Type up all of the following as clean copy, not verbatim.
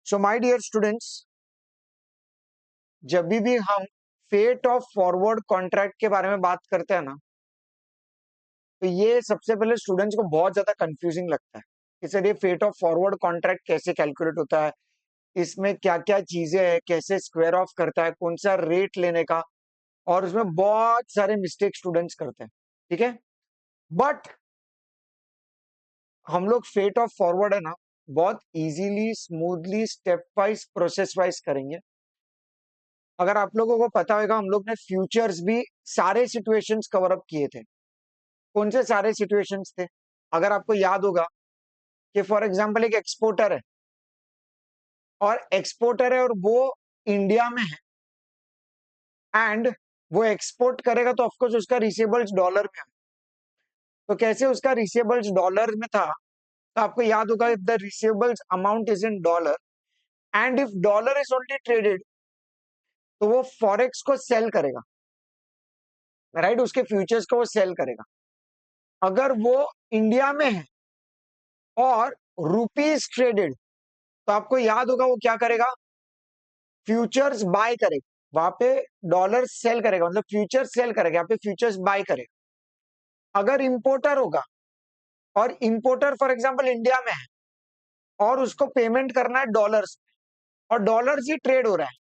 So my dear students, जब भी हम फेट ऑफ फॉरवर्ड कॉन्ट्रैक्ट के बारे में बात करते हैं ना, तो ये सबसे पहले स्टूडेंट्स को बहुत ज्यादा कंफ्यूजिंग लगता है कि सर ये फेट ऑफ फॉरवर्ड कॉन्ट्रैक्ट कैसे कैलकुलेट होता है, इसमें क्या क्या चीजें हैं, कैसे स्क्वायर ऑफ करता है, कौन सा रेट लेने का, और उसमें बहुत सारे मिस्टेक स्टूडेंट्स करते हैं। ठीक है, बट हम लोग फेट ऑफ फॉरवर्ड है ना, बहुत easily smoothly step wise process wise करेंगे। अगर आप लोगों को पता होगा, हम लोग ने फ्यूचर्स भी सारे सिचुएशंस कवर अप किए थे। कौन से सारे सिचुएशंस थे? अगर आपको याद होगा कि फॉर एग्जांपल एक एक्सपोर्टर है और वो इंडिया में है, एंड वो एक्सपोर्ट करेगा तो ऑफकोर्स उसका रिसीवेबल्स डॉलर में है। तो कैसे उसका रिसीवेबल्स डॉलर में था, तो आपको याद होगा, if the receivables amount is in dollar and if dollar is only traded, तो वो फॉरेक्स को सेल करेगा, राइट? उसके फ्यूचर्स को वो सेल करेगा। अगर वो इंडिया में है और रुपीज ट्रेडेड, तो आपको याद होगा वो क्या करेगा, फ्यूचर्स बाय करेगा। वहां पे डॉलर सेल करेगा, मतलब फ्यूचर सेल करेगा, यहाँ पे फ्यूचर्स बाय करेगा। अगर इंपोर्टर होगा और इंपोर्टर फॉर एग्जांपल इंडिया में है और उसको पेमेंट करना है डॉलर्स, और डॉलर्स ही ट्रेड हो रहा है,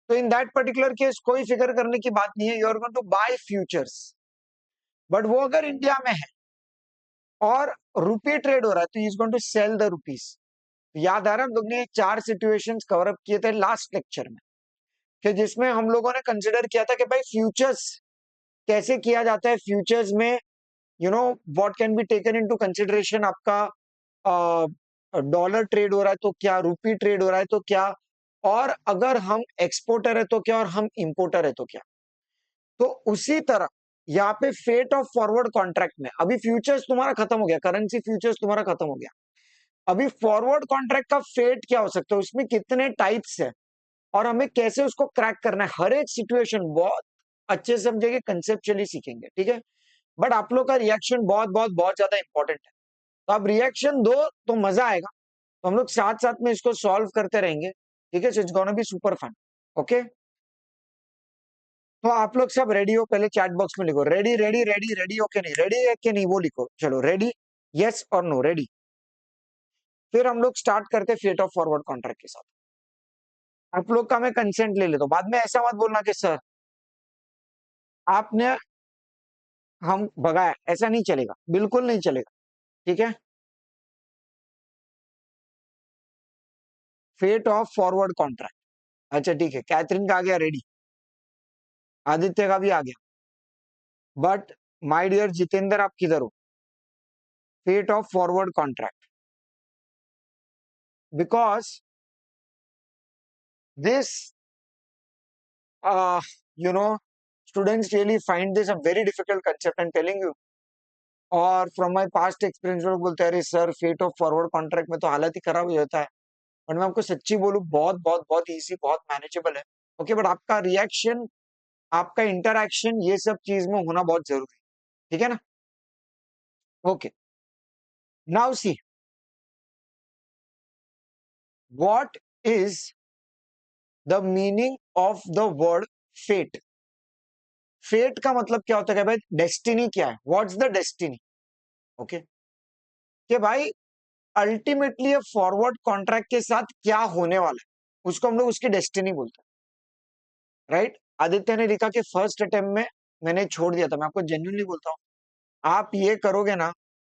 तो इन दैट पर्टिकुलर केस कोई फिक्र करने की बात नहीं है, you are going to buy futures. But वो अगर इंडिया में है और रुपी ट्रेड हो रहा है, तो is going to sell the rupees. याद आ रहा है, हम लोग ने चार सिचुएशंस कवर अप किए थे लास्ट लेक्चर में, कि जिसमें हम लोगों ने कंसिडर किया था कि भाई फ्यूचर्स कैसे किया जाता है। फ्यूचर्स में you know what can be taken into consideration, आपका डॉलर ट्रेड हो रहा है तो क्या, रुपी ट्रेड हो रहा है तो क्या, और अगर हम एक्सपोर्टर है तो क्या, और हम इंपोर्टर है तो क्या। तो उसी तरह यहाँ पे फेट ऑफ फॉरवर्ड कॉन्ट्रैक्ट में अभी फ्यूचर्स तुम्हारा खत्म हो गया, करेंसी फ्यूचर्स तुम्हारा खत्म हो गया। अभी फॉरवर्ड कॉन्ट्रैक्ट का फेट क्या हो सकता है, उसमें कितने टाइप्स है और हमें कैसे उसको क्रैक करना है, हर एक सिचुएशन बहुत अच्छे से समझेंगे, कंसेप्चुअली सीखेंगे। ठीक है, बट आप लोग का रिएक्शन बहुत बहुत बहुत ज्यादा इंपॉर्टेंट है। तो आप रिएक्शन दो तो मजा आएगा, तो हम लोग साथ साथ में इसको सॉल्व करते रहेंगे। ठीक है, so it's gonna be super fun. Okay, तो आप लोग सब रेडी हो? पहले चैट बॉक्स में लिखो ready ready ready ready, okay नहीं रेडी है कि नहीं वो लिखो। चलो रेडी, यस और नो, रेडी। फिर हम लोग स्टार्ट करते फेट ऑफ फॉरवर्ड कॉन्ट्रैक्ट के साथ। आप लोग का मैं कंसेंट ले लेता हूं, बाद में ऐसा मत बोलना कि सर आपने हम भगाया, ऐसा नहीं चलेगा, बिल्कुल नहीं चलेगा। ठीक है, फेट ऑफ फॉरवर्ड कॉन्ट्रैक्ट। अच्छा ठीक है, कैथरीन का आ गया रेडी, आदित्य का भी आ गया, बट माय डियर जितेंद्र आप किधर हो? Fate of forward contract, because this you know students really find this a very difficult concept, I am telling you. और फ्रॉम माय पास्ट एक्सपीरियंस लोग बोलते हैं अरे sir fate of forward contract में तो हालत ही खराब हो जाता है, बट मैं आपको सच्ची बोलूं बहुत बहुत बहुत इजी, बहुत मैनेजेबल है। ओके, बट आपका रिएक्शन, आपका इंटरैक्शन ये सब चीज में होना बहुत जरूरी है। ठीक है ना? Okay, now see what is the meaning of the word fate. Fate का मतलब क्या होता है भाई? डेस्टिनी क्या है? What's the destiny? ओके, कि भाई अल्टीमेटली फॉरवर्ड कॉन्ट्रैक्ट के साथ क्या होने वाला है, उसको हम लोग उसकी डेस्टिनी बोलते हैं, राइट? आदित्य ने लिखा कि फर्स्ट अटेम्प्ट में मैंने छोड़ दिया था। मैं आपको जेन्युइनली बोलता हूँ, आप ये करोगे ना,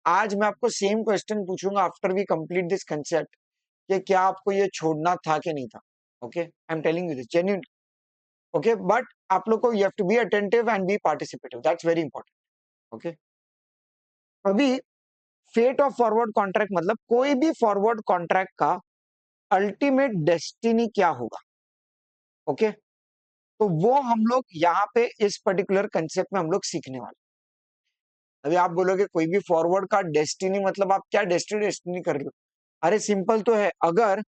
आज मैं आपको सेम क्वेश्चन पूछूंगा after we complete this concept, कि क्या आपको ये छोड़ना था कि नहीं था। Okay, I am telling you this genuine. Okay, but आप लोग को you have to be attentive and be participative, that's very important. Okay, अभी फेट ऑफ फॉरवर्ड कॉन्ट्रैक्ट मतलब कोई भी फॉरवर्ड कॉन्ट्रैक्ट का अल्टीमेट डेस्टिनी क्या होगा। ओके, तो वो हम लोग यहाँ पे इस पर्टिकुलर कंसेप्ट में हम लोग सीखने वाले। अभी आप बोलोगे कोई भी फॉरवर्ड का डेस्टिनी मतलब आप क्या डेस्टिनी कर रहे हो? अरे सिंपल तो है, अगर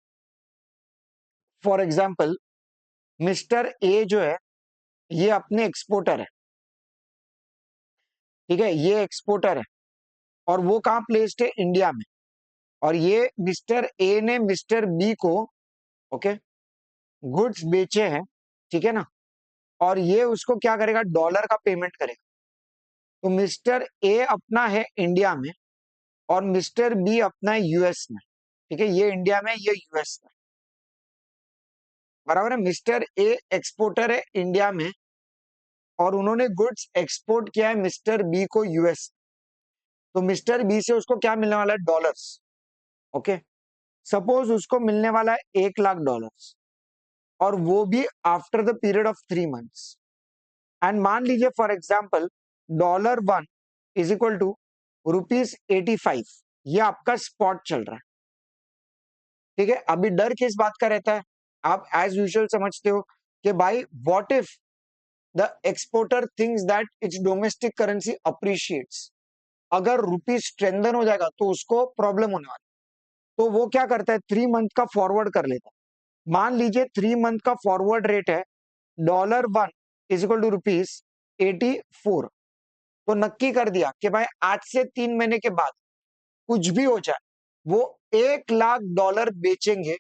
फॉर एग्जाम्पल मिस्टर ए जो है ये अपने एक्सपोर्टर है, ठीक है, ये एक्सपोर्टर है और वो कहाँ प्लेस्ड है? इंडिया में। और ये मिस्टर ए ने मिस्टर बी को ओके, गुड्स बेचे हैं, ठीक है ना, और ये उसको क्या करेगा, डॉलर का पेमेंट करेगा। तो मिस्टर ए अपना है इंडिया में और मिस्टर बी अपना है यूएस में, ठीक है, ये इंडिया में, ये यूएस में, बराबर है। मिस्टर ए एक्सपोर्टर है इंडिया में और उन्होंने गुड्स एक्सपोर्ट किया है मिस्टर बी को यूएस। तो मिस्टर बी से उसको क्या मिलने वाला है, डॉलर्स। ओके, सपोज उसको मिलने वाला है $1,00,000 और वो भी after the period of 3 months. And मान लीजिए for example $1 is equal to ₹85, ये आपका स्पॉट चल रहा है, ठीक है। अभी डर किस बात का रहता है, आप एज यूजुअल समझते हो कि भाई what if the exporter thinks that it's domestic currency appreciates, अगर रुपी स्ट्रेंथन हो जाएगा तो उसको प्रॉब्लम होने वाली, तो वो क्या करता है, 3 मंथ का फॉरवर्ड कर लेता है। मान लीजिए 3 मंथ का फॉरवर्ड रेट है $1 इज इक्वल टू ₹84, तो नक्की कर दिया कि भाई आज से 3 महीने के बाद कुछ भी हो जाए वो $1,00,000 बेचेंगे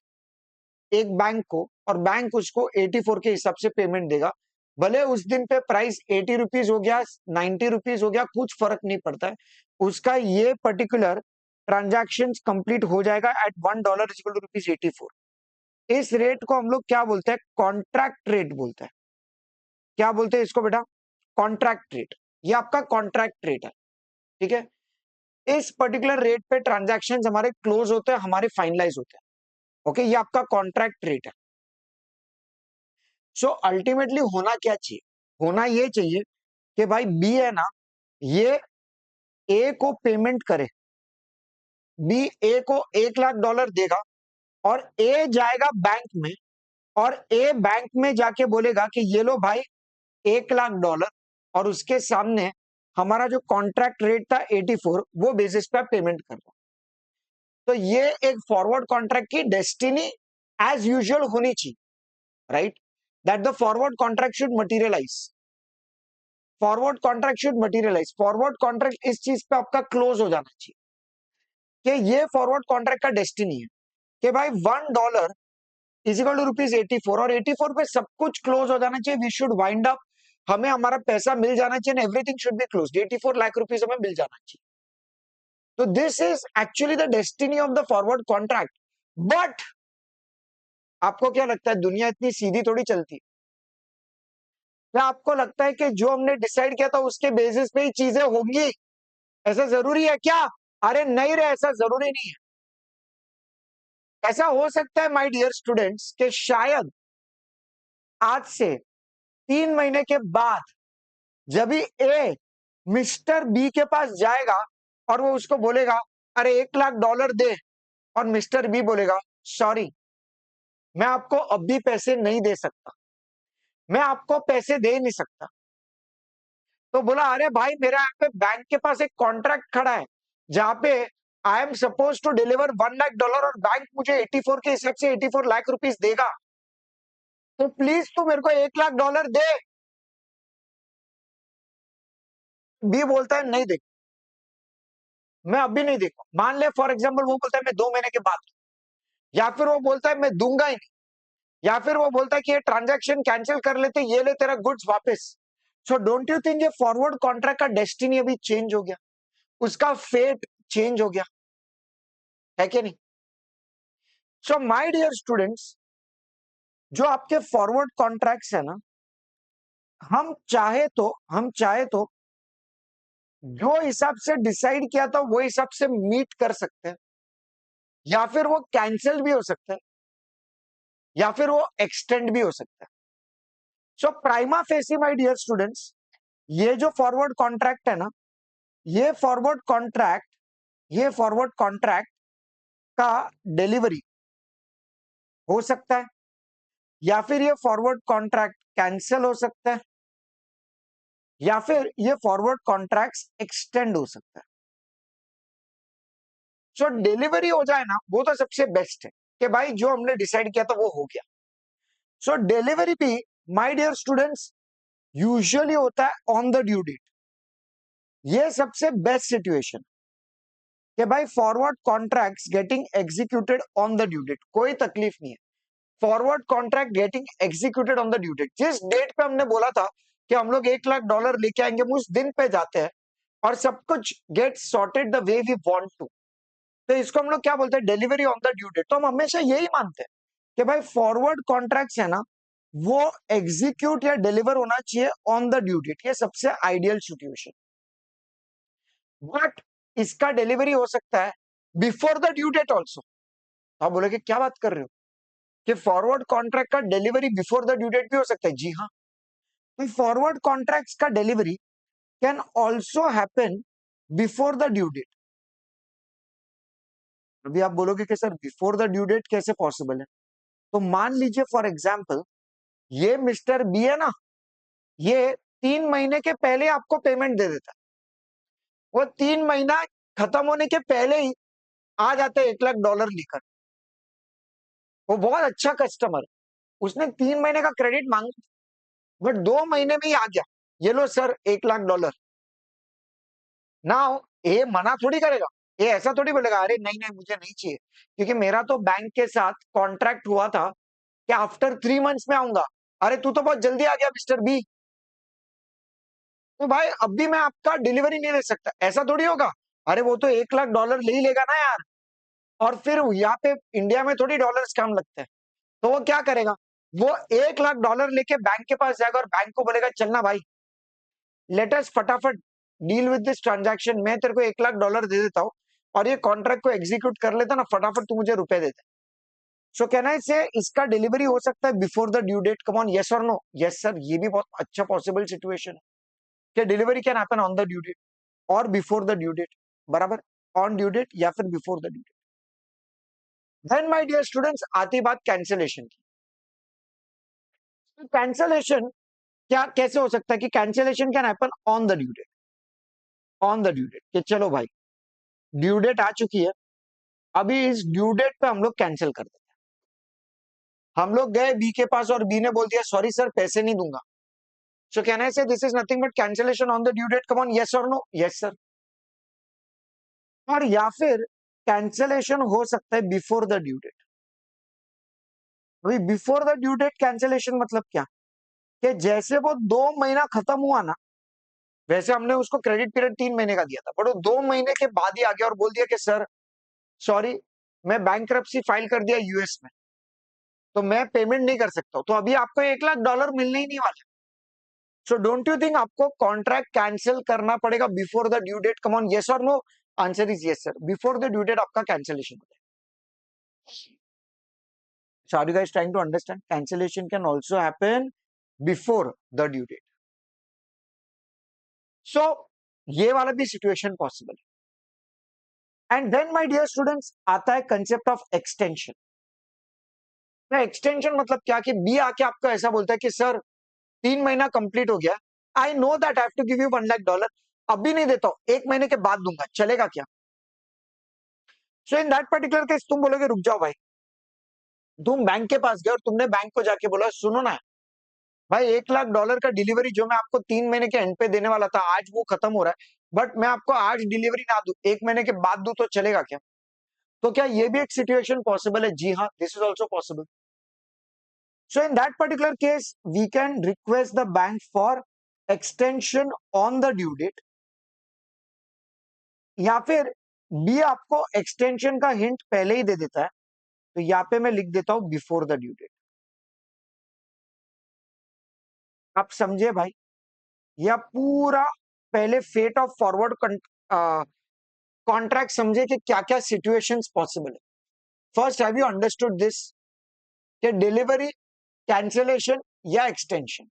एक बैंक को, और बैंक उसको 84 के हिसाब से पेमेंट देगा। भले उस दिन पे प्राइस ₹80 हो गया, ₹90 हो गया, कुछ फर्क नहीं पड़ता है, उसका ये पर्टिकुलर ट्रांजैक्शन कंप्लीट हो जाएगा एट $1 इज इक्वल टू ₹84। इस रेट को हम लोग क्या बोलते हैं, कॉन्ट्रैक्ट रेट बोलते हैं। क्या बोलते हैं इसको बेटा, कॉन्ट्रैक्ट रेट। ये आपका कॉन्ट्रैक्ट रेट है, ठीक है। इस पर्टिकुलर रेट पे ट्रांजैक्शन हमारे क्लोज होते हैं, हमारे फाइनलाइज होते हैं। ओके, ये आपका कॉन्ट्रैक्ट रेट है। सो अल्टीमेटली होना क्या चाहिए, होना ये चाहिए कि भाई बी है ना, ये ए को पेमेंट करे, बी ए को $1,00,000 देगा और ए जाएगा बैंक में, और ए बैंक में जाके बोलेगा कि ये लो भाई $1,00,000, और उसके सामने हमारा जो कॉन्ट्रैक्ट रेट था 84, वो बेसिस पे पेमेंट कर रहा। तो ये एक फॉरवर्ड कॉन्ट्रैक्ट की डेस्टिनी एज यूजुअल होनी चाहिए, right, that the forward contract should materialise, forward contract should materialise, forward contract इस चीज पे आपका क्लोज हो जाना चाहिए कि ये फॉरवर्ड कॉन्ट्रैक्ट का डेस्टिनी है कि भाई $1 इज इक्वल टू ₹84, और 84 पे सब कुछ क्लोज हो जाना चाहिए, वी शुड वाइंड अप, हमें हमारा पैसा मिल जाना चाहिए, everything should be close, ₹84 lakh हमें मिल जाना चाहिए। तो this is actually the destiny of the forward contract. But आपको क्या लगता है, दुनिया इतनी सीधी थोड़ी चलती, क्या आपको लगता है कि जो हमने डिसाइड किया था उसके बेसिस पे ही चीजें होंगी, ऐसा जरूरी है क्या? अरे नहीं रे, ऐसा जरूरी नहीं है। ऐसा हो सकता है माय डियर स्टूडेंट्स कि शायद आज से 3 महीने के बाद जब भी ए मिस्टर बी के पास जाएगा और वो उसको बोलेगा अरे $1,00,000 दे, और मिस्टर बी बोलेगा सॉरी मैं आपको अभी पैसे नहीं दे सकता, मैं आपको पैसे दे नहीं सकता। तो बोला अरे भाई मेरा यहाँ पे बैंक के पास एक कॉन्ट्रैक्ट खड़ा है जहां पे I am suppose to deliver $1,00,000 और बैंक मुझे 84 के हिसाब से ₹84 लाख देगा, तो प्लीज तू मेरे को $1,00,000 दे। बी बोलता है नहीं दे, मैं अभी नहीं देगा। मान ले फॉर एग्जाम्पल वो बोलता है मैं 2 महीने के बाद, या फिर वो बोलता है मैं दूंगा ही नहीं, या फिर वो बोलता है कि ये ट्रांजैक्शन कैंसिल कर लेते, ये ले तेरा गुड्स वापस। सो डोंट यू थिंक ये फॉरवर्ड कॉन्ट्रैक्ट का डेस्टिनी अभी चेंज हो गया, उसका फेट चेंज हो गया, है कि नहीं? सो माय डियर स्टूडेंट्स, जो आपके फॉरवर्ड कॉन्ट्रैक्ट्स है ना, हम चाहे तो जो हिसाब से डिसाइड किया था वो हिसाब से मीट कर सकते हैं, या फिर वो कैंसिल भी हो सकता है, या फिर वो एक्सटेंड भी हो सकता है। So prima facie my dear students, ये जो फॉरवर्ड कॉन्ट्रैक्ट है ना, ये फॉरवर्ड कॉन्ट्रैक्ट ये फॉरवर्ड कॉन्ट्रैक्ट का डिलीवरी हो सकता है, या फिर ये फॉरवर्ड कॉन्ट्रैक्ट कैंसिल हो सकता है, या फिर ये फॉरवर्ड कॉन्ट्रैक्ट्स एक्सटेंड हो सकता है। सो डिलीवरी हो जाए ना, वो तो सबसे बेस्ट है कि भाई जो हमने डिसाइड किया था वो हो गया। सो डिलीवरी भी माय डियर स्टूडेंट्स यूजुअली होता है ऑन द ड्यू डेट। ये सबसे बेस्ट सिचुएशन कि भाई forward contracts getting executed on the due date, कोई तकलीफ नहीं है। Forward contract getting executed on the due date, जिस डेट पे हमने बोला था कि हम लोग $1 लाख लेके आएंगे, हम उस दिन पे जाते हैं और सब कुछ get sorted the way we want to, तो इसको हम लोग क्या बोलते हैं, delivery on the due date. तो हम हमेशा यही मानते हैं कि भाई फॉरवर्ड कॉन्ट्रैक्ट्स है ना, वो एग्जीक्यूट या डिलीवर होना चाहिए ऑन द ड्यू डेट, ये सबसे आइडियल सिचुएशन। बट इसका डिलीवरी हो सकता है before the due date also. आप बोलोगे क्या बात कर रहे हो कि फॉरवर्ड कॉन्ट्रैक्ट का delivery before the due date भी हो सकता है? जी हाँ, तो फॉरवर्ड कॉन्ट्रैक्ट्स का delivery can also happen before the due date. अभी आप बोलोगे कि sir before the due date कैसे पॉसिबल है? तो मान लीजिए फॉर एग्जाम्पल ये मिस्टर बी है ना, ये 3 महीने के पहले आपको पेमेंट दे देता है, वो 3 महीना खत्म होने के पहले ही आ जाते हैं $1 लाख लेकर। वो बहुत अच्छा कस्टमर है, उसने 3 महीने का क्रेडिट मांगा बट 2 महीने में ही आ गया, ये लो सर $1 लाख। ना ये मना थोड़ी करेगा, ये ऐसा थोड़ी बोलेगा अरे नहीं नहीं मुझे नहीं चाहिए, क्योंकि मेरा तो बैंक के साथ कॉन्ट्रैक्ट हुआ था कि आफ्टर 3 मंथ्स में आऊंगा। अरे तू तो बहुत जल्दी आ गया मिस्टर बी, तो भाई अब भी मैं आपका डिलीवरी नहीं दे सकता, ऐसा थोड़ी होगा। अरे वो तो $1 लाख ले ही लेगा ना यार, और फिर यहाँ पे इंडिया में थोड़ी डॉलर्स कम लगते हैं, तो वो क्या करेगा, वो $1 लाख लेके बैंक के पास जाएगा और बैंक को बोलेगा चलना भाई, लेट अस फटाफट डील विद दिस ट्रांजैक्शन, मैं तेरे को $1 लाख दे देता हूँ और ये कॉन्ट्रैक्ट को एग्जीक्यूट कर लेता ना फटाफट, तू मुझे रुपए देता। सो कैन आई से इसका डिलीवरी हो सकता है before the due date? Come on, yes और नो? यस सर, ये भी बहुत अच्छा पॉसिबल सिचुएशन है कि delivery can happen on the due date और बिफोर द ड्यू डेट, बराबर, ऑन ड्यू डेट या फिर before the due date. Then my dear students आती बात कैंसिलेशन की। कैंसिलेशन क्या कैसे हो सकता है कि cancellation can happen on the due date, on the due date कि चलो भाई ड्यू डेट आ चुकी है, अभी इस ड्यू डेट पे हम लोग कैंसिल कर देते हैं। हम लोग गए बी के पास और बी ने बोल दिया सॉरी सर पैसे नहीं दूंगा। सो can I say this is nothing but cancellation on the due date? Come on, yes और नो? Yes sir. और या फिर कैंसिलेशन हो सकता है बिफोर द ड्यू डेट। अभी before the due date cancellation मतलब क्या, कि जैसे वो 2 महीना खत्म हुआ ना, वैसे हमने उसको क्रेडिट पीरियड 3 महीने का दिया था, बट वो 2 महीने के बाद ही आ गया और बोल दिया कि सर सॉरी मैं बैंकरप्सी फाइल कर दिया यूएस में, तो मैं पेमेंट नहीं कर सकता, तो अभी आपको $1 लाख मिलने ही नहीं वाला। सो डोंट यू थिंक आपको कॉन्ट्रैक्ट कैंसिल करना पड़ेगा before the due date? Come on, yes और no? Answer is yes sir, before the due date आपका कैंसिलेशन होता है। So are you guys trying to understand? Cancellation can also happen before the due date. So ये वाला भी situation possible है। And then my dear students आता है concept of extension. Extension मतलब क्या कि बी आके आपको ऐसा बोलता है कि सर 3 महीना कंप्लीट हो गया, I know that I have to give you $1 lakh, अभी नहीं देता हूं, 1 महीने के बाद दूंगा, चलेगा क्या? सो इन दैट पर्टिकुलर केस तुम बोलोगे रुक जाओ भाई, तुम बैंक के पास गए और तुमने बैंक को जाके बोला सुनो ना भाई $1 लाख का डिलीवरी जो मैं आपको 3 महीने के एंड पे देने वाला था आज वो खत्म हो रहा है, बट मैं आपको आज डिलीवरी ना दूं, 1 महीने के बाद दूं तो चलेगा क्या? तो क्या ये भी एक सिचुएशन पॉसिबल है? जी हाँ, this is also possible. So in that particular case we can request the bank for extension on the due date, या फिर बी आपको एक्सटेंशन का हिंट पहले ही दे देता है, तो यहाँ पे मैं लिख देता हूं बिफोर द ड्यू डेट। आप समझे भाई, यह पूरा पहले फेट ऑफ फॉरवर्ड कॉन्ट्रैक्ट समझे कि क्या क्या सिचुएशंस पॉसिबल है। First have you understood this कि डिलीवरी, कैंसिलेशन या extension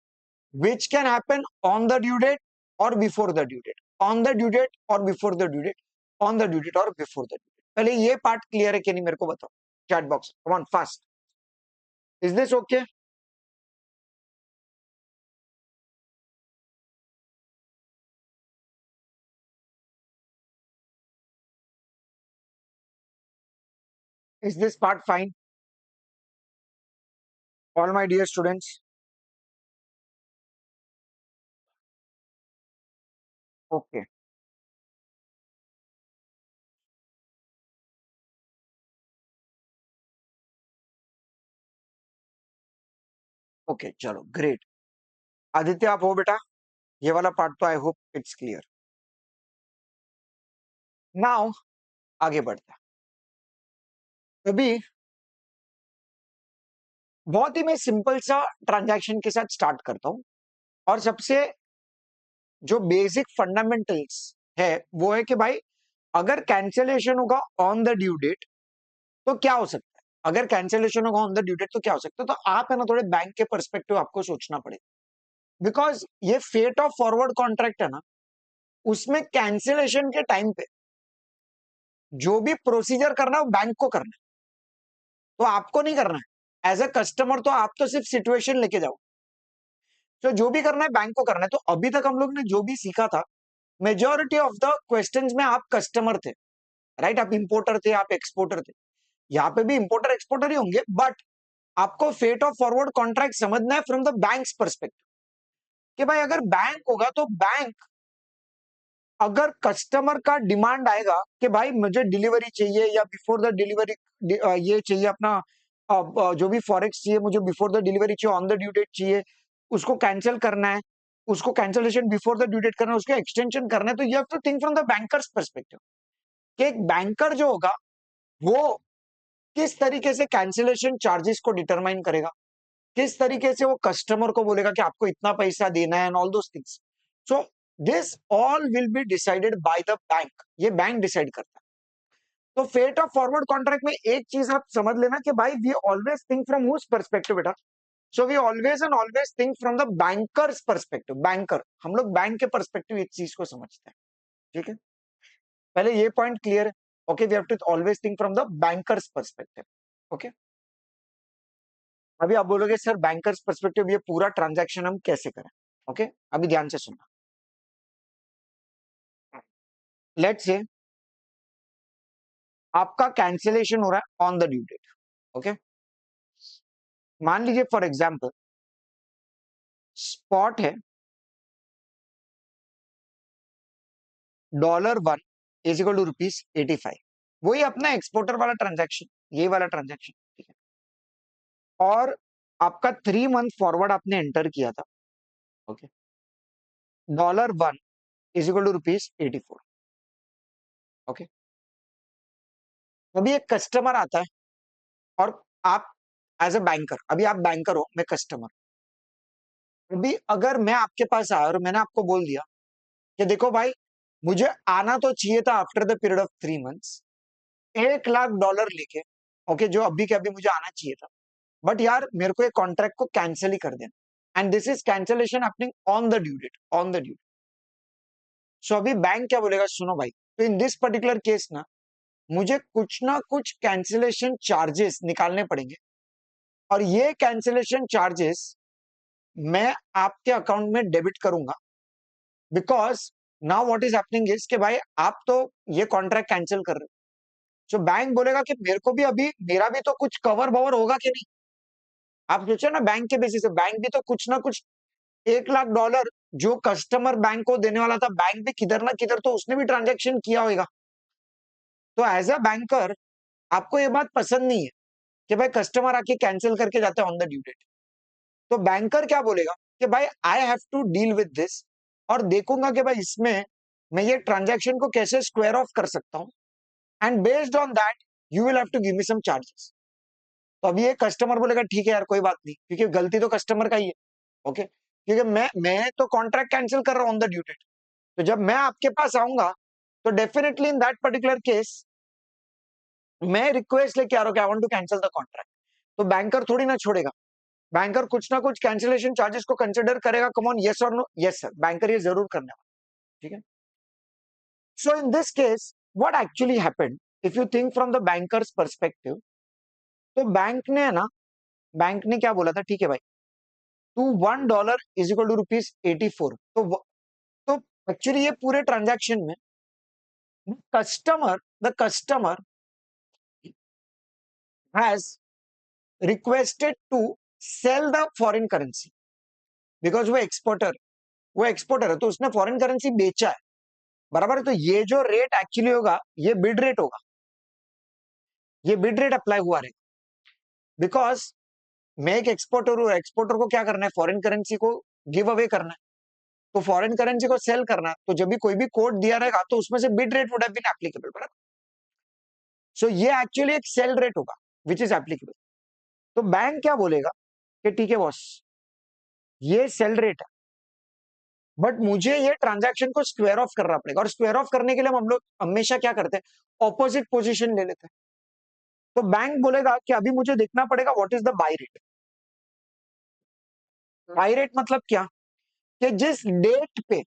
which can happen on the due date और before the due date, on the due date और before the due date, on the due date और before the due date. पहले ये part clear है कि नहीं मेरे को बताओ chat box, come on fast, is this okay? Is this part fine all my dear students? Okay, okay चलो ग्रेट। आदित्य आप हो बेटा, ये वाला पार्ट तो I hope it's clear. Now आगे बढ़ते हैं। अभी बहुत ही मैं सिंपल सा ट्रांजैक्शन के साथ स्टार्ट करता हूं, और सबसे जो बेसिक फंडामेंटल्स है वो है कि भाई अगर कैंसिलेशन होगा ऑन द ड्यू डेट तो क्या हो सकता है। अगर कैंसिलेशन होगा ऑन द ड्यू डेट तो क्या हो सकता है, तो आप है ना थोड़े बैंक के पर्सपेक्टिव आपको सोचना पड़ेगा। बिकॉज ये फेट ऑफ फॉरवर्ड कॉन्ट्रैक्ट है ना, उसमें कैंसिलेशन के टाइम पे जो भी प्रोसीजर करना है वो बैंक को करना है, तो आपको नहीं करना है एज अ कस्टमर। तो आप तो सिर्फ सिचुएशन लेके जाओ, तो जो भी करना है बैंक को करना है। तो अभी तक हम लोग ने जो भी सीखा था, मेजोरिटी ऑफ द क्वेश्चंस में आप कस्टमर थे, राइट। आप इंपोर्टर थे, आप एक्सपोर्टर थे। यहाँ पे भी इंपोर्टर एक्सपोर्टर ही होंगे, बट आपको फेट ऑफ फॉरवर्ड कॉन्ट्रैक्ट समझना है फ्रॉम द बैंक्स पर्सपेक्टिव, कि भाई अगर बैंक होगा तो बैंक, अगर कस्टमर का डिमांड आएगा कि भाई मुझे डिलीवरी चाहिए या बिफोर द डिलीवरी ये चाहिए अपना, जो भी फॉरेक्स चाहिए मुझे बिफोर द डिलीवरी चाहिए, ऑन द ड्यू डेट चाहिए, उसको कैंसिल करना है, उसको cancellation before the due date करना है, उसको एक्सटेंशन करना है, तो you have to think from the banker's perspective कि एक बैंकर जो होगा वो किस तरीके से कैंसिलेशन चार्जेस को डिटरमाइन करेगा, किस तरीके से वो कस्टमर को बोलेगा कि आपको इतना पैसा देना है, and all those things. So this all will be decided by the bank, ये बैंक डिसाइड करता है। तो फेट ऑफ फॉरवर्ड कॉन्ट्रैक्ट में एक चीज आप समझ लेना कि भाई we always think from whose perspective बेटा। So we always and always think from the banker's perspective. Banker, हम लोग बैंक के पर्सपेक्टिव इस चीज को समझते हैं, ठीक है। पहले ये पॉइंट क्लियर है। Okay, we have to always think from the banker's perspective. Okay, अभी आप बोलोगे सर बैंकर्स पर्सपेक्टिव ये पूरा ट्रांजैक्शन हम कैसे करें। ओके, अभी ध्यान से सुनना। लेट्स से आपका कैंसिलेशन हो रहा है on the due date. Okay, मान लीजिए फॉर एग्जांपल स्पॉट है $1 इज इक्वल टू ₹85। वही अपना एक्सपोर्टर वाला ट्रांजैक्शन, ये वाला ट्रांजैक्शन, ठीक है। और आपका 3 मंथ फॉरवर्ड आपने एंटर किया था। Okay, $1 is equal to ₹84। Okay, अभी एक कस्टमर आता है और आप एज अ बैंकर, अभी आप बैंकर हो, मैं कस्टमर। अभी अगर मैं आपके पास आया और मैंने आपको बोल दिया कि देखो भाई मुझे आना तो चाहिए था after the period of 3 months $1 lakh लेके, ओके, जो अभी के अभी मुझे आना चाहिए था, बट यार मेरे को ये कॉन्ट्रैक्ट को कैंसिल ही कर देना, and this is cancellation happening on the due date, on the due. So अभी बैंक क्या बोलेगा, सुनो भाई, तो इन दिस पर्टिकुलर केस ना मुझे कुछ ना कुछ कैंसिलेशन चार्जेस निकालने पड़ेंगे, और ये कैंसिलेशन चार्जेस मैं आपके अकाउंट में डेबिट करूंगा। Because now what is happening is कि भाई आप तो ये कॉन्ट्रैक्ट कैंसिल कर रहे हो। सो बैंक बोलेगा कि मेरे को भी अभी मेरा भी तो कुछ कवर बवर होगा कि नहीं। आप सोचो ना, बैंक के बेसिस पे बैंक भी तो कुछ ना कुछ $1 लाख जो कस्टमर बैंक को देने वाला था, बैंक भी किधर ना किधर तो उसने भी ट्रांजेक्शन किया होगा। तो एज अ बैंकर आपको ये बात पसंद नहीं है कि भाई कस्टमर आके कैंसिल करके जाते हैं ऑन द ड्यू डेट। तो बैंकर क्या बोलेगा कि भाई I have to deal with this, और देखूंगा कि भाई इसमें मैं ये ट्रांजैक्शन को कैसे स्क्वायर ऑफ कर सकता हूं, and based on that you will have to give me some charges. तो अभी ये कस्टमर बोलेगा ठीक है यार कोई बात नहीं, क्योंकि गलती तो कस्टमर का ही है। ओके, क्योंकि मैं तो कॉन्ट्रैक्ट कैंसिल कर रहा हूं ऑन द ड्यू डेट। तो जब मैं आपके पास आऊंगा तो definitely in that particular case मैं रिक्वेस्ट लेके आ रहा हूँ कि I want to cancel the contract. तो बैंकर थोड़ी ना छोड़ेगा, बैंकर कुछ ना कुछ कैंसिलेशन चार्जेस को कंसिडर करेगा। कम ऑन, यस और नो, यस सर, बैंकर ये जरूर करने वाला, ठीक है। So in this case what actually happened, if you think from the banker's perspective, तो बैंक ने है ना, बैंक ने क्या बोला था, ठीक है भाई टू $1 इज इक्वल टू ₹84। तो एक्चुअली ये पूरे ट्रांजैक्शन में the customer has requested to sell the foreign currency, because वो एक्सपोर्टर है तो उसने फॉरेन करेंसी बेचा है, बराबर है। तो ये जो रेट एक्चुअली होगा ये बिड रेट होगा, ये बिड रेट अप्लाई हुआ रहेगा। बिकॉज मैं एक एक्सपोर्टर हूँ, एक्सपोर्टर को क्या करना है, फॉरेन करेंसी को गिव अवे करना है, तो फॉरेन करेंसी को सेल करना है, तो जब भी कोई भी कोड दिया रहेगा तो उसमें से bid rate would have been applicable, बराबर। सो ये एक्चुअली एक सेल रेट होगा विच इज एप्लीकेबल। तो बैंक क्या बोलेगा कि ठीक है बॉस, ये सेल रेट है, बट मुझे ये ट्रांजैक्शन को स्क्वायर ऑफ करना पड़ेगा, और स्क्वायर ऑफ करने के लिए हम लोग हमेशा क्या करते हैं, ऑपोजिट पोजीशन ले लेते हैं। तो बैंक बोलेगा कि अभी मुझे देखना पड़ेगा what is the by rate. Bye rate मतलब क्या, कि जिस डेट पे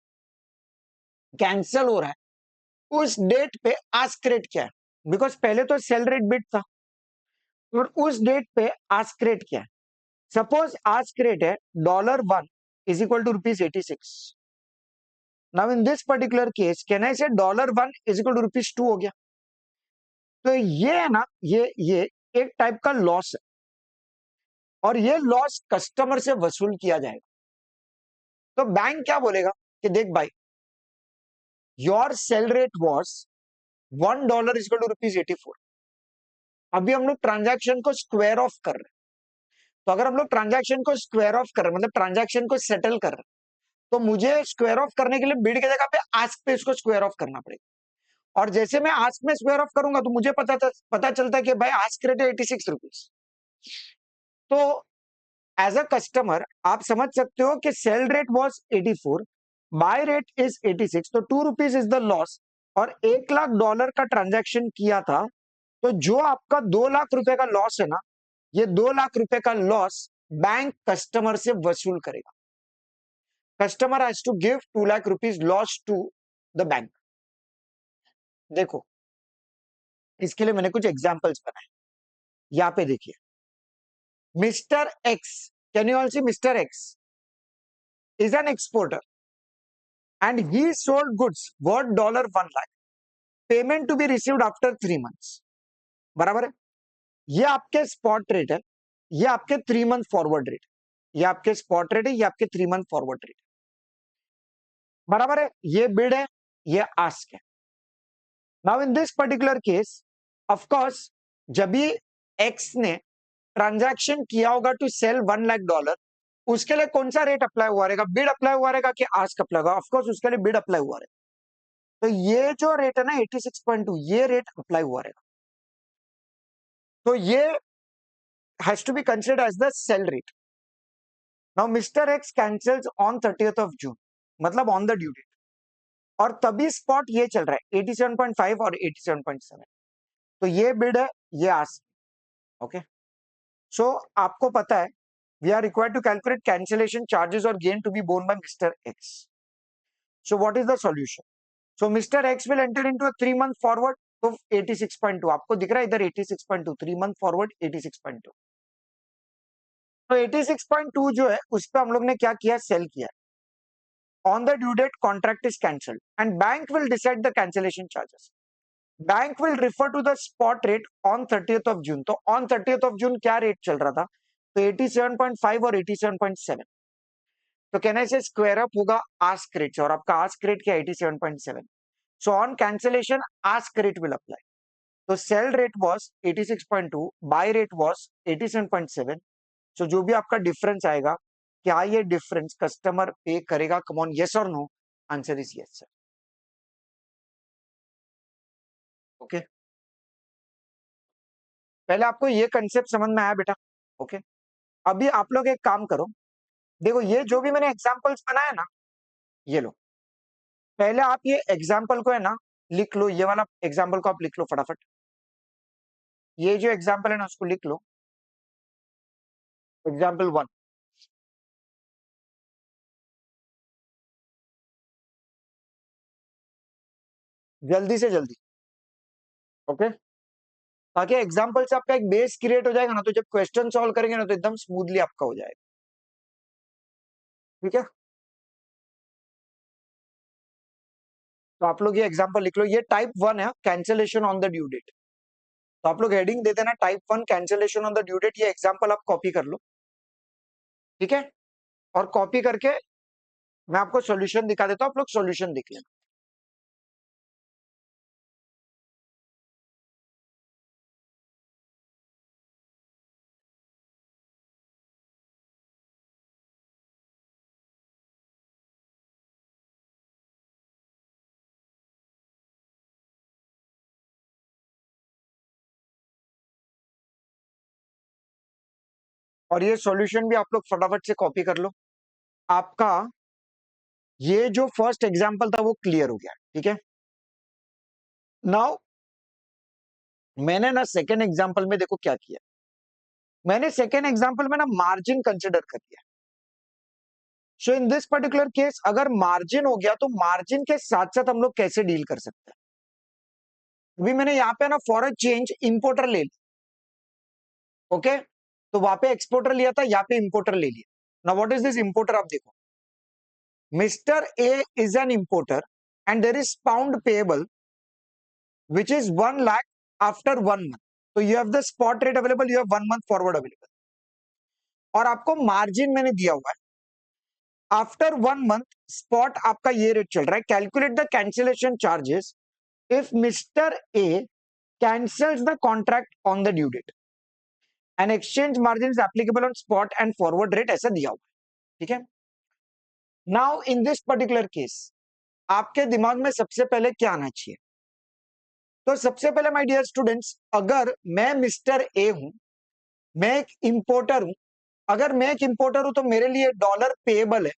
कैंसिल हो रहा है उस डेट पे आस्क रेट क्या है, बिकॉज पहले तो सेल रेट बिट था, और उस डेट पे आस्क रेट क्या है। सपोज आस्क रेट है $1 is equal to ₹86। Now in this particular case can I say $1 is equal to ₹2 हो गया। तो ये है ना, ये एक टाइप का लॉस है, और ये लॉस कस्टमर से वसूल किया जाएगा। तो बैंक क्या बोलेगा कि देख भाई, your sell rate was $1 is equal to ₹84। अभी हम लोग ट्रांजैक्शन को स्क्वायर ऑफ कर रहे हैं, तो अगर हम लोग ट्रांजैक्शन को स्क्वायर ऑफ कर रहे हैं, मतलब ट्रांजैक्शन को सेटल कर रहे हैं, तो मुझे स्क्वायर ऑफ करने के लिए बिड की जगह पे आस्क पे इसको स्क्वायर ऑफ करना पड़ेगा। और जैसे मैं आस्क में स्क्वायर ऑफ करूंगा तो मुझे पता चलता है कि भाई आस्क रेट है ₹86। तो एज अ कस्टमर आप समझ सकते हो कि cell rate was 84, by rate is 86, तो ₹2 इज द लॉस, और $1 लाख का ट्रांजैक्शन किया था, तो जो आपका ₹2 लाख का लॉस है ना, ये ₹2 लाख का लॉस बैंक कस्टमर से वसूल करेगा। Customer has to give ₹2 lakh loss to the bank. देखो, इसके लिए मैंने कुछ एग्जांपल्स बनाए, यहाँ पे देखिए। Mister X, can you all see, mister X is an exporter and he sold goods worth $1 lakh, payment to be received after 3 months, बराबर है। ये आपके स्पॉट रेट है, ये आपके 3 मंथ फॉरवर्ड रेट, ये आपके स्पॉट रेट है, ये आपके 3 मंथ फॉरवर्ड रेट, बराबर है। ये बिड है, ये आस्क है। Now in this particular case, of course, जब भी एक्स ने ट्रांजैक्शन किया होगा टू सेल $1 लाख, उसके लिए कौन सा रेट अप्लाई हुआ रहेगा, बिड अप्लाई हुआ रहेगा कि आस्क अप्लाई होगा, ऑफ कोर्स उसके लिए बिड अप्लाई हुआ रहेगा। तो ये जो रेट है ना 86.2, ये रेट अप्लाई हुआ रहेगा, तो ये has to be considered as the sell rate. Now mister X cancels on 30th of June, मतलब ऑन द ड्यू डेट, और तभी स्पॉट ये चल रहा है 87.5 और 87.7, तो ये बिड है, ये आस्क। ओके, सो आपको पता है we are required to calculate cancellation charges और gain to be borne by mister X. So what is the solution, so mister X will enter into a 3 month forward, तो 86.2 आपको दिख रहा है इधर, 86.2, 3 मंथ फॉरवर्ड 86.2। तो 86.2 जो है उस पर हम लोग ने क्या किया, सेल किया। On the due date contract is cancelled and bank will decide the cancellation charges. Bank will refer to the spot rate on 30th of June। तो ऑन 30th of June क्या रेट चल रहा था, तो 87.5 और 87.7, तो कहना से स्क्वायर अप होगा आस्क रेट से, और आपका आस्क रेट क्या 87.7। So on cancellation ask rate will apply. तो sell rate was 86.2, buy rate was 87.7। So जो भी आपका डिफरेंस आएगा, क्या ये डिफरेंस कस्टमर पे करेगा, कम ऑन, यस और no, answer is yes sir. Okay, पहले आपको ये कंसेप्ट समझ में आया बेटा। ओके, अभी आप लोग एक काम करो, देखो ये जो भी मैंने एग्जांपल्स बनाया ना, ये लो, पहले आप ये एग्जांपल को है ना लिख लो, ये वाला एग्जांपल को आप लिख लो फटाफट, ये जो एग्जांपल है ना उसको लिख लो, एग्जांपल 1, जल्दी से जल्दी। ओके, ताकि एग्जांपल से आपका एक बेस क्रिएट हो जाएगा ना, तो जब क्वेश्चन सॉल्व करेंगे ना तो एकदम स्मूथली आपका हो जाएगा। ठीक है, तो आप लोग ये एग्जांपल लिख लो, ये टाइप 1 है, cancellation on the due date. तो आप लोग हेडिंग दे देना type 1 cancellation on the due date, ये एग्जांपल आप कॉपी कर लो। ठीक है, और कॉपी करके मैं आपको सॉल्यूशन दिखा देता हूं, आप लोग सॉल्यूशन देख लेना। और ये सॉल्यूशन भी आप लोग फटाफट से कॉपी कर लो। आपका ये जो फर्स्ट एग्जांपल था वो क्लियर हो गया, ठीक है। नाउ मैंने ना सेकेंड एग्जांपल में देखो क्या किया, मैंने सेकेंड एग्जांपल में ना मार्जिन कंसिडर कर लिया। सो इन दिस पर्टिकुलर केस अगर मार्जिन हो गया तो मार्जिन के साथ साथ हम लोग कैसे डील कर सकते हैं। अभी मैंने यहाँ पे ना फॉर अ चेंज इंपोर्टर ले लिया, ओके। तो वहां पे एक्सपोर्टर लिया था, यहाँ पे इंपोर्टर ले लिया। Now what is this importer, आप देखो, mister A is an importer and there is pound payable which is 1 lakh after 1 month. तो you have the spot rate available, you have 1 month forward available, और आपको margin मैंने दिया हुआ है after 1 month spot आपका ये रेट चल रहा है। Calculate the cancellation charges if mister A cancels the contract on the due date and exchange margin is applicable on spot and forward rate, ऐसा दिया हुआ है, ठीक है। Now in this particular case आपके दिमाग में सबसे पहले क्या आना चाहिए, तो सबसे पहले माय डियर स्टूडेंट्स, अगर मैं मिस्टर ए हूं, मैं एक इंपोर्टर हूं, अगर मैं एक इंपोर्टर हूं तो मेरे लिए डॉलर पेएबल है,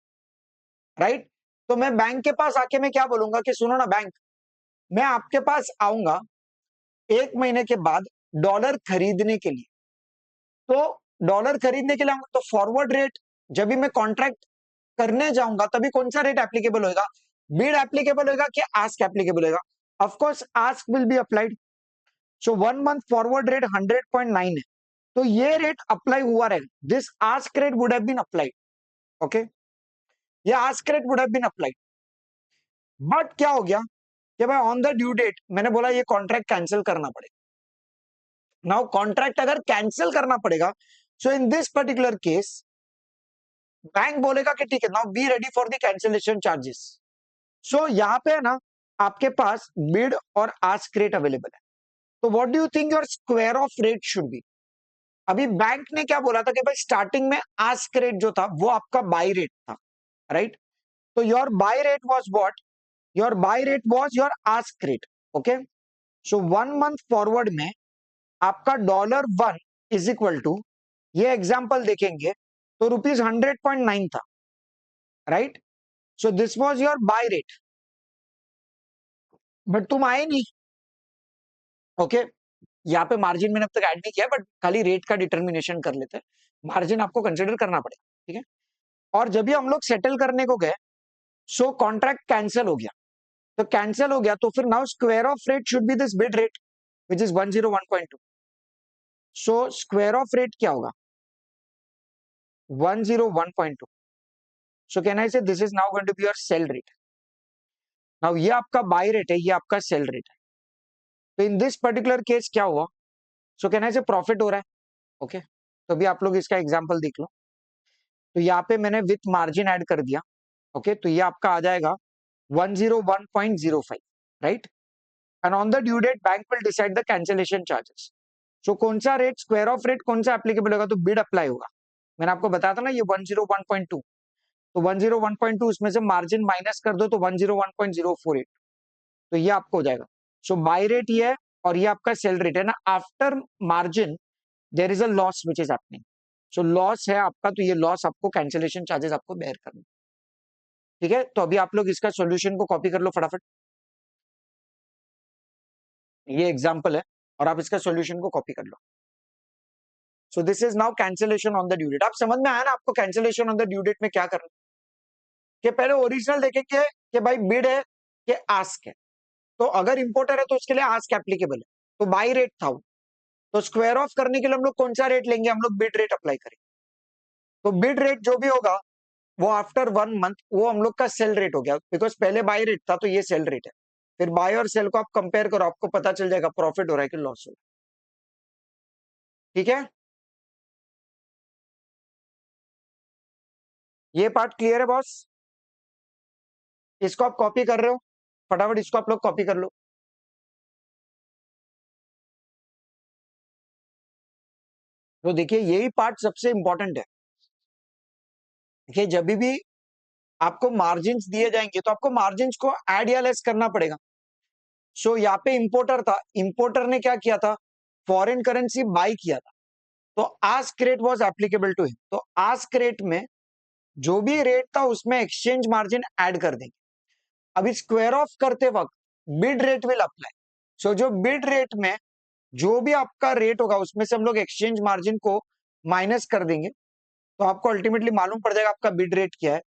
राइट। तो मैं बैंक के पास आके मैं क्या बोलूंगा कि सुनो ना बैंक, मैं आपके पास आऊंगा 1 महीने के बाद डॉलर खरीदने के लिए। तो डॉलर खरीदने के लिए आऊंगा तो फॉरवर्ड रेट जब भी मैं कॉन्ट्रैक्ट करने जाऊंगा तभी कौन सा रेट एप्लीकेबल होगा, बिड एप्लीकेबल होगा कि आस्क एप्लीकेबल होगा। Of course ask will be applied. So 1 month forward rate 100.9 है, तो ये रेट अप्लाई हुआ रहेगा। This ask rate would have been applied, okay, ये ask rate would have been applied. But क्या हो गया कि भाई ऑन द ड्यू डेट मैंने बोला ये कॉन्ट्रैक्ट कैंसिल करना पड़ेगा। नाउ कॉन्ट्रैक्ट अगर कैंसिल करना पड़ेगा, so in this particular case bank बोलेगा कि ठीक है, now be ready for the cancellation charges. So यहाँ पे है ना आपके पास बिड और आस्क रेट अवेलेबल है। तो what do you think your square off rate should be. अभी बैंक ने क्या बोला था कि भाई स्टार्टिंग में आस्क रेट जो था वो आपका बाई रेट था, राइट। तो your by rate was what, your by rate was your ask rate, okay. So 1 month forward में आपका $1 इज इक्वल टू, ये एग्जांपल देखेंगे तो ₹100.9 था, right. So this was your buy rate, but तुम आए नहीं, ओके। यहाँ पे मार्जिन मैंने अब तक ऐड नहीं किया, बट खाली रेट का डिटर्मिनेशन कर लेते हैं, मार्जिन आपको कंसिडर करना पड़ेगा, ठीक है। और जब भी हम लोग सेटल करने को गए, सो कॉन्ट्रैक्ट कैंसिल हो गया, तो कैंसिल हो गया तो फिर now square off rate should be this bid rate which is 101.2। So square off rate क्या होगा, 101.2। So can I say this is now going to be your sell rate. Now ये आपका बाय रेट है, ये आपका cell rate है। तो इन this particular case क्या हुआ, सो कैन आई से प्रॉफिट हो रहा है, ओके। तो भी आप लोग इसका एग्जांपल देख लो। तो यहाँ पे मैंने विथ मार्जिन ऐड कर दिया, ओके। तो ये आपका आ जाएगा 101.05, right. And on the due date bank will decide the cancellation charges. So कौन सा रेट, स्क्वायर ऑफ रेट कौन सा एप्लीकेबल होगा, तो बिड अप्लाई होगा। मैंने आपको बताया था ना ये 101.2, तो 101.2 उसमें से मार्जिन माइनस कर दो तो 101.048, तो ये आपको हो जाएगा। सो बाय रेट ये है और ये आपका सेल रेट है ना। After margin there is a loss which is happening, so loss है आपका, तो ये लॉस आपको कैंसिलेशन चार्जेस आपको बेयर करना, ठीक है। तो अभी आप लोग इसका सॉल्यूशन को कॉपी कर लो फटाफट, ये एग्जांपल है और आप इसका सॉल्यूशन को कॉपी कर लो। So this is now cancellation on the due date. आप समझ में आया ना आपको cancellation on the due date में क्या करना, कि पहले ओरिजिनल देखेंगे कि भाई बिड है कि आस्क है। तो अगर इंपोर्टर है तो उसके लिए आस्क एप्लीकेबल है, तो बाई रेट था वो। तो स्क्वायर ऑफ करने के लिए हम लोग कौन सा रेट लेंगे, हम लोग बिड रेट अप्लाई करेंगे। तो बिड रेट जो भी होगा वो आफ्टर 1 मंथ वो हम लोग का सेल रेट हो गया, बिकॉज पहले बाई रेट था तो ये सेल रेट है। फिर बाय और सेल को आप कंपेयर करो, आपको पता चल जाएगा प्रॉफिट हो रहा है कि लॉस हो रहा है, ठीक है। ये पार्ट क्लियर है बॉस, इसको आप कॉपी कर रहे हो, फटाफट इसको आप लोग कॉपी कर लो। तो देखिए यही पार्ट सबसे इंपॉर्टेंट है कि जब भी आपको मार्जिन दिए जाएंगे तो आपको मार्जिन को ऐड या लेस करना पड़ेगा। सो यहाँ पे इंपोर्टर था, इंपोर्टर ने क्या किया था, फॉरेन करेंसी बाई किया था, तो ask rate was applicable to him, तो आस्क रेट में जो भी रेट था उसमें एक्सचेंज मार्जिन ऐड कर देंगे। अभी स्क्वायर ऑफ करते वक्त बिड रेट विल अप्लाई। सो जो बिड रेट में जो भी आपका रेट होगा उसमें से हम लोग एक्सचेंज मार्जिन को माइनस कर देंगे, तो आपको अल्टीमेटली मालूम पड़ जाएगा आपका बिड रेट क्या है।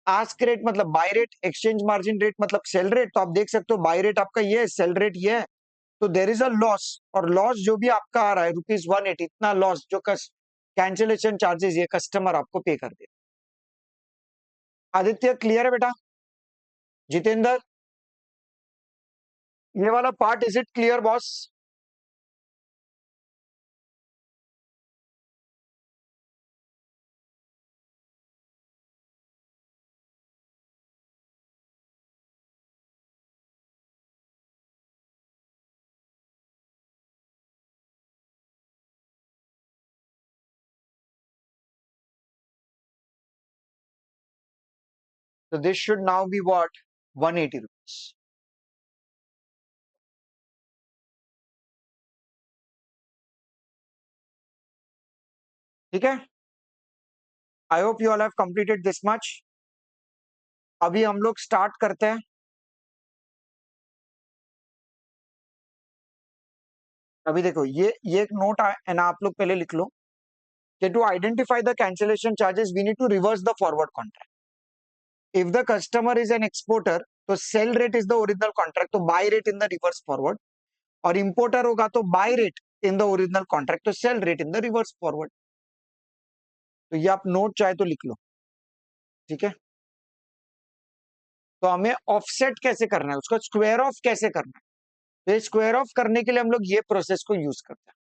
आस्क रेट मतलब by rate, exchange margin rate मतलब सेल रेट। तो आप देख सकते हो बाय रेट आपका ये है, सेल रेट ये है, तो देर इज अ लॉस। और लॉस जो भी आपका आ रहा है ₹180, इतना लॉस जो कैंसिलेशन चार्जेस ये कस्टमर आपको पे कर दे। आदित्य क्लियर है बेटा? जितेंद्र, ये वाला part is it clear boss? So this should now be what? 180 rupees. ठीक है, I hope you all have completed this much. अभी हम लोग स्टार्ट करते हैं। अभी देखो ये एक नोट है ना, आप लोग पहले लिख लो कि to identify the cancellation charges we need to reverse the forward contract. If the customer is an exporter तो sell rate is the original contract, तो buy rate in the reverse forward. और इंपोर्टर होगा तो buy rate in the original contract, तो sell rate in the reverse forward. तो ये आप note चाहे तो लिख लो, ठीक है। तो हमें ऑफसेट कैसे करना है, उसका स्क्वायर ऑफ कैसे करना है, तो स्क्वायर ऑफ करने के लिए हम लोग ये प्रोसेस को यूज करते हैं।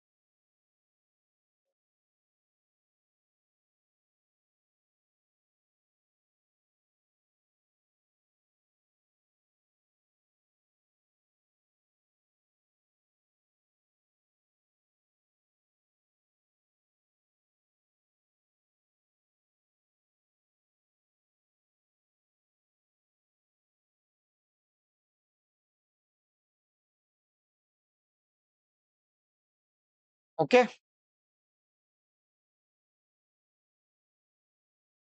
Okay,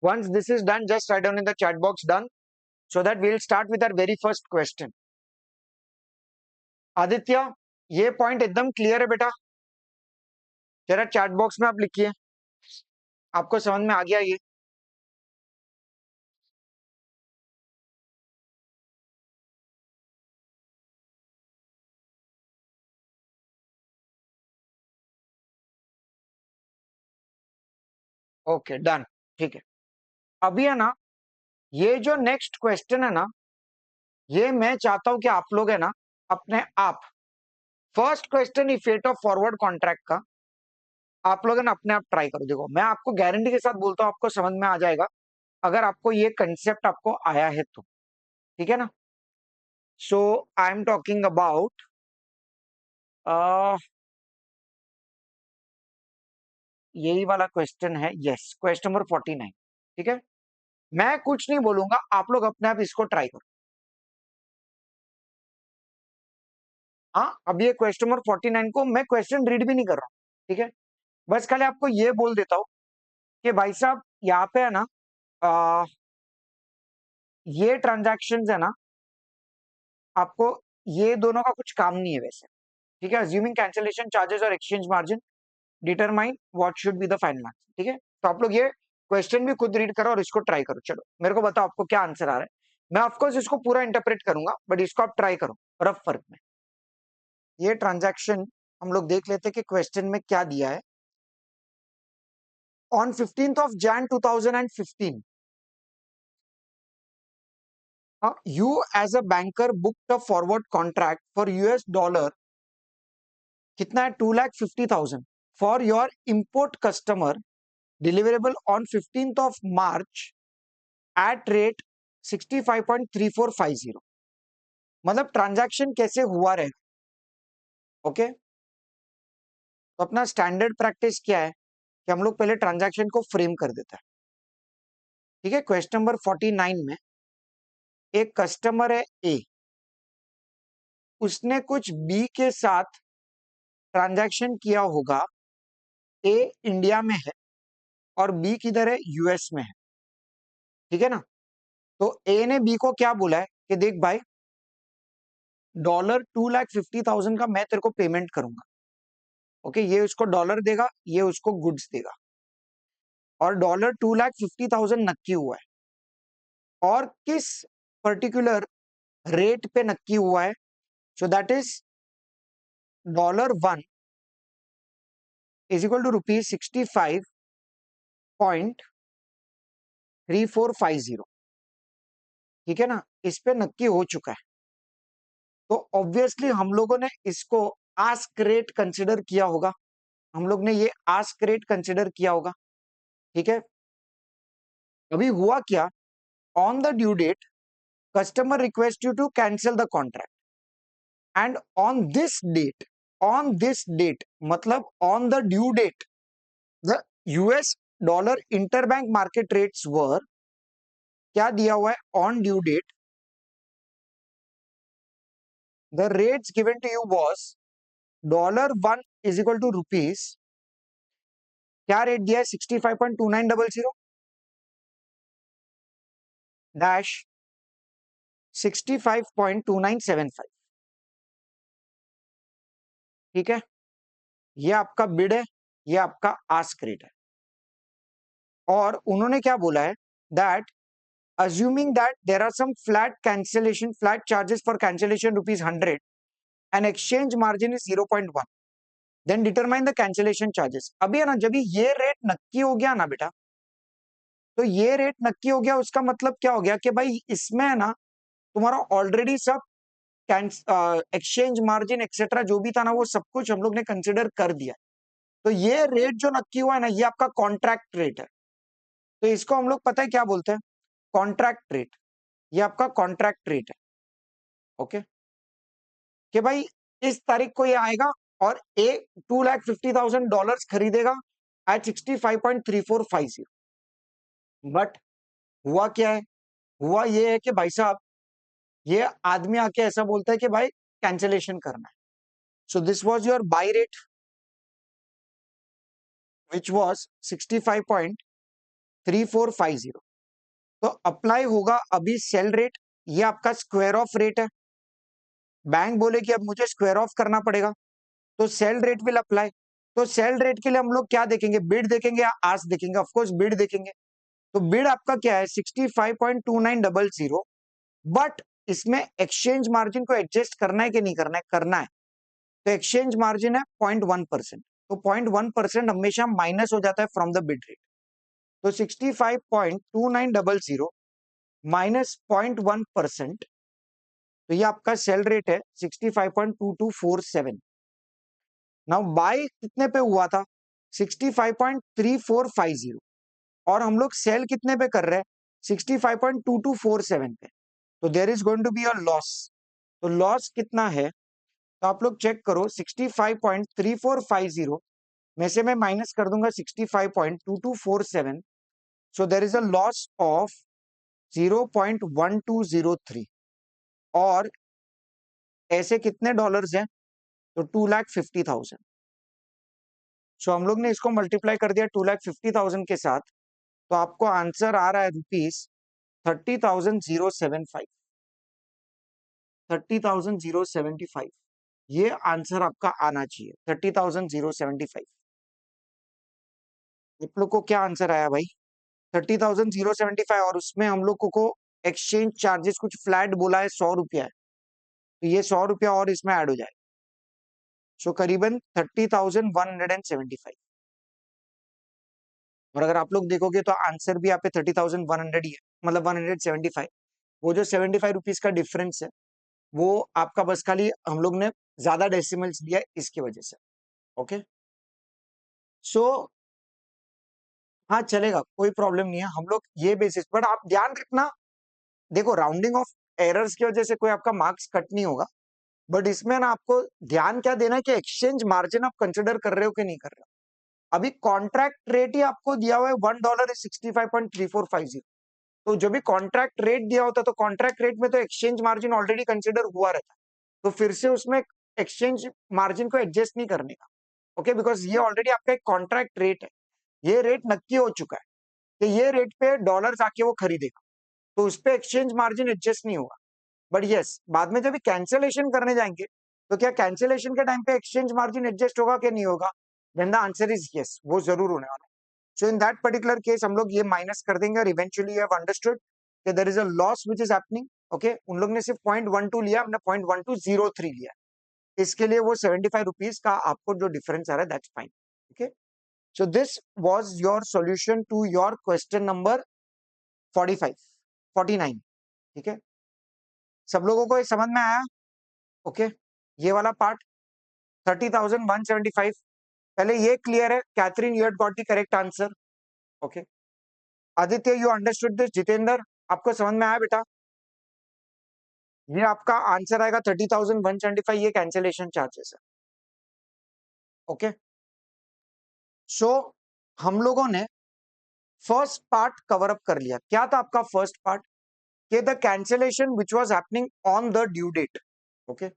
once this is done just write down in the chat box done, so that we'll start with our very first question. Aditya, ये पॉइंट एकदम क्लियर है बेटा? जरा चैट बॉक्स में आप लिखिए, आपको समझ में आ गया ये? ओके डन, ठीक है। अभी है ना, ये जो नेक्स्ट क्वेश्चन है ना, ये मैं चाहता हूं कि आप लोग है ना अपने आप, first question effect of forward contract का आप लोग है ना अपने आप ट्राई करो। देखो मैं आपको गारंटी के साथ बोलता हूं आपको समझ में आ जाएगा, अगर आपको ये कंसेप्ट आपको आया है तो, ठीक है ना। सो आई एम टॉकिंग अबाउट यही वाला क्वेश्चन है, यस, क्वेश्चन नंबर 49, ठीक है। मैं कुछ नहीं बोलूंगा, आप लोग अपने आप इसको ट्राई करो। हाँ, अब ये क्वेश्चन नंबर 49 को मैं क्वेश्चन रीड भी नहीं कर रहा हूँ, ठीक है। बस खाली आपको ये बोल देता हूँ कि भाई साहब यहाँ पे है ना, आ, ये ट्रांजैक्शंस है ना, आपको ये दोनों का कुछ काम नहीं है वैसे, ठीक है। अज्यूमिंग कैंसिलेशन चार्जेस और exchange margin determine what should be the final answer, ठीक है। तो आप लोग ये क्वेश्चन भी खुद रीड करो और इसको ट्राई करो। चलो मेरे को बताओ आपको क्या आंसर आ रहा है। मैं ऑफकोर्स इसको पूरा इंटरप्रेट करूंगा, बट इसको आप ट्राई करो रफ फर्क में। ये ट्रांजैक्शन हम लोग देख लेते हैं कि क्वेश्चन में क्या दिया है। On 15th of Jan 2015, you as a banker booked a forward contract for $, कितना है, 2,50,000 for your import customer deliverable on 15th of March at rate 65.3450। मतलब ट्रांजैक्शन कैसे हुआ रहेगा, ओके। तो अपना स्टैंडर्ड प्रैक्टिस क्या है कि हम लोग पहले ट्रांजैक्शन को फ्रेम कर देता है, ठीक है। क्वेश्चन नंबर 49 में एक कस्टमर है ए, उसने कुछ बी के साथ ट्रांजैक्शन किया होगा ए इंडिया में है और बी किधर है, यूएस में है, ठीक है ना। तो ए ने बी को क्या बोला है कि देख भाई, $2,50,000 का मैं तेरे को पेमेंट करूंगा। ओके, ये उसको डॉलर देगा, ये उसको गुड्स देगा, और $2,50,000 नक्की हुआ है। और किस पर्टिकुलर रेट पे नक्की हुआ है, so that is $1 is equal to ₹65.3450, ठीक है ना। इस पे नक्की हो चुका है। तो ऑब्वियसली हम लोगों ने इसको आस्क रेट कंसिडर किया होगा, हम लोग ने ये आस्क रेट कंसिडर किया होगा, ठीक है। अभी हुआ क्या, on the due date customer request you to cancel the contract, and on this date मतलब on the due date the US dollar interbank market rates were, क्या दिया हुआ है, on due date the rates given to you was $1 is equal to rupees, क्या rate दिया है, 65.2900 dash 65.2975, ठीक है। ये आपका बिड है, ये आपका आस्क रेट है। और उन्होंने क्या बोला है, that assuming that there are some flat charges for cancellation ₹100 and exchange margin is 0.1, then determine the cancellation charges। अभी है ना, जब ये रेट नक्की हो गया ना बेटा, तो ये रेट नक्की हो गया, उसका मतलब क्या हो गया कि भाई इसमें है ना तुम्हारा ऑलरेडी सब एक्सचेंज मार्जिन एक्सेट्रा जो भी था ना, वो सब कुछ हम लोग ने कंसिडर कर दिया। तो ये रेट जो नक्की हुआ है ना, ये आपका कॉन्ट्रैक्ट रेट है। तो इसको हम लोग पता है क्या बोलते हैं, कॉन्ट्रैक्ट रेट। ये आपका कॉन्ट्रैक्ट रेट है, ओके। कि भाई इस तारीख को ये आएगा और ए $2,50,000 खरीदेगा एट 65.3450। बट हुआ क्या है, हुआ ये है कि भाई साहब, ये आदमी आके ऐसा बोलता है कि भाई कैंसिलेशन करना है। सो this was your buy rate which was 65.3450। तो अप्लाई होगा अभी सेल रेट, ये आपका स्क्वायर ऑफ रेट है। बैंक बोले कि अब मुझे स्क्वायर ऑफ करना पड़ेगा, तो सेल रेट विल अप्लाई। तो सेल रेट के लिए हम लोग क्या देखेंगे, बिड देखेंगे या आस्क देखेंगे, ऑफ कोर्स बिड देखेंगे। तो बिड आपका क्या है, 65.2900, बट इसमें एक्सचेंज मार्जिन को एडजस्ट करना है कि नहीं करना है, करना है। तो एक्सचेंज मार्जिन है 0.1%, तो 0.1% हमेशा माइनस हो जाता है फ्रॉम द बिड रेट। तो 65.2900 माइनस 0.1%, तो ये आपका सेल रेट है 65.2247। नाउ बाय कितने पे हुआ था, 65.3450, और हम लोग सेल कितने पे कर रहे हैं, 65.2247 पे। तो there is going to be a loss. तो लॉस कितना है, तो आप लोग चेक करो, 65.3450 में से मैं माइनस कर दूंगा 65.2247, so there is a loss of 0.1203। और ऐसे कितने डॉलर्स हैं, तो 2,50,000। सो हम लोग ने इसको मल्टीप्लाई कर दिया 2,50,000 के साथ, तो आपको आंसर आ रहा है ₹30,075। 30,075, ये आंसर आपका आना चाहिए, 30,075। आप लोग को क्या आंसर आया भाई, 30,075, और उसमें हम लोग को एक्सचेंज चार्जेस कुछ फ्लैट बोला है, ₹100 है, तो ये ₹100 और इसमें ऐड हो जाए, सो करीबन 30,175। और अगर आप लोग देखोगे तो आंसर भी यहाँ पे 30,100 ही है, मतलब 175। वो जो ₹75 का डिफरेंस है, वो आपका बस खाली हम लोग ने ज्यादा डेसिमल्स दिया है इसकी वजह से, ओके। सो हाँ चलेगा, कोई प्रॉब्लम नहीं है, हम लोग ये बेसिस, बट आप ध्यान रखना, देखो राउंडिंग ऑफ एरर्स की वजह से कोई आपका मार्क्स कट नहीं होगा, बट इसमें ना आपको ध्यान क्या देना है कि एक्सचेंज मार्जिन आप कंसिडर कर रहे हो कि नहीं कर रहे हो। अभी कॉन्ट्रैक्ट रेट ही आपको दिया हुआ है, $1 इज 65.3450। तो जब भी कॉन्ट्रैक्ट रेट दिया होता है, तो कॉन्ट्रैक्ट रेट में तो एक्सचेंज मार्जिन ऑलरेडी कंसिडर हुआ रहता है, तो फिर से उसमें एक्सचेंज मार्जिन को एडजस्ट नहीं करने का। ओके, बिकॉज ये ऑलरेडी आपका एक कॉन्ट्रैक्ट रेट है, ये रेट नक्की हो चुका है कि ये रेट पे डॉलर्स आके वो खरीदेगा, तो उस पे एक्सचेंज मार्जिन एडजस्ट नहीं होगा। बट यस, बाद में जब भी कैंसिलेशन करने जाएंगे तो क्या कैंसिलेशन के टाइम पे एक्सचेंज मार्जिन एडजस्ट होगा कि नहीं होगा? Then the answer is yes, वो जरूर होने वाला है। So in that particular case हम लोग ये माइनस कर देंगे और इवेंचुअली यू हैव अंडरस्टूड कि there is a loss which is happening. Okay, उन लोग ने सिर्फ 0.12 लिया, हमने 0.1203 लिया, इसके लिए वो 75 रुपीज का आपको जो डिफरेंस आ रहा है, that's fine. Okay, so this was your solution to your question number 45 49। ठीक है, सब लोगों को ये समझ में आया? ओके, ये वाला पार्ट 30,175, पहले ये क्लियर है? Catherine, you had got the correct answer. Okay, Aditya, you understood this? Jitendra, आपको समझ में आया बेटा? ये आपका आंसर आएगा 30,175, ये कैंसिलेशन चार्जेस है। ओके, सो हम लोगों ने फर्स्ट पार्ट कवर अप कर लिया। क्या था आपका फर्स्ट पार्ट? कि the cancellation which was happening on the due date. Okay,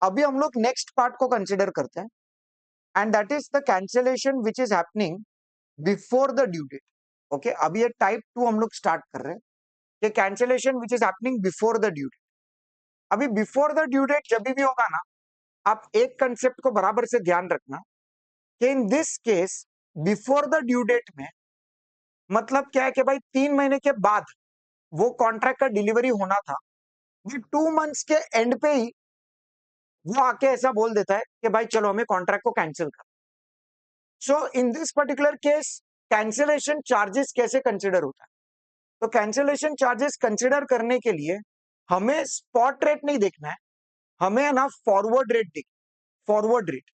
अभी हम लोग नेक्स्ट पार्ट को कंसिडर करते हैं, and that is the cancellation which is happening before the due date. Okay, अभी ये टाइप 2 हम लोग स्टार्ट कर रहे हैं कि cancellation which is happening before the due date. अभी बिफोर द ड्यू डेट जब भी होगा ना, आप एक कंसेप्ट को बराबर से ध्यान रखना कि in this case before the due date में मतलब क्या है कि भाई 3 महीने के बाद वो कॉन्ट्रैक्ट का डिलीवरी होना था, ये 2 मंथ्स के एंड पे ही वो आके ऐसा बोल देता है कि भाई चलो हमें कॉन्ट्रैक्ट को कैंसिल कर। So in this particular case cancellation charges कैसे कंसिडर होता है? तो कैंसिलेशन चार्जेस कंसिडर करने के लिए हमें स्पॉट रेट नहीं देखना है, हमें है ना फॉरवर्ड रेट देख, फॉरवर्ड रेट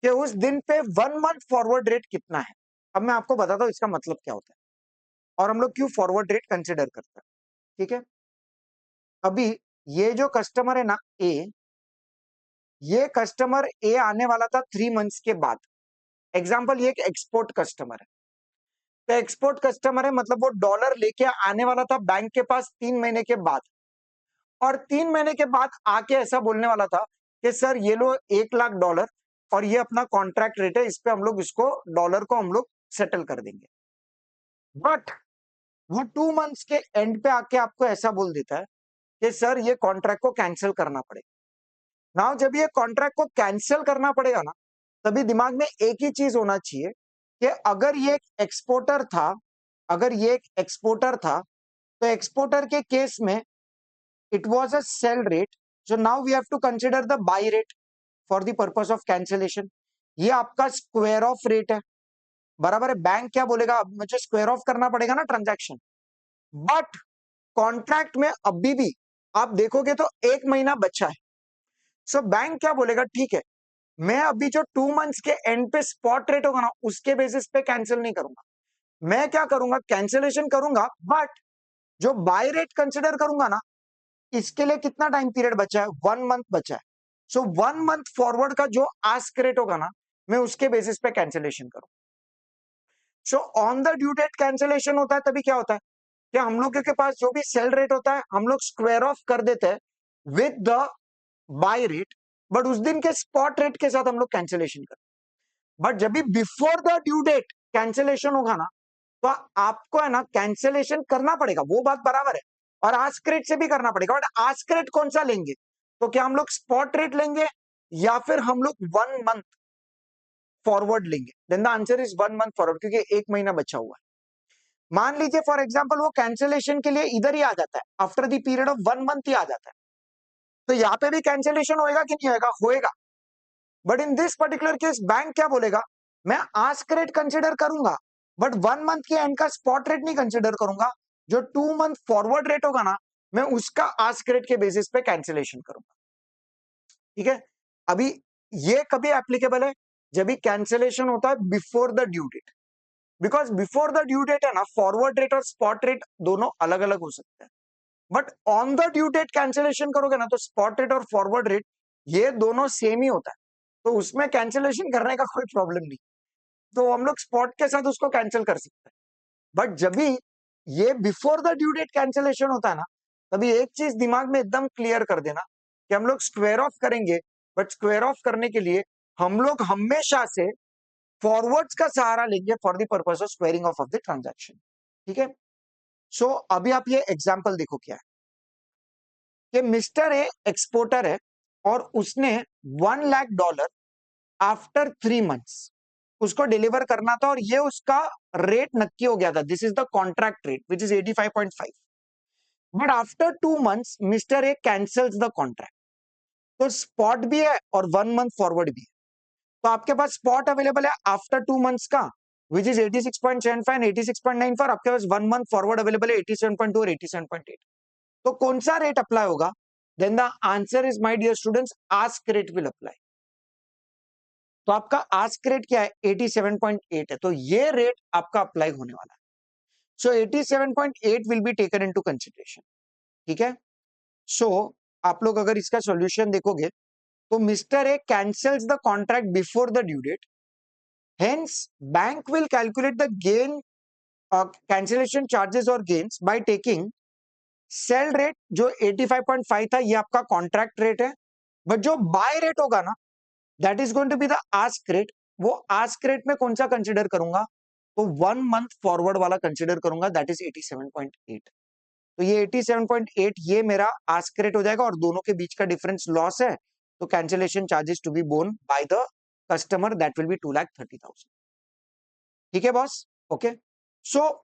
कि उस दिन पे 1 मंथ फॉरवर्ड रेट कितना है। अब मैं आपको बताता हूं इसका मतलब क्या होता है और हम लोग क्यों फॉरवर्ड रेट कंसिडर करते हैं। ठीक है, अभी ये जो कस्टमर है ना ए, ये कस्टमर ए आने वाला था 3 मंथ्स के बाद। एग्जाम्पल, ये एक एक्सपोर्ट कस्टमर है, तो एक्सपोर्ट कस्टमर है मतलब वो डॉलर लेके आने वाला था बैंक के पास 3 महीने के बाद, और 3 महीने के बाद आके ऐसा बोलने वाला था कि सर ये लो $1,00,000 और ये अपना कॉन्ट्रैक्ट रेट है, इस पे हम लोग इसको डॉलर को हम लोग सेटल कर देंगे। बट वो 2 मंथ्स के एंड पे आके आपको ऐसा बोल देता है कि सर ये कॉन्ट्रैक्ट को कैंसिल करना पड़ेगा। नाउ जब ये कॉन्ट्रैक्ट को कैंसिल करना पड़ेगा ना, तभी दिमाग में एक ही चीज होना चाहिए कि अगर ये एक एक्सपोर्टर था, अगर ये एक एक्सपोर्टर था, तो एक्सपोर्टर के केस में it was a sell rate, so now we have to consider the buy rate for the purpose of cancellation। ये आपका स्क्वायर ऑफ रेट है, बराबर है। बैंक क्या बोलेगा, अब मुझे स्क्वायर ऑफ करना पड़ेगा ना ट्रांजैक्शन, बट कॉन्ट्रैक्ट में अभी भी आप देखोगे तो 1 महीना बचा है। सो बैंक क्या बोलेगा, ठीक है मैं अभी जो 2 मंथ्स के एंड पे स्पॉट रेट होगा ना उसके बेसिस पे कैंसिल नहीं करूंगा, मैं क्या करूंगा कैंसिलेशन करूंगा, बट जो बाय रेट कंसिडर करूंगा ना, इसके लिए कितना टाइम पीरियड बचा है, 1 मंथ बचा है। सो 1 मंथ फॉरवर्ड का जो आस्क रेट होगा ना, मैं उसके बेसिस पे कैंसिलेशन करूं। So on the due date cancellation होता है, तभी क्या होता है कि हम लोगों के पास जो भी सेल रेट होता है हम लोग स्क्वायर ऑफ कर देते हैं with the by rate, but उस दिन के स्पॉट रेट के साथ हम लोग कैंसिलेशन करते हैं। बट जब भी before the due date cancellation होगा ना, तो आपको है ना कैंसिलेशन करना पड़ेगा, वो बात बराबर है, और आस्क रेट से भी करना पड़ेगा। बट आस्क रेट कौन सा लेंगे, तो क्या हम लोग स्पॉट रेट लेंगे या फिर हम लोग 1 मंथ फॉरवर्ड लेंगे? Then the answer is 1 month forward, क्योंकि 1 महीना बचा हुआ है। मान लीजिए फॉर एग्जाम्पल वो कैंसिलेशन के लिए इधर ही आ जाता है, after the period of 1 month ही आ जाता है, तो यहाँ पे भी कैंसिलेशन होएगा कि नहीं होएगा? होएगा। But in this particular case bank क्या बोलेगा, मैं आस्क रेट कंसिडर करूंगा बट 1 मंथ के एंड का स्पॉट रेट नहीं कंसिडर करूंगा, जो 2 मंथ फॉरवर्ड रेट होगा ना, मैं उसका आस्क रेट के बेसिस पे कैंसिलेशन करूंगा। ठीक है, अभी ये कभी एप्लीकेबल है जब भी कैंसिलेशन होता है before the due date, because before the due date है ना, फॉरवर्ड रेट और स्पॉट रेट दोनों अलग अलग हो सकते हैं, but on the due date cancellation करोगे ना, तो स्पॉट रेट और फॉरवर्ड रेट ये दोनों सेम ही होता है, तो उसमें कैंसिलेशन करने का कोई प्रॉब्लम नहीं, तो हम लोग स्पॉट के साथ उसको कैंसिल कर सकते हैं। बट जब भी ये before the due date cancellation होता है ना, तभी एक चीज दिमाग में एकदम क्लियर कर देना कि हम लोग स्क्वायर ऑफ करेंगे, बट स्क्वायर ऑफ करने के लिए हम लोग हमेशा से फॉरवर्ड्स का सहारा लेंगे for the purpose of squaring of the transaction. ठीक है, सो अभी आप ये एग्जांपल देखो क्या है कि मिस्टर ए एक्सपोर्टर है और उसने $1 लाख आफ्टर 3 मंथ्स उसको डिलीवर करना था और ये उसका रेट नक्की हो गया था। This is the contract rate which is 85.5। But after 2 months mister A cancels the contract. तो स्पॉट भी है और 1 मंथ फॉरवर्ड भी है। तो आपके पास स्पॉट अवेलेबल है आफ्टर 2 मंथ्स का विच इज 86.75 86.94। आपके पास 1 मंथ फॉरवर्ड अवेलेबल है 87.2 और 87.8। तो कौन सा रेट अप्लाई होगा? Then the answer is my dear students ask rate will apply. तो आपका आस्क रेट क्या है? 87.8 है, तो ये रेट आपका अप्लाई होने वाला है। सो 87.8 will be taken into consideration. ठीक है, सो आप लोग अगर इसका सॉल्यूशन देखोगे तो mister A cancels the contract before the due date, hence bank will calculate the gain cancellation charges और gains by taking sell rate जो 85.5 था, ये आपका कॉन्ट्रैक्ट रेट है। बट जो बाय रेट होगा ना, that is going to be the ask rate. वो आस्क रेट में कौन सा कंसीडर करूंगा? तो 1 मंथ फॉरवर्ड वाला कंसीडर करूंगा, दैट इज 87.8। तो ये 87.8 ये मेरा आस्क रेट हो जाएगा और दोनों के बीच का डिफरेंस लॉस है, तो cancellation charges to be borne by the customer, that will be 2,30,000। ठीक है बॉस, ओके। सो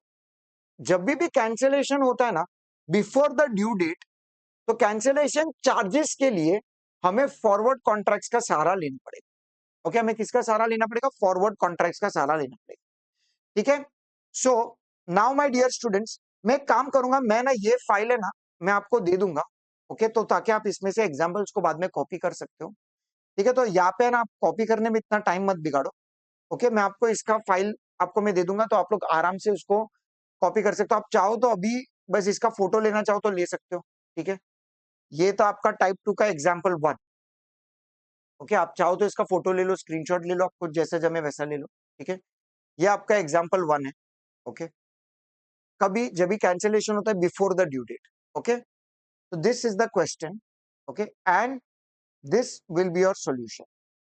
जब भी कैंसिलेशन होता है ना बिफोर द ड्यू डेट, तो कैंसिलेशन चार्जेस के लिए हमें फॉरवर्ड कॉन्ट्रैक्ट्स का सहारा लेना पड़ेगा। ओके, हमें किसका सहारा लेना पड़ेगा? फॉरवर्ड कॉन्ट्रैक्ट्स का सहारा लेना पड़ेगा। ठीक है, so now my dear students, मैं एक काम करूंगा, मैं ना ये फाइल है ना मैं आपको दे दूंगा। ओके, तो ताकि आप इसमें से एग्जांपल्स को बाद में कॉपी कर सकते हो। ठीक है, तो यहाँ पे ना आप कॉपी करने में इतना टाइम मत बिगाड़ो। ओके, मैं आपको इसका फाइल आपको मैं दे दूंगा, तो आप लोग आराम से उसको कॉपी कर सकते हो। आप चाहो तो अभी बस इसका फोटो लेना चाहो तो ले सकते हो। ठीक है, ये तो आपका टाइप 2 का एग्जाम्पल 1। ओके, आप चाहो तो इसका फोटो ले लो, स्क्रीनशॉट ले लो, आपको जैसा जमे वैसा ले लो। ठीक है, ये आपका एग्जाम्पल 1 है। ओके, कभी जब भी कैंसिलेशन होता है before the due date. Okay, तो this is the question. Okay, and this will be your solution.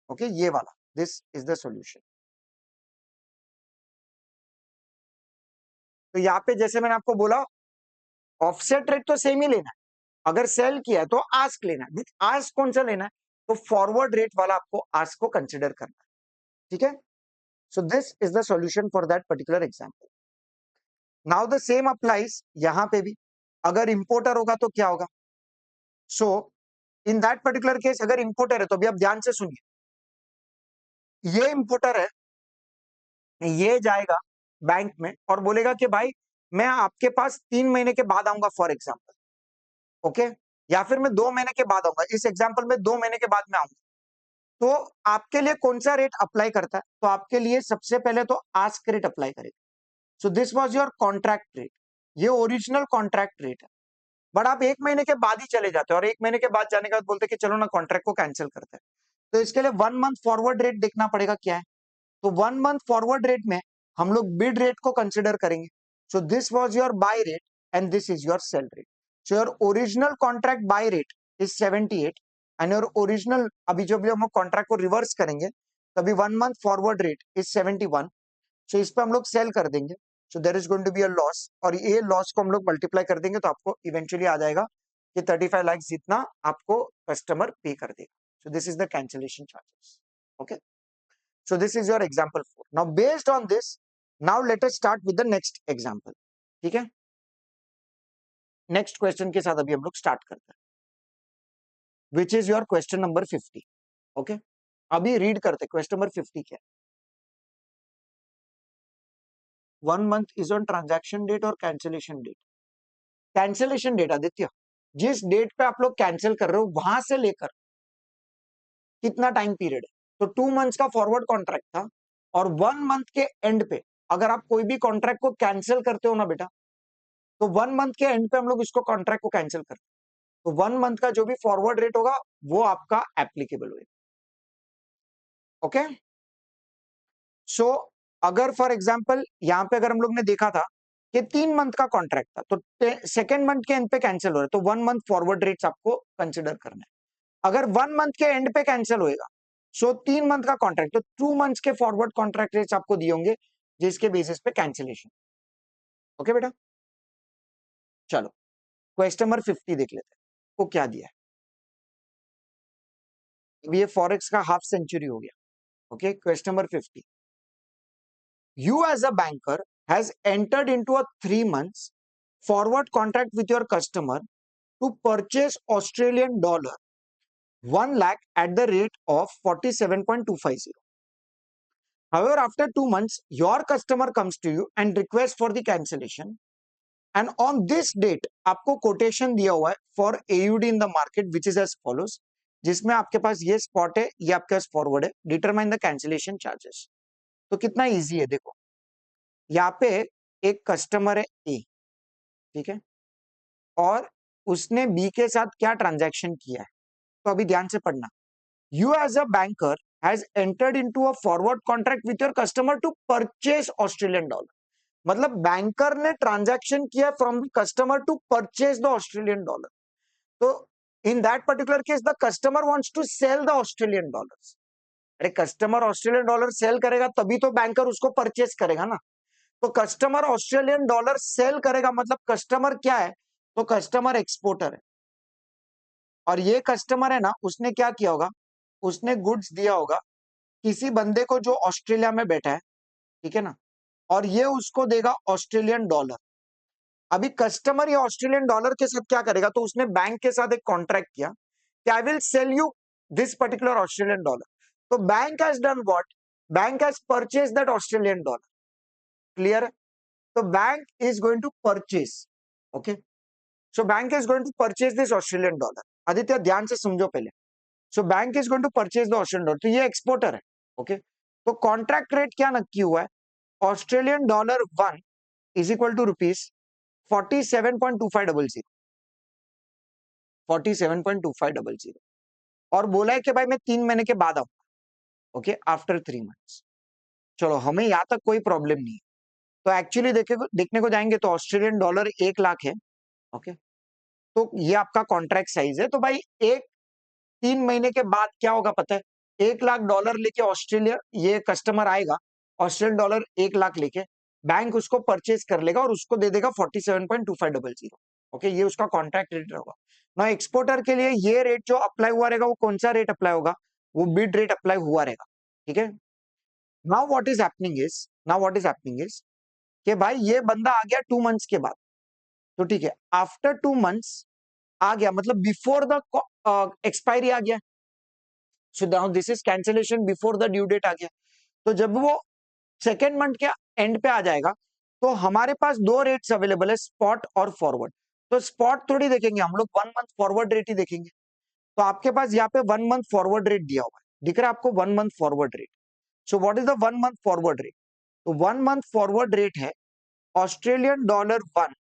Okay, ये वाला दिस इज द सॉल्यूशन। तो यहाँ पे जैसे मैंने आपको बोला ऑफसेट रेट तो सेम ही लेना है, अगर सेल किया है तो आस्क लेना है। आस्क कौन सा लेना है? तो फॉरवर्ड रेट वाला आपको आस्क को कंसिडर करना है। ठीक है, सो this is the solution for that particular example. Now the same applies यहां पे भी। अगर इंपोर्टर होगा तो क्या होगा? सो इन दैट पर्टिकुलर केस अगर इंपोर्टर है तो अभी आप ध्यान से सुनिए, ये इंपोर्टर है, ये जाएगा बैंक में और बोलेगा कि भाई मैं आपके पास 3 महीने के बाद आऊंगा फॉर एग्जाम्पल। ओके, या फिर मैं 2 महीने के बाद आऊंगा, इस एग्जाम्पल में 2 महीने के बाद मैं आऊंगा। तो आपके लिए कौन सा रेट अप्लाई करता है? तो आपके लिए सबसे पहले तो आस्क रेट अप्लाई करेगा। सो this was your contract rate, ये ओरिजिनल कॉन्ट्रैक्ट रेट है। बट आप 1 महीने के बाद ही चले जाते हो और 1 महीने के बाद जाने के बाद बोलते कि चलो ना कॉन्ट्रैक्ट को कैंसिल करते हैं। तो इसके लिए 1 मंथ फॉरवर्ड रेट देखना पड़ेगा क्या है। तो 1 मंथ फॉरवर्ड रेट में हम लोग बिड रेट को कंसिडर करेंगे। सो this was your buy rate and this is your sell rate. So your original contract by rate is 78 and your original, अभी जब हम लोग कॉन्ट्रैक्ट को रिवर्स करेंगे तभी 1 month forward rate is 71। So इस पे हम लोग सेल कर देंगे। So there is going to be a loss और ये लॉस को हम लोग मल्टीप्लाई कर देंगे तो आपको इवेंचुअली आ जाएगा कि 35 लाख जितना आपको कस्टमर पे कर देगा। सो this is the cancellation charges. Okay, so this is your example 4. Now based on this, now let us start with the next example. ठीक है, नेक्स्ट क्वेश्चन के साथ अभी हम लोग स्टार्ट करते हैं, which is your question number 50. Okay, अभी रीड करते क्वेश्चन नंबर 50 क्या है। 1 month is on transaction date और cancellation date. Cancellation date Aditya, जिस डेट पे आप लोग कैंसिल कर रहे हो वहां से लेकर कितना टाइम पीरियड है? तो 2 मंथ्स का फॉरवर्ड कॉन्ट्रैक्ट था और 1 मंथ के एंड पे अगर आप कोई भी कॉन्ट्रैक्ट को कैंसिल करते हो ना बेटा, तो 1 मंथ के एंड पे हम लोग इसको कॉन्ट्रैक्ट को कैंसिल करते हैं। तो 1 मंथ का जो भी फॉरवर्ड रेट होगा वो आपका एप्लीकेबल होगा। ओके, सो अगर फॉर एग्जांपल यहां पे अगर हम लोग ने देखा था कि 3 मंथ का कॉन्ट्रैक्ट था तो सेकेंड मंथ के एंड पे कैंसिल हो रहा है, तो 1 मंथ फॉरवर्ड रेट्स आपको कंसिडर करना है। अगर 1 मंथ के एंड पे कैंसिल होएगा सो 3 मंथ का कॉन्ट्रैक्ट, तो 2 मंथ्स के फॉरवर्ड कॉन्ट्रैक्ट रेट्स आपको दिए होंगे जिसके बेसिस पे कैंसिलेशन। ओके बेटा, चलो क्वेश्चन नंबर 50 देख लेते हैं वो क्या दिया है। अब ये फॉरेक्स का हाफ सेंचुरी हो गया। Okay, question number 50, you as a banker has entered into a 3 months forward contract with your customer to purchase Australian dollar 1 lakh at the rate of 47.250. However, after 2 months, your customer comes to you and requests for the cancellation. And on this date, आपको quotation दिया हुआ है for AUD in the market, which is as follows, जिसमें आपके पास ये spot है, ये आपके पास forward है. Determine the cancellation charges. तो कितना easy है देखो, यहाँ पे एक कस्टमर है ए, ठीक है, और उसने बी के साथ क्या ट्रांजैक्शन किया है, तो अभी ध्यान से पढ़ना। You as a banker has entered into a forward contract with your customer to purchase Australian dollar, मतलब बैंकर ने ट्रांजैक्शन किया from the customer to purchase the Australian dollar. तो in that particular case the customer wants to sell the Australian dollars. अरे customer Australian dollar sell करेगा तभी तो banker उसको purchase करेगा ना। तो कस्टमर ऑस्ट्रेलियन डॉलर सेल करेगा, मतलब कस्टमर क्या है, तो कस्टमर एक्सपोर्टर है। और ये कस्टमर है ना, उसने क्या किया होगा, उसने गुड्स दिया होगा किसी बंदे को जो ऑस्ट्रेलिया में बैठा है, ठीक है ना, और ये उसको देगा ऑस्ट्रेलियन डॉलर। अभी कस्टमर ये ऑस्ट्रेलियन डॉलर के साथ क्या करेगा, तो उसने बैंक के साथ एक कॉन्ट्रैक्ट किया कि I will sell you this particular Australian dollar. तो bank has done what, bank has purchase that Australian dollar. Clear है? तो bank is going to purchase, okay, so bank is going to purchase this Australian dollar. Aditya ध्यान से समझो पहले, so bank is going to purchase the Australian dollar, तो ये exporter है। Okay, तो कॉन्ट्रैक्ट रेट क्या नक्की हुआ है, Australian dollar 1 is equal to rupees 47.2500, 47.2500, और बोला है कि भाई मैं 3 महीने के बाद आऊंगा। Okay, after 3 months. चलो हमें यहां तक कोई प्रॉब्लम नहीं है। तो एक्चुअली देखने को जाएंगे तो ऑस्ट्रेलियन डॉलर 1 लाख है। ओके, तो ये आपका कॉन्ट्रैक्ट साइज है। तो भाई एक 3 महीने के बाद क्या होगा पता है, 1 लाख डॉलर लेके ऑस्ट्रेलिया ये कस्टमर आएगा, ऑस्ट्रेलियन डॉलर 1 लाख लेके, बैंक उसको परचेज कर लेगा और उसको दे देगा 47.2500। ओके, ये उसका कॉन्ट्रैक्ट रेट होगा ना। एक्सपोर्टर के लिए ये रेट जो अप्लाई हुआ रहेगा वो कौन सा रेट अप्लाई होगा, वो बिड रेट अप्लाई हुआ रहेगा। ठीक है, now what is happening is, now what is happening is कि भाई ये बंदा आ गया 2 मंथ्स के बाद, तो ठीक है, आफ्टर 2 मंथ्स आ गया, मतलब बिफोर द एक्सपायरी आ गया। So now this is cancellation before the due date आ गया। तो जब वो सेकेंड मंथ के एंड पे आ जाएगा तो हमारे पास दो रेट्स अवेलेबल है, स्पॉट और फॉरवर्ड। तो स्पॉट थोड़ी देखेंगे हम लोग, 1 मंथ फॉरवर्ड रेट ही देखेंगे। तो आपके पास यहाँ पे 1 मंथ फॉरवर्ड रेट दिया हुआ है, दिख रहा है आपको 1 month forward rate. So what is the 1 month forward rate, तो 1 मंथ फॉरवर्ड रेट है Australian dollar 1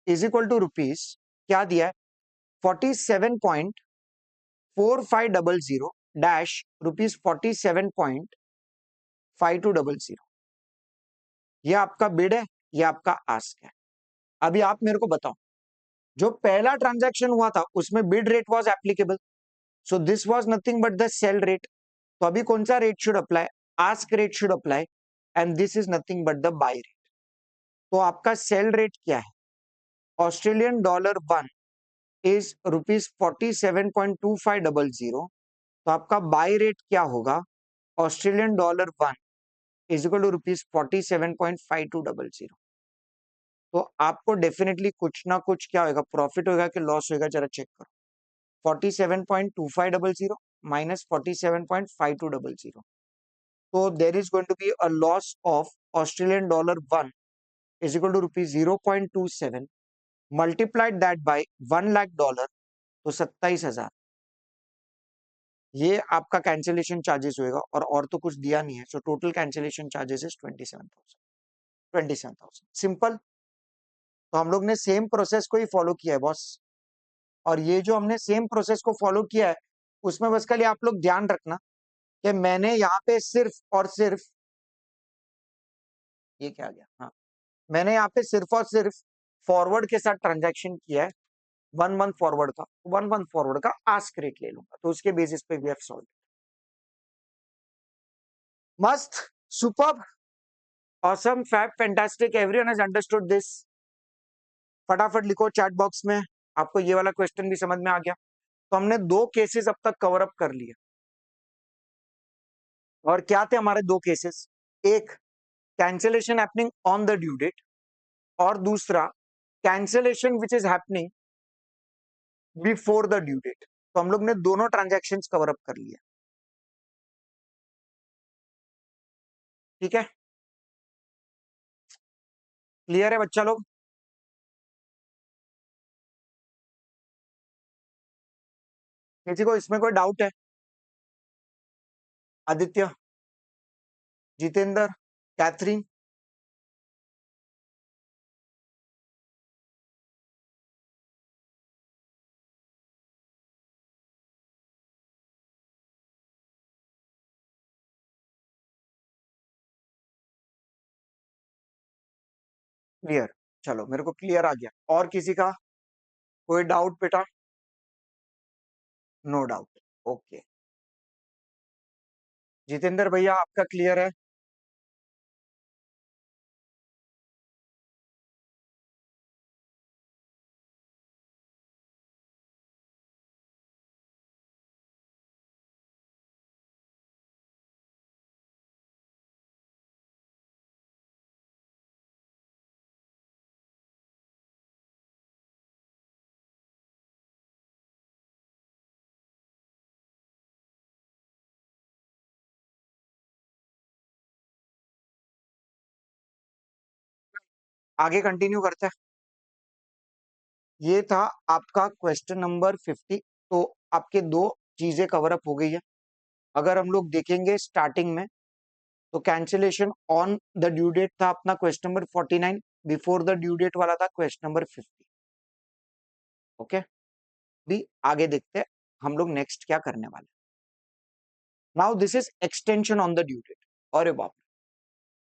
is equal to rupees क्या दिया है, 47.4500 डैश रुपीज 47.5200। ये आपका बिड है, ये आपका आस्क है। अभी आप मेरे को बताओ, जो पहला ट्रांजैक्शन हुआ था उसमें bid rate was applicable, so this was nothing but the sell rate. तो अभी कौन सा rate should apply, ask rate should apply, and this is nothing but the by rate. तो आपका सेल रेट क्या है, ऑस्ट्रेलियन डॉलर 1 इज रुपीज 47.2500। तो आपका बाय रेट क्या होगा, Australian dollar 1 is equal to rupees 47.5200। तो आपको डेफिनेटली कुछ ना कुछ क्या होगा, प्रॉफिट होगा कि लॉस होगा, जरा चेक करो। 47.2500 माइनस 47.5200, तो there is going to be a loss of Australian dollar 1 is equal to rupees 0.27, multiplied that by 1 lakh dollar, तो 27,000। ये आपका कैंसिलेशन चार्जेस होगा, और तो कुछ दिया नहीं है। So total cancellation charges is 27,000, 27,000 simple. तो हम लोग ने सेम प्रोसेस को ही फॉलो किया है बॉस, और ये जो हमने सेम प्रोसेस को फॉलो किया है उसमें बस खाली आप लोग ध्यान रखना कि मैंने यहाँ पे सिर्फ और सिर्फ, ये क्या आ गया, हाँ, मैंने यहाँ पे सिर्फ और सिर्फ फॉरवर्ड के साथ ट्रांजैक्शन किया है, 1 मंथ फॉरवर्ड का, 1 मंथ फॉरवर्ड का आस्क रेट ले लूंगा, तो उसके बेसिस पे वी हैव सॉल्व। मस्त, superb, awesome, fab, fantastic, everyone has understood this. फटाफट लिखो चैट बॉक्स में, आपको ये वाला क्वेश्चन भी समझ में आ गया। तो हमने दो केसेस अब तक कवर अप कर लिए। और क्या थे हमारे दो केसेस? एक, cancellation happening on the due date, और दूसरा cancellation which is happening before the due date. तो हम लोग ने दोनों ट्रांजैक्शंस कवर अप कर लिया। ठीक है, क्लियर है बच्चा लोग? किसी को इसमें कोई डाउट है? आदित्य, जितेंद्र, कैथरीन? क्लियर? चलो, मेरे को क्लियर आ गया। और किसी का कोई डाउट बेटा? No doubt, okay. जितेंद्र भैया, आपका क्लियर है? आगे कंटिन्यू करते हैं। ये था आपका क्वेश्चन नंबर 50। तो आपके दो चीजें कवर अप हो गई है। अगर हम लोग देखेंगे स्टार्टिंग में, तो cancellation on the due date था अपना question number 49, before the due date वाला था क्वेश्चन नंबर 50। ओके, भी आगे देखते हैं हम लोग नेक्स्ट क्या करने वाले। Now this is extension on the due date. अरे बाप,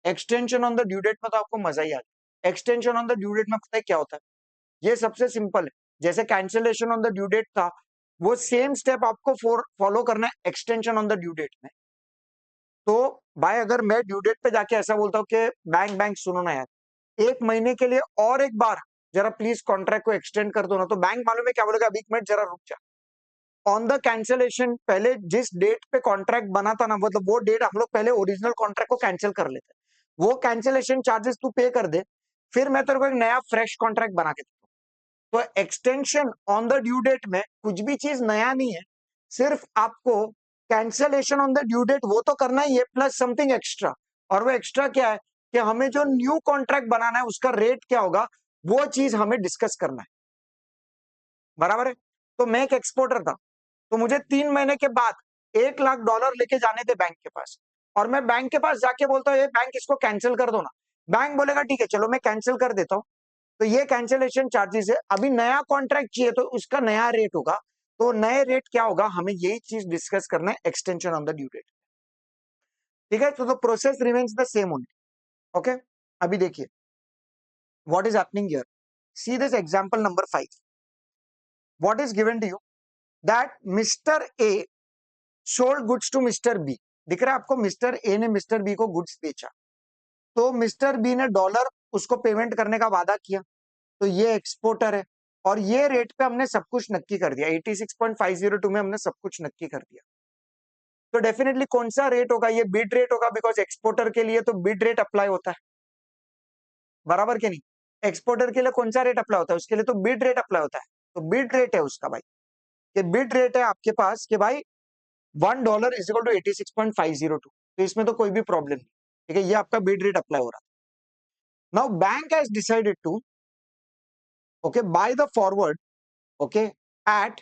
extension on the due date में तो आपको मजा ही आ जाए। Extension on the due date में पता है क्या होता है? ये सबसे सिंपल है। जैसे cancellation on the due date था, वो सेम स्टेप आपको फॉलो करना है extension on the due date में। तो भाई, अगर मैं ड्यू डेट पे जाके ऐसा बोलता हूँ कि बैंक बैंक सुनो ना यार, एक महीने के लिए और एक बार जरा प्लीज कॉन्ट्रैक्ट को एक्सटेंड कर दो ना, तो बैंक मालूम है क्या बोलेगा? अभी एक मिनट जरा रुक जा। ऑन द कैंसिलेशन, पहले जिस डेट पे कॉन्ट्रैक्ट बना था ना, मतलब वो डेट हम लोग पहले ओरिजिनल कॉन्ट्रैक्ट को कैंसिल कर लेते हैं। वो कैंसिलेशन चार्जेस तू पे कर दे, फिर मैं तेरे को एक नया फ्रेश कॉन्ट्रैक्ट बना के दूँ। तो extension on the due date में कुछ भी चीज नया नहीं है, सिर्फ आपको cancellation on the due date वो तो करना ही है, प्लस समथिंग एक्स्ट्रा। और वो एक्स्ट्रा क्या है कि हमें जो न्यू कॉन्ट्रैक्ट बनाना है उसका रेट क्या होगा, वो चीज हमें डिस्कस करना है। बराबर है? तो मैं एक एक्सपोर्टर था, तो मुझे 3 महीने के बाद $1 लाख लेके जाने थे बैंक के पास, और मैं बैंक के पास जाके बोलता हूँ, ये बैंक इसको कैंसिल कर दो ना। बैंक बोलेगा ठीक है चलो मैं कैंसिल कर देता हूँ। तो ये कैंसिलेशन चार्जेस है। अभी नया कॉन्ट्रैक्ट चाहिए तो उसका नया रेट होगा। तो नए रेट क्या होगा, हमें यही चीज डिस्कस करना है extension on the due date. ठीक है, तो process remains the same only. Okay, अभी देखिए what is happening here. See this example number 5। What is given to you that mister A sold goods to mister B. दिख रहा है आपको? Mister A ने मिस्टर बी को goods बेचा, तो मिस्टर बी ने डॉलर उसको पेमेंट करने का वादा किया, तो ये एक्सपोर्टर है। और ये रेट पे हमने सब कुछ नक्की कर दिया, 86.502 में हमने सब कुछ नक्की कर दिया। तो डेफिनेटली कौन सा रेट होगा? ये बिड रेट होगा, बिकॉज एक्सपोर्टर के लिए तो बिड रेट अप्लाई होता है। बराबर के नहीं? एक्सपोर्टर के लिए कौन सा रेट अप्लाई होता है? उसके लिए तो बिड रेट अप्लाई होता है। तो बिड रेट है उसका भाई, ये बिड रेट है आपके पास कि भाई $1 इज इक्वल टू 86.502। तो इसमें तो कोई भी प्रॉब्लम नहीं। ठीक है, ये आपका बिड रेट अप्लाई हो रहा है। Now bank has decided to okay buy the forward okay at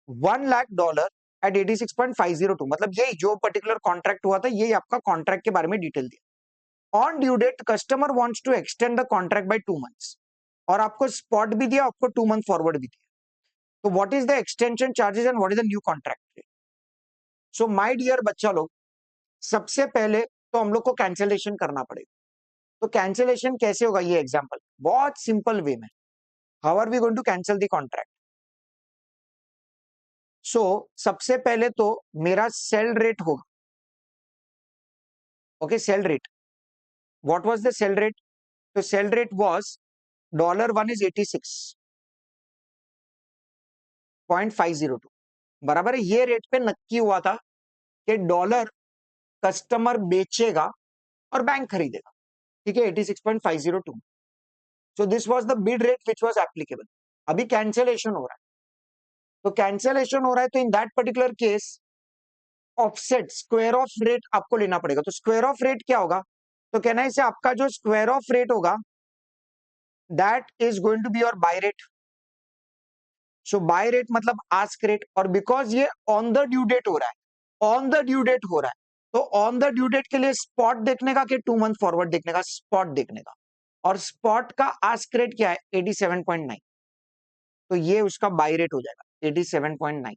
$1 lakh at 86.502। मतलब यही जो पर्टिकुलर कॉन्ट्रैक्ट हुआ था, यही आपका कॉन्ट्रैक्ट के बारे में डिटेल दिया। On due date customer wants to extend the contract by 2 months, और आपको स्पॉट भी दिया, आपको 2 मंथ फॉरवर्ड भी दिया। तो what is the extension charges and what is the new contract? So my dear बच्चा लोग, सबसे पहले तो हम लोग को कैंसिलेशन करना पड़ेगा। तो कैंसिलेशन कैसे होगा? ये एग्जांपल बहुत सिंपल वे में, how are we going to cancel the contract? So सबसे पहले तो मेरा सेल रेट होगा, Okay, sell rate. What was the sell rate? So sell rate was $1 is 86.502. बराबर है, ये रेट पे नक्की हुआ था कि डॉलर कस्टमर बेचेगा और बैंक खरीदेगा, ठीक है, 86.502. सो this was the bid rate which was applicable. अभी कैंसिलेशन हो रहा है, तो कैंसिलेशन हो रहा है, तो in that particular case offset square off rate आपको लेना पड़ेगा. तो स्क्वायर ऑफ रेट क्या होगा? तो कहना है इसे आपका जो स्क्वायर ऑफ रेट होगा that is going to be your buy rate. So buy rate मतलब आस्क रेट, और बिकॉज ये ऑन द ड्यू डेट हो रहा है, ऑन द ड्यू डेट हो रहा है, तो ऑन द ड्यू डेट के लिए स्पॉट देखने का कि 2 मंथ फॉरवर्ड देखने का? स्पॉट देखने का. और स्पॉट का आस्क रेट क्या है? 87.9. तो ये उसका बाय रेट हो जाएगा 87.9.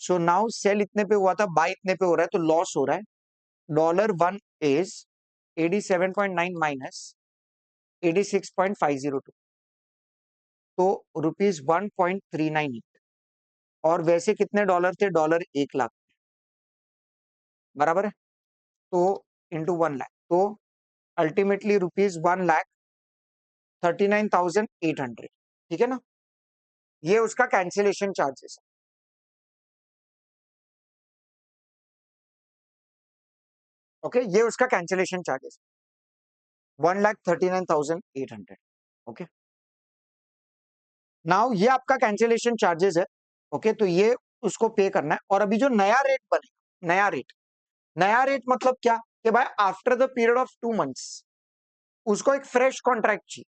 सो नाउ सेल इतने पे हुआ था, बाय इतने पे हो रहा है, तो लॉस हो रहा है. $1 इज 87.9 माइनस 86.502, तो ₹1.39. और वैसे कितने डॉलर थे? डॉलर 1 लाख, बराबर है. तो इंटू 1 लाख, तो अल्टीमेटली ₹1,39,800. ठीक है ना? ये उसका कैंसिलेशन चार्जेस है. ओके, ये उसका कैंसिलेशन चार्जेस 1,39,800. ओके, नाउ ये आपका कैंसिलेशन चार्जेस है. ओके, तो ये उसको पे करना है. और अभी जो नया रेट बनेगा, नया रेट मतलब क्या? कि भाई after the period of 2 months उसको एक फ्रेश कॉन्ट्रैक्ट चाहिए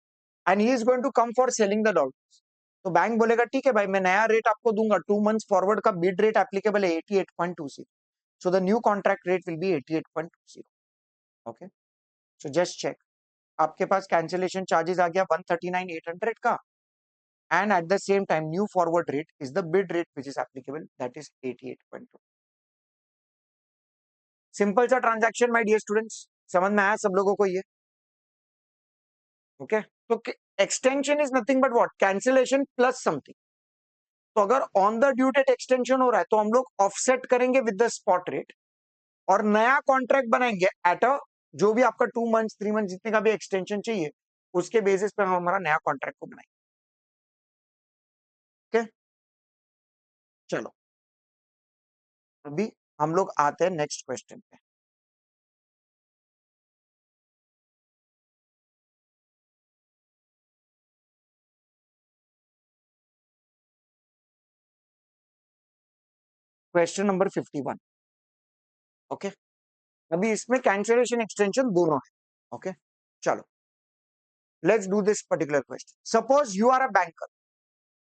and he is going to come for selling the dollars. तो बैंक बोलेगा ठीक है भाई, मैं नया रेट आपको दूंगा. 2 मंथ्स फॉरवर्ड का बिड रेट एप्लीकेबल है 88.20. So the new contract rate will be 88.20. Okay, so just check. आपके पास कैंसिलेशन चार्जेस आ गया 139,800 का, and at the same time new forward rate is the bid rate which is applicable, that is 88.2. Simple सा transaction my dear students, समझ में आया सब लोगों को ये? ओके, तो extension is nothing but what? Cancellation plus something. तो अगर on the due date extension हो रहा है तो हम लोग ऑफसेट करेंगे विद द स्पॉट रेट और नया कॉन्ट्रैक्ट बनाएंगे एट अ, जो भी आपका 2 मंथ्स 3 मंथ जितने का भी एक्सटेंशन चाहिए उसके बेसिस पे हम हमारा नया कॉन्ट्रैक्ट को बनाएंगे. ओके, चलो अभी हम लोग आते हैं नेक्स्ट क्वेश्चन पे. Question number 51. ओके, अभी इसमें कैंसिलेशन एक्सटेंशन दोनों है. ओके, चलो let's do this particular question. Suppose you are a banker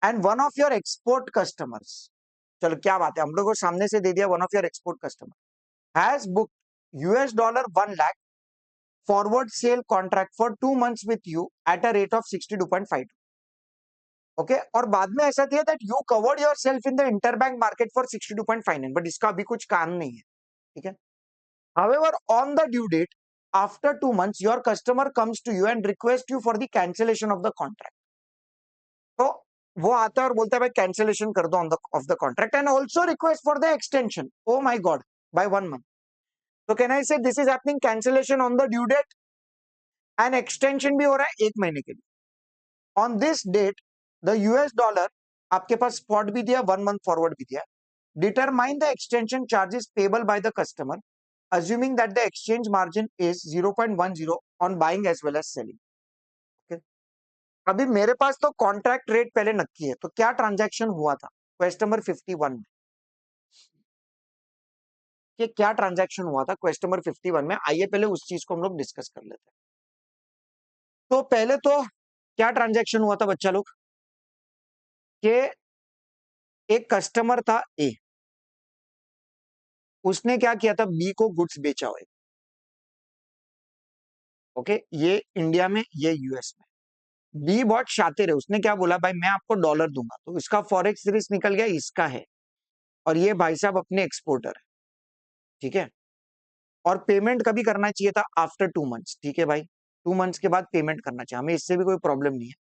and one of your export customers, चलो क्या बात है, हम लोग को सामने से दे दिया, one of your export customer has book $1 lakh forward sell contract for 2 months with you at a rate of 62.52. Okay, और बाद में ऐसा दिया that you covered your self in the interbank market for 62.59, but इसका अभी कुछ काम नहीं है. ठीक है. However, on the due date, after 2 months, your customer comes to you and requests you for the cancellation of the contract. तो वो आता है और बोलता है भाई कैंसिलेशन कर दो on the off the contract and also request for the extension. Oh my god, by 1 month. तो कहना है this is happening cancellation on the due date and extension भी हो रहा है 1 महीने के लिए. On this date the US dollar, आपके पास स्पॉट भी दिया 1 मंथ फॉरवर्ड भी दिया. Determine the extension charges payable by the customer assuming that the exchange margin is 0.10 on buying as well as selling. Okay? अभी मेरे पास तो कॉन्ट्रैक्ट रेट पहले नक्की है, तो क्या ट्रांजैक्शन हुआ था क्वेश्चन नंबर 51 में? कि क्या ट्रांजैक्शन हुआ था क्वेश्चन नंबर 51 में? आइए पहले उस चीज को हम लोग डिस्कस कर लेते हैं. तो पहले तो क्या ट्रांजैक्शन हुआ था बच्चा लोग? कि एक कस्टमर था ए, उसने क्या किया था? बी को गुड्स बेचा हुआ. ओके, ये इंडिया में, ये यूएस में. बी बहुत शातिर है, उसने क्या बोला? भाई मैं आपको डॉलर दूंगा. तो इसका फॉरेक्स रिस्क निकल गया, इसका है, और ये भाई साहब अपने एक्सपोर्टर है. ठीक है, और पेमेंट कभी करना चाहिए था? After 2 months. ठीक है भाई, 2 मंथ्स के बाद पेमेंट करना चाहिए, हमें इससे भी कोई प्रॉब्लम नहीं है.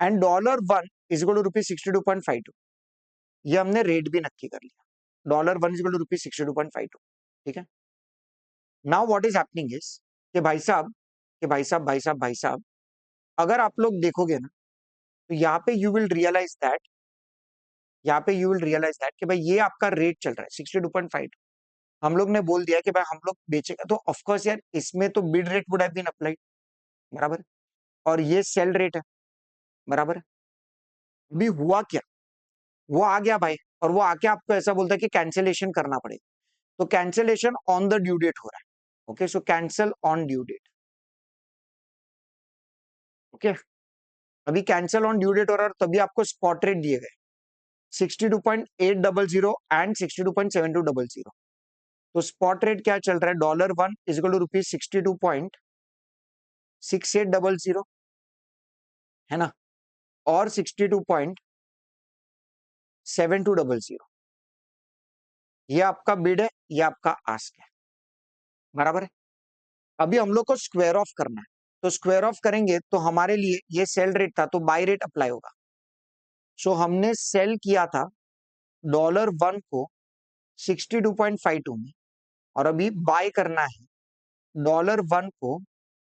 And $1 is equal to ₹62.52. ये हमने रेट भी नक्की कर लिया. $1 इज इक्वल टू ₹62.52. ठीक है, now what is happening is कि भाई साहब कि भाई साहब अगर आप लोग देखोगे ना तो यहाँ पे यू विल रियलाइज दैट कि भाई ये आपका रेट चल रहा है 62.5। हम लोग ने बोल दिया कि भाई हम लोग बेचेंगे, तो ऑफ कोर्स यार इसमें तो bid rate would have been applied, बराबर। और ये सेल रेट है, बराबर। अभी हुआ क्या, वो आ गया भाई, और वो आके आपको ऐसा बोलता है कि कैंसिलेशन करना पड़ेगा। तो cancellation on the due date हो रहा है। Okay, so cancel on due date. Okay, अभी कैंसल ऑन ड्यू डेट हो रहा है, तभी आपको स्पॉट रेट दिए गए 62.800 एंड 62.7200। तो स्पॉट रेट क्या चल रहा है, $1 इज इक्वल टू रुपीज 62.6800, है ना, और 62.7200। ये आपका बिड है, ये आपका आस्क है, बराबर है। अभी हम लोग को स्क्वायर ऑफ करना है, तो स्क्वायर ऑफ करेंगे तो हमारे लिए ये सेल रेट था, तो बाय रेट अप्लाई होगा। सो हमने सेल किया था $1 को 62.52 में, और अभी बाय करना है $1 को,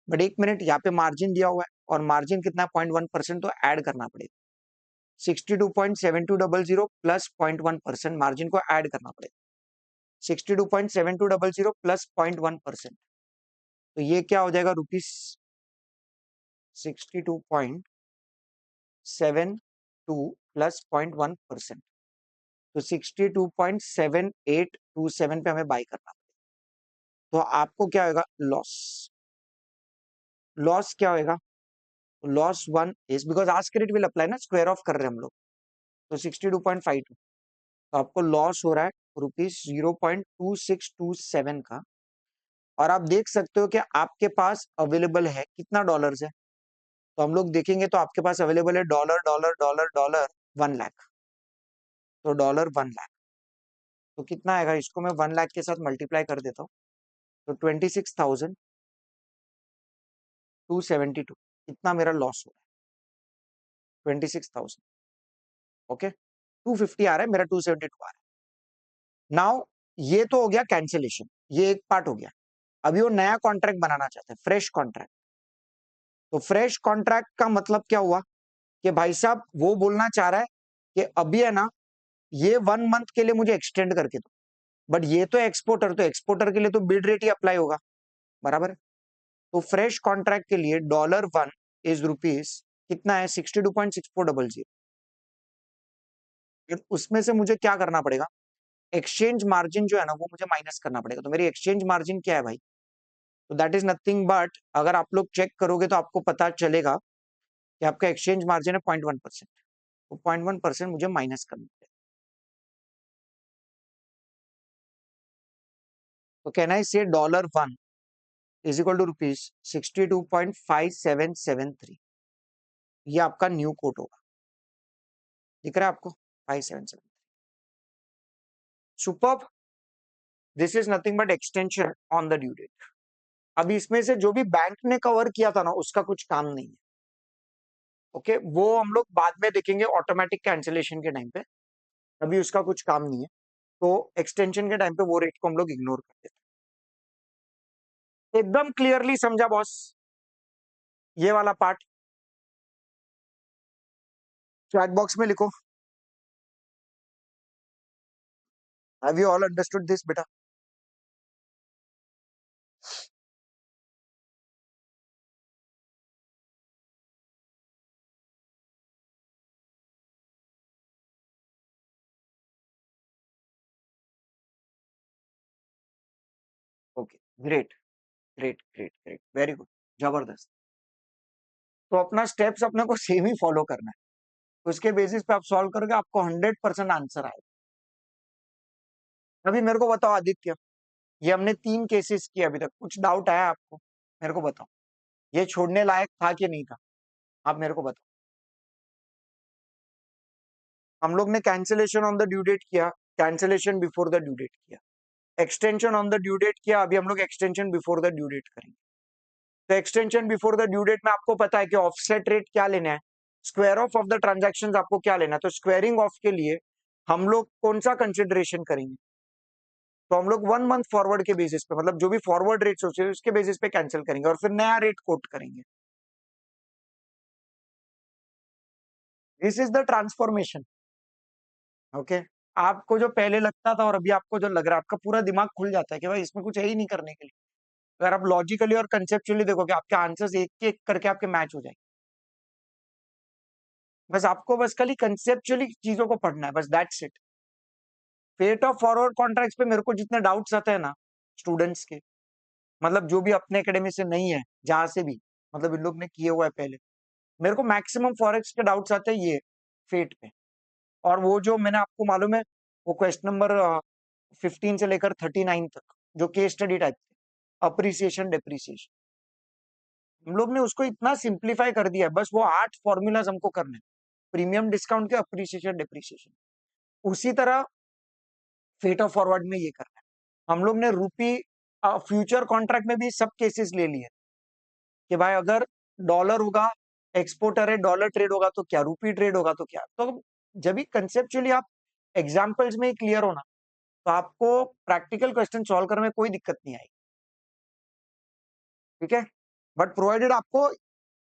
बट एक मिनट, यहाँ पे मार्जिन दिया हुआ है, और मार्जिन कितना है 0.1%, तो ऐड करना पड़ेगा 62.7200 प्लस 0.1%, मार्जिन को ऐड करना पड़ेगा 62.7200 प्लस 0.1%। तो ये क्या हो जाएगा, रुपीज 62.72 प्लस 0.1%, तो 62.7827 पे हमें बाई करना। तो आपको क्या होगा, लॉस। लॉस क्या होगा, लॉस वन इज बिकॉज आज क्रेडिट विल अप्लाई ना, स्क्वायर ऑफ कर रहे हैं हम लोग, तो 62.52, तो आपको लॉस हो रहा है रुपीज 0.2627 का। और आप देख सकते हो कि आपके पास अवेलेबल है कितना डॉलर्स है, तो हम लोग देखेंगे तो आपके पास अवेलेबल है dollar dollar dollar dollar 1 lakh. तो $1 तो कितना आएगा, इसको मैं 1 लाख के साथ मल्टीप्लाई कर देता हूँ, तो 26,272, इतना मेरा लॉस हो रहा है, 26,000। ओके, 250 आ रहा है मेरा, 272 आ रहा है। नाउ ये तो हो गया कैंसिलेशन, ये एक पार्ट हो गया। अभी वो नया कॉन्ट्रैक्ट बनाना चाहते हैं, फ्रेश कॉन्ट्रैक्ट। तो फ्रेश कॉन्ट्रैक्ट का मतलब क्या हुआ कि भाई साहब वो बोलना चाह रहा है कि अभी है ना, ये 1 मंथ के लिए मुझे एक्सटेंड करके दो, बट ये तो एक्सपोर्टर, तो एक्सपोर्टर के लिए तो बिड रेट ही अप्लाई होगा, बराबर। तो फ्रेश कॉन्ट्रैक्ट के लिए $1 इज रुपीज कितना है, 62.6400। फिर उसमें से मुझे क्या करना पड़ेगा, एक्सचेंज मार्जिन जो है ना वो मुझे माइनस करना पड़ेगा। तो मेरी एक्सचेंज मार्जिन क्या है भाई, तो दैट इज नथिंग बट, अगर आप लोग चेक करोगे तो आपको पता चलेगा कि आपका एक्सचेंज मार्जिन है 0.1%, तो 0.1% मुझे माइनस करना पड़ेगा। तो can I say $1 is equal to rupees 62.5773, ये आपका न्यू कोट होगा, दिख रहा है आपको, 577। Superb, this is nothing but extension on the due date. अभी इसमें से जो भी बैंक ने कवर किया था ना, उसका कुछ काम नहीं है। ओके, वो हम लोग बाद में देखेंगे ऑटोमेटिक कैंसिलेशन के टाइम पे, अभी उसका कुछ काम नहीं है। तो एक्सटेंशन के टाइम पे वो रेट को हम लोग इग्नोर कर देते हैं। एकदम क्लियरली समझा बॉस, ये वाला पार्ट चैट बॉक्स में लिखो, have you all understood this बेटा। Okay, great great great great, very good, जबरदस्त। तो अपना स्टेप्स अपने को सेम ही फॉलो करना है, उसके बेसिस पे आप सॉल्व करोगे, आपको 100% आंसर आएगा। अभी मेरे को बताओ आदित्य, ये हमने 3 केसेस किए अभी तक, कुछ डाउट आया आपको, मेरे को बताओ, ये छोड़ने लायक था कि नहीं था, आप मेरे को बताओ। हम लोग ने cancellation on the due date किया, cancellation before the due date किया, extension on the due date किया, अभी हम लोग extension before the due date करेंगे। तो extension before the due date में आपको पता है कि ऑफसेट रेट क्या लेना है, स्क्वायर ऑफ द ट्रांजैक्शंस आपको क्या लेना है। तो स्क्वायरिंग ऑफ के लिए हम लोग कौन सा कंसिडरेशन करेंगे, तो हम लोग 1 मंथ फॉरवर्ड के बेसिस पे, मतलब जो भी फॉरवर्ड रेट्स होते हैं उसके बेसिस पे कैंसिल करेंगे और फिर नया रेट कोट करेंगे। This is the transformation. Okay, आपको जो पहले लगता था और अभी आपको जो लग रहा है, आपका पूरा दिमाग खुल जाता है कि भाई इसमें कुछ है ही नहीं करने के लिए। अगर आप लॉजिकली और कंसेप्चुअली देखोगे, आपके आंसर्स एक एक करके आपके मैच हो जाएंगे। बस आपको बस खाली कंसेप्चुअली चीजों को पढ़ना है, बस that's it. Fate of forward contracts पे मेरे को जितने डाउट्स आते हैं ना स्टूडेंट्स के, मतलब जो भी अपने एकेडमी से नहीं है, जहां से भी, मतलब इन लोग ने किए हुआ है पहले, मेरे को मैक्सिमम फॉरेक्स के डाउट्स आते हैं ये फेट पे। और वो जो मैंने आपको मालूम है, वो क्वेश्चन नंबर 15 से लेकर 39 तक जो केस स्टडी टाइप थे, अप्रिसिएशन डिप्रिसिएशन, हम लोग ने उसको इतना सिंप्लीफाई कर दिया है, बस वो 8 फॉर्मूलाज हमको करने हैं, प्रीमियम डिस्काउंट के, अप्रिसिएशन डिप्रिसिएशन। उसी तरह फेट ऑफ फॉरवर्ड में ये करना है। हम लोग ने रूपी फ्यूचर कॉन्ट्रैक्ट में भी सब केसेस ले लिए कि भाई अगर डॉलर होगा, एक्सपोर्टर है, डॉलर ट्रेड होगा तो क्या, रूपी ट्रेड होगा तो क्या। तो जब भी कंसेप्चुअली आप एग्जाम्पल्स में क्लियर होना, तो आपको प्रैक्टिकल क्वेश्चन सॉल्व करने में कोई दिक्कत नहीं आएगी। ठीक है, बट प्रोवाइडेड आपको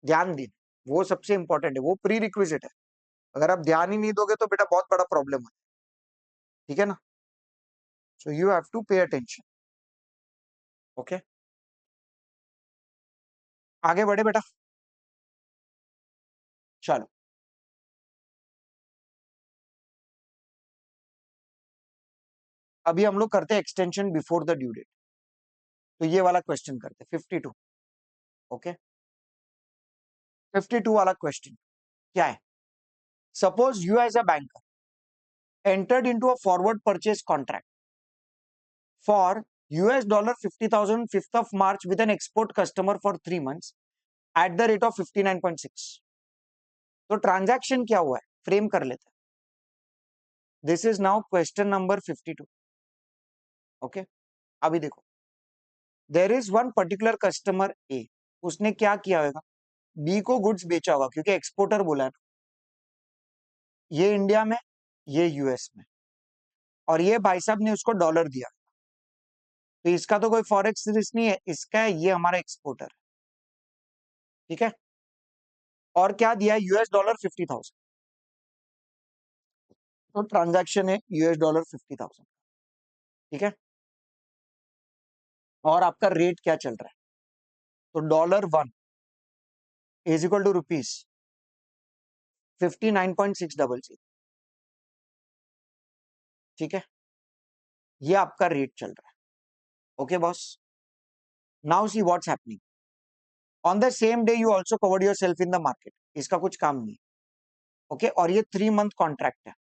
ध्यान दें, वो सबसे इंपॉर्टेंट है, वो प्री रिक्विजिट है। अगर आप ध्यान ही नहीं दोगे तो बेटा बहुत बड़ा प्रॉब्लम है। ठीक है ना, so you have to pay attention. Okay, आगे बढ़े बेटा, चलो। अभी हम लोग करते हैं extension before the due date. तो ये वाला क्वेश्चन करते हैं 52। ओके, 52 वाला क्वेश्चन क्या है? Suppose you as a banker entered into a forward purchase contract for US dollar 50,000 5th of March with an export customer for 3 months at the rate of 59.6। तो transaction क्या हुआ है frame कर लेते हैं। This is now question number 52। Okay, अभी देखो, there is one particular customer a, उसने क्या किया होगा, बी को गुड्स बेचा होगा, क्योंकि एक्सपोर्टर बोला है ना, ये इंडिया में, ये यूएस में, और ये भाई साहब ने उसको डॉलर दिया। तो इसका तो कोई फॉरेक्स रिस्क नहीं है, इसका है, ये हमारा एक्सपोर्टर है। ठीक है, और क्या दिया है, यूएस डॉलर 50,000। तो ट्रांजैक्शन है यूएस डॉलर 50,000। ठीक है, और आपका रेट क्या चल रहा है, तो $1 इज इक्वल टू रुपीज 59.600। ठीक है, ये आपका रेट चल रहा है। Okay boss, now see what's happening on the same day, you also covered your self in the market. इसका कुछ काम नहीं। ओके, और ये 3 मंथ कॉन्ट्रैक्ट है।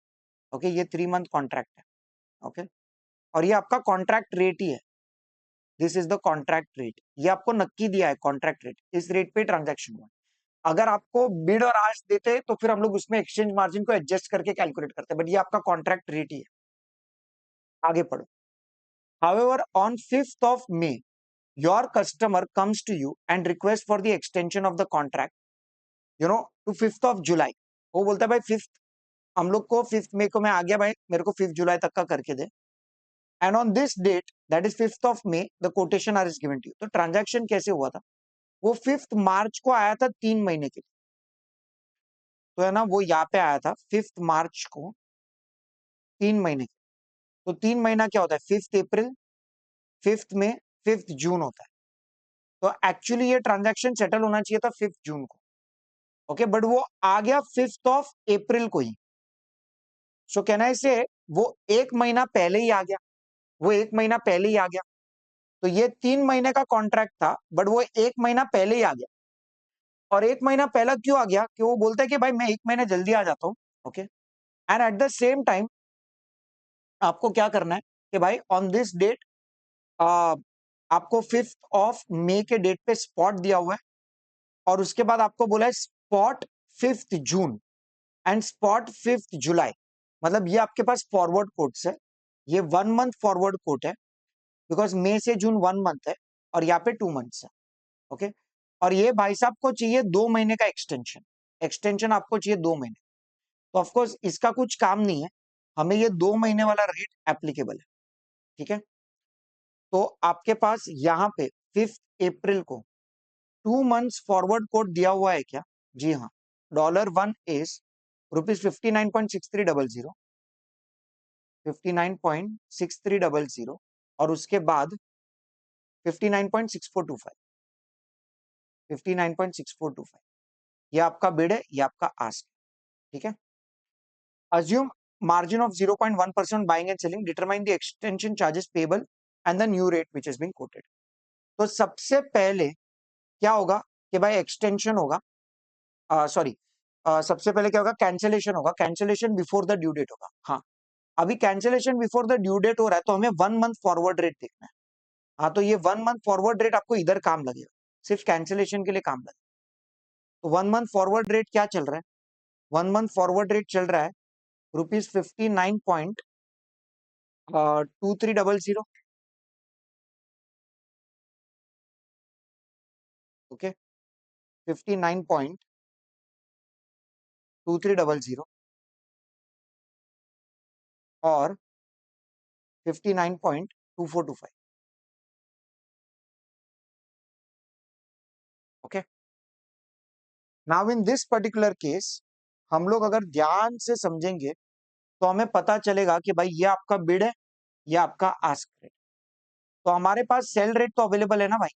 ओके, ये 3 मंथ कॉन्ट्रैक्ट है। ओके, और ये आपका कॉन्ट्रैक्ट रेट ही है। This is the contract rate, ये आपको नक्की दिया है कॉन्ट्रैक्ट रेट, इस रेट पे ट्रांजैक्शन हुआ। अगर आपको बिड और आस्क देते तो फिर हम लोग उसमें एक्सचेंज मार्जिन को एडजस्ट करके कैलकुलेट करते, बट ये आपका कॉन्ट्रैक्ट रेट ही है। आगे पढ़ो। However, on 5th of May, your customer comes to you and requests for the extension of the contract, to 5th of July। वो बोलता है भाई 5th, हम लोग को 5th मई को मैं आ गया भाई, मेरे को 5th जुलाई तक का करके दे। And on this date, that is 5th of May, the quotation are is given to you. तो ट्रांजैक्शन कैसे हुआ था, वो 5th मार्च को आया था 3 महीने के लिए। तो है ना, वो यहाँ पे आया था 5th मार्च को 3 महीने के। तो 3 महीना क्या होता है, 5th अप्रैल, 5th मई, 5th जून होता है। तो एक्चुअली ये ट्रांजैक्शन सेटल होना चाहिए था 5th जून को। ओके, बट वो आ गया 5th ऑफ अप्रैल को ही। सो कहना है इसे, वो 1 महीना पहले ही आ गया, वो 1 महीना पहले ही आ गया। तो ये 3 महीने का कॉन्ट्रैक्ट था, बट वो 1 महीना पहले ही आ गया। और 1 महीना पहला क्यों आ गया, कि वो बोलता है कि भाई मैं 1 महीने जल्दी आ जाता हूँ। Okay, and at the same time आपको क्या करना है कि भाई ऑन दिस डेट, आपको 5th ऑफ May के डेट पे स्पॉट दिया हुआ है, और उसके बाद आपको बोला है spot 5th June and spot 5th जुलाई। मतलब ये आपके पास फॉरवर्ड कोट्स है, ये 1 मंथ फॉरवर्ड कोट है, बिकॉज मई से जून 1 मंथ है और यहाँ पे 2 मंथ्स है। ओके, और ये भाई साहब को चाहिए 2 महीने का एक्सटेंशन, एक्सटेंशन आपको चाहिए 2 महीने। तो ऑफकोर्स इसका कुछ काम नहीं है, हमें ये 2 महीने वाला रेट एप्लीकेबल है। ठीक है, तो आपके पास यहाँ पे 5 अप्रैल को 2 मंथ्स फॉरवर्ड कोट दिया हुआ है क्या? जी हाँ, $1 इज ₹59.6300, 59.6300 और उसके बाद 59.6425, 59.6425 ये आपका बिड है, ये आपका आस्क, ठीक है। Assume margin of 0.1% buying and selling, determine the extension charges payable and the new rate which is being quoted. तो सबसे पहले क्या होगा कि भाई एक्सटेंशन होगा, सॉरी, सबसे पहले क्या होगा, कैंसिलेशन होगा, cancellation before the due date होगा। हाँ, अभी cancellation before the due date हो रहा है तो हमें 1 मंथ फॉरवर्ड रेट देखना है। हाँ, तो ये 1 मंथ फॉरवर्ड रेट आपको इधर काम लगेगा, सिर्फ कैंसिलेशन के लिए काम लगेगा। तो 1 मंथ फॉरवर्ड रेट क्या चल रहा है? 1 मंथ फॉरवर्ड रेट चल रहा है ₹59.2300, ओके, 59.2300 और 59.2425, okay. Now in this particular case हम लोग अगर ध्यान से समझेंगे तो हमें पता चलेगा कि भाई ये आपका बिड है, ये आपका आस्क रेट। तो हमारे पास सेल रेट तो अवेलेबल है ना भाई,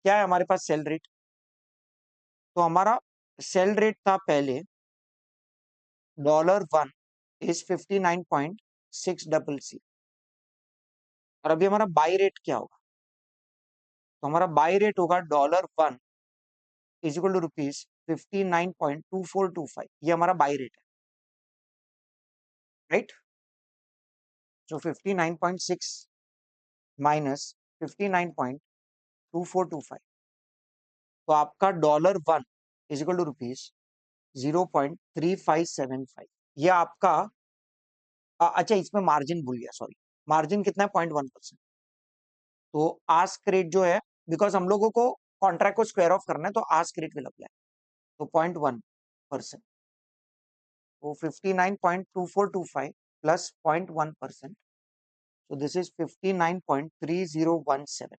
क्या है हमारे पास सेल रेट? तो हमारा सेल रेट था पहले $1 इज 59.600 और अभी हमारा बाई रेट क्या होगा? तो हमारा बाई रेट होगा $1 इज इक्वल टू ₹59.2425, ये हमारा बाई रेट है, राइट। सो 59.6 माइनस 59.2425, तो आपका $1 इज इक्वल टू ₹0.3575, ये आपका अच्छा, इसमें मार्जिन भूल गया, सॉरी, मार्जिन कितना है? 0.1%। तो आस्क रेट जो है, बिकॉज हम लोगों को कॉन्ट्रैक्ट को स्क्वायर ऑफ करना है तो आस्क रेट विल अप्लाई, तो 0.1%, तो 59.2425 प्लस 0.1%, so this is 59.3017,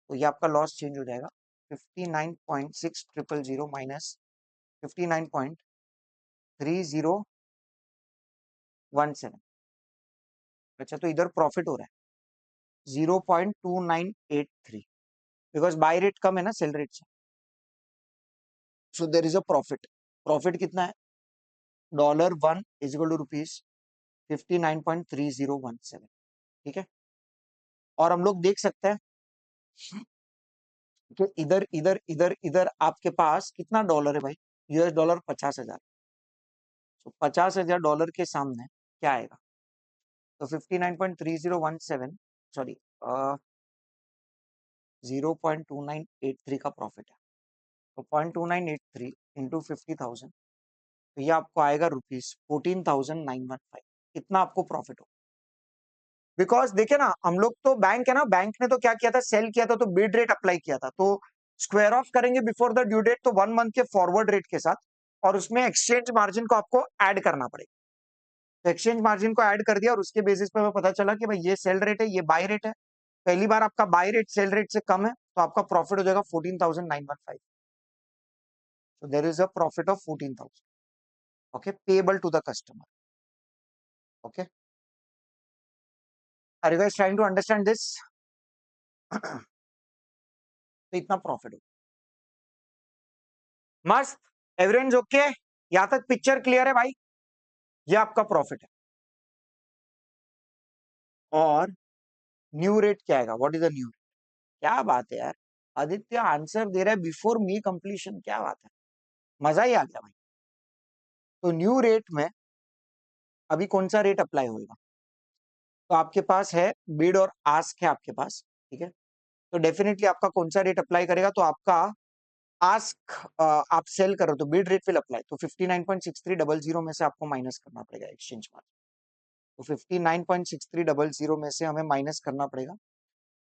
तो ये आपका लॉस चेंज हो जाएगा 59.6000 माइनस 59.3017। अच्छा, तो इधर प्रॉफिट हो रहा है 0.2983, बिकॉज बाय रेट कम है ना सेल रेट से, so there is a profit. Profit कितना है? $1 इज इक्वल टू ₹59.3017, ठीक है। और हम लोग देख सकते हैं कि इधर इधर इधर इधर आपके पास कितना डॉलर है भाई? $50,000, 50,000। तो $50,000 के सामने क्या आएगा? तो 59.3017, सॉरी, 0.2983 का प्रॉफिट है, तो 0.2983 इंटू 50,000, तो ये आपको आएगा ₹14,915, इतना आपको प्रॉफिट हो। बिकॉज देखिए ना, हम लोग तो बैंक है ना, बैंक ने तो क्या किया था, सेल किया था तो बिड रेट अप्लाई किया था, तो स्क्वायर ऑफ करेंगे बिफोर द ड्यू डेट तो 1 मंथ के फॉरवर्ड रेट के साथ, और उसमें एक्सचेंज मार्जिन को आपको ऐड करना पड़ेगा। तो एक्सचेंज मार्जिन को ऐड कर दिया और उसके बेसिस पे हमें पता चला कि भाई ये सेल रेट है, ये बाय रेट है। पहली बार आपका बाय रेट सेल रेट से कम है तो आपका प्रॉफिट हो जाएगा 14,915, so there is a profit of 14,000, okay, payable to the customer, okay, are you guys trying to understand this? तो इतना प्रॉफिट हो, मस्त, एवरेज ओके, यहां तक पिक्चर क्लियर है भाई? ये आपका प्रॉफिट है। और न्यू रेट क्या आएगा? What is the new rate? क्या बात है यार, आदित्य आंसर दे रहा है बिफोर मी कंप्लीशन, क्या बात है, मजा ही आ गया भाई। तो न्यू रेट में अभी कौन सा रेट अप्लाई होगा? तो आपके पास है बिड और आस्क है आपके पास, ठीक है। तो डेफिनेटली आपका कौन सा रेट अप्लाई करेगा? तो आपका आस्क, आप सेल कर रहे हो तो बिड रेट विल अप्लाई, तो 59.6300 में से आपको माइनस करना पड़ेगा एक्सचेंज मार्जिन, तो 59.6300 में से हमें माइनस करना पड़ेगा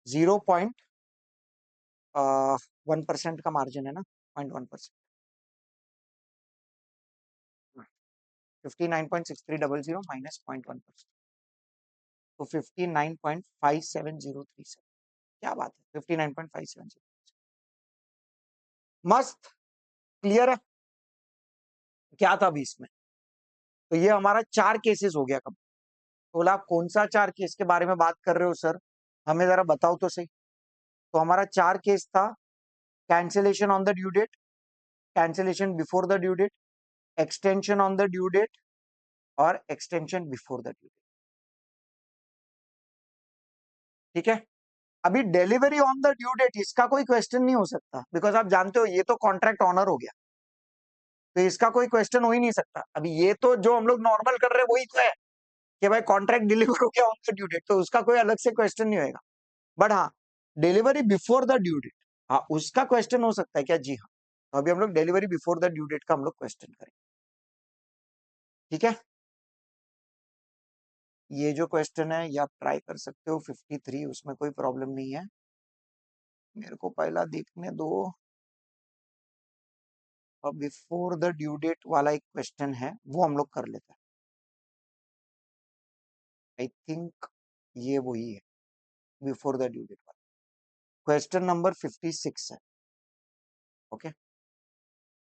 0.1% का मार्जिन है ना, 0.1%, 59.6300 माइनस 0.1%, तो 59.5703, क्या बात है, 59.570, मस्त, क्लियर है। क्या था अभी इसमें, तो ये हमारा 4 केसेस हो गया। कब बोला आप कौन सा 4 केस के बारे में बात कर रहे हो सर, हमें जरा बताओ तो सही। तो हमारा 4 केस था, cancellation on the due date, cancellation before the due date, extension on the due date और extension before the due date. ठीक है, अभी delivery on the due date इसका कोई क्वेश्चन नहीं हो सकता, बिकॉज आप जानते हो ये तो कॉन्ट्रैक्ट ऑनर हो गया, तो इसका कोई क्वेश्चन हो ही नहीं सकता। अभी ये तो जो हम लोग नॉर्मल कर रहे हैं वही तो है कि भाई कॉन्ट्रैक्ट डिलीवर हो गया ऑन द ड्यू डेट, तो उसका कोई अलग से क्वेश्चन नहीं होगा। बट हाँ, delivery before the due date, हाँ उसका क्वेश्चन हो सकता है क्या, जी हाँ। तो अभी हम लोग delivery before the due date का हम लोग क्वेश्चन करें। ठीक है, ये जो क्वेश्चन है ये आप ट्राई कर सकते हो, 53, उसमें कोई प्रॉब्लम नहीं है। मेरे को पहला देखने दो, और बिफोर द ड्यू डेट वाला एक क्वेश्चन है वो हम लोग कर लेते हैं। आई थिंक ये वही है, बिफोर द ड्यू डेट वाला क्वेश्चन नंबर 56 है। ओके,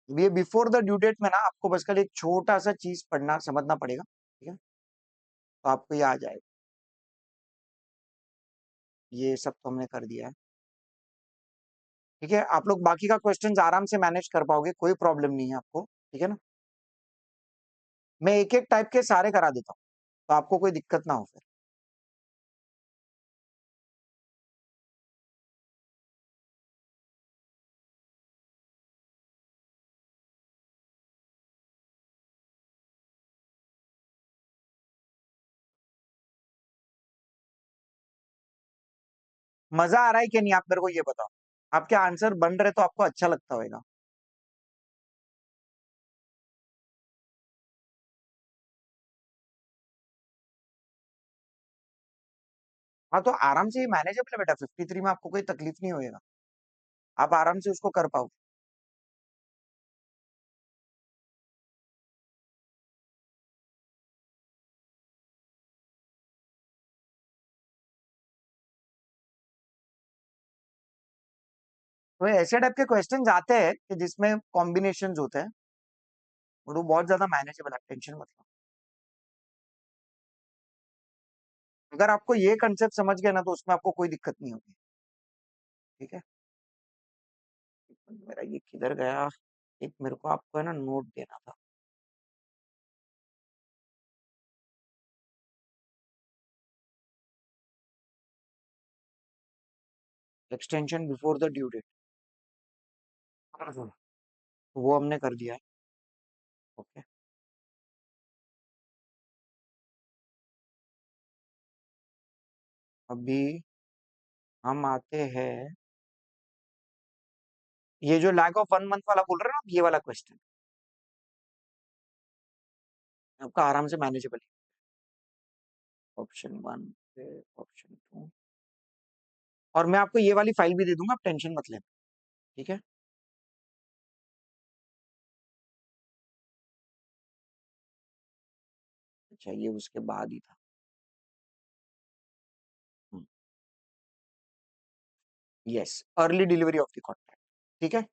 ये बिफोर द ड्यू डेट में ना आपको बस कल एक छोटा सा चीज पढ़ना समझना पड़ेगा। ठीक है, तो आपको ये आ जाएगा। ये सब तो हमने कर दिया है। ठीक है, आप लोग बाकी का क्वेश्चन आराम से मैनेज कर पाओगे, कोई प्रॉब्लम नहीं है आपको। ठीक है ना, मैं एक एक टाइप के सारे करा देता हूँ, तो आपको कोई दिक्कत ना हो फिर। मजा आ रहा है कि नहीं, आप मेरे को ये बताओ। आपके आंसर बन रहे तो आपको अच्छा लगता होगा। हाँ, तो आराम से ये मैनेजेबल है बेटा, 53 में आपको कोई तकलीफ नहीं होएगा, आप आराम से उसको कर पाओगे। तो ऐसे टाइप के क्वेश्चन आते हैं कि जिसमें कॉम्बिनेशन होते हैं, और वो बहुत ज्यादा मैनेजेबल है, टेंशन मत लो। अगर आपको ये कंसेप्ट समझ गया ना तो उसमें आपको कोई दिक्कत नहीं होगी। ठीक है, मेरा ये किधर गया, एक मेरे को आपको है ना नोट देना था। Extension before the due date, वो हमने कर दिया है। ओके, अभी हम आते हैं, ये जो लैक ऑफ 1 मंथ वाला बोल रहे हैं ना आप, ये वाला क्वेश्चन आपका आराम से मैनेजेबल है। ऑप्शन 1 पे ऑप्शन 2, और मैं आपको ये वाली फाइल भी दे दूंगा, आप टेंशन मत लेना। ठीक है, अच्छा ये उसके बाद ही था। Yes, early delivery of the contract. ठीक है,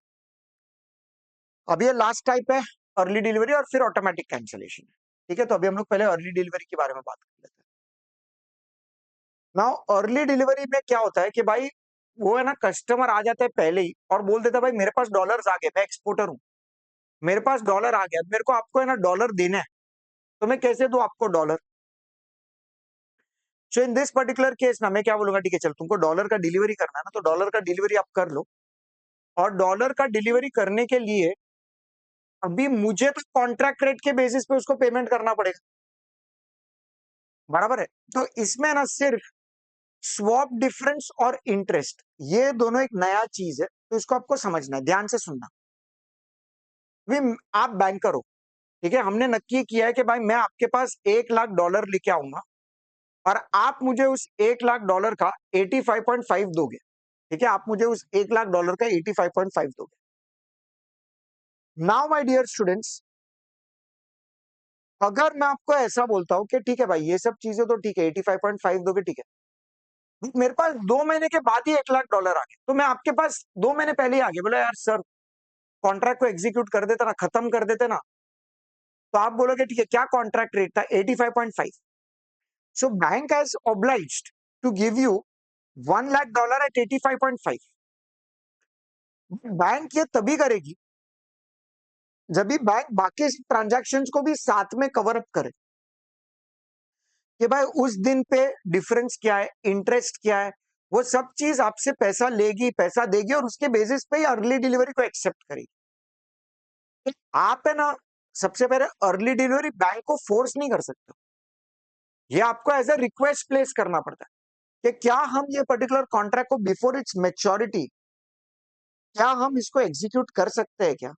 अब ये लास्ट टाइप है, अर्ली डिलीवरी और फिर ऑटोमेटिक कैंसिलेशन। ठीक है, तो अभी हम लोग पहले अर्ली डिलीवरी के बारे में बात कर लेते हैं। नाउ अर्ली डिलीवरी में क्या होता है कि भाई वो है ना, कस्टमर आ जाता है पहले ही और बोल देता है भाई मेरे पास डॉलर्स आ गए, मैं एक्सपोर्टर हूँ, मेरे पास डॉलर आ गया, मेरे को आपको है ना डॉलर देना है, तो मैं कैसे दूं आपको dollar. So in this particular case ना मैं क्या बोलूंगा, ठीक है चल तुमको डॉलर का डिलीवरी करना है ना, तो डॉलर का डिलीवरी आप कर लो, और डॉलर का डिलीवरी करने के लिए अभी मुझे तो कॉन्ट्रैक्ट रेट के बेसिस पे उसको पेमेंट करना पड़ेगा, बराबर है। तो इसमें ना सिर्फ स्वैप डिफरेंस और इंटरेस्ट, ये दोनों एक नया चीज है, तो इसको आपको समझना है, ध्यान से सुनना। भी आप बैंकर हो, ठीक है, हमने नक्की किया है कि भाई मैं आपके पास 1 लाख डॉलर लेके आऊंगा, और आप मुझे उस 1 लाख डॉलर का 85.5 दोगे। ठीक है, आप मुझे उस 1 लाख डॉलर का 85.5 दोगे। नाउ माय डियर स्टूडेंट्स, अगर मैं आपको ऐसा बोलता हूं कि ठीक है भाई ये सब चीजें तो ठीक है, 85.5 दोगे ठीक है, मेरे पास 2 महीने के बाद ही $1 लाख आ गए, तो मैं आपके पास 2 महीने पहले ही आ गया, बोला यार सर कॉन्ट्रैक्ट को एग्जीक्यूट कर देता ना, खत्म कर देते ना, तो आप बोलोगे ठीक है क्या कॉन्ट्रैक्ट रेट था, 85.5। So bank has obliged to give you $1 lakh at 85.5। Bank ये तभी करेगी जब भी बैंक बाकी ट्रांजैक्शंस को भी साथ में कवर अप करे कि भाई उस दिन पे डिफरेंस क्या है, इंटरेस्ट क्या है, वो सब चीज आपसे पैसा लेगी, पैसा देगी और उसके बेसिस पे ही अर्ली डिलीवरी को एक्सेप्ट करेगी। आप है ना, सबसे पहले अर्ली डिलीवरी बैंक को फोर्स नहीं कर सकते, ये आपको एज अ रिक्वेस्ट प्लेस करना पड़ता है कि क्या हम ये पर्टिकुलर कॉन्ट्रैक्ट को बिफोर इट्स मेच्योरिटी, क्या हम इसको एग्जीक्यूट कर सकते हैं क्या?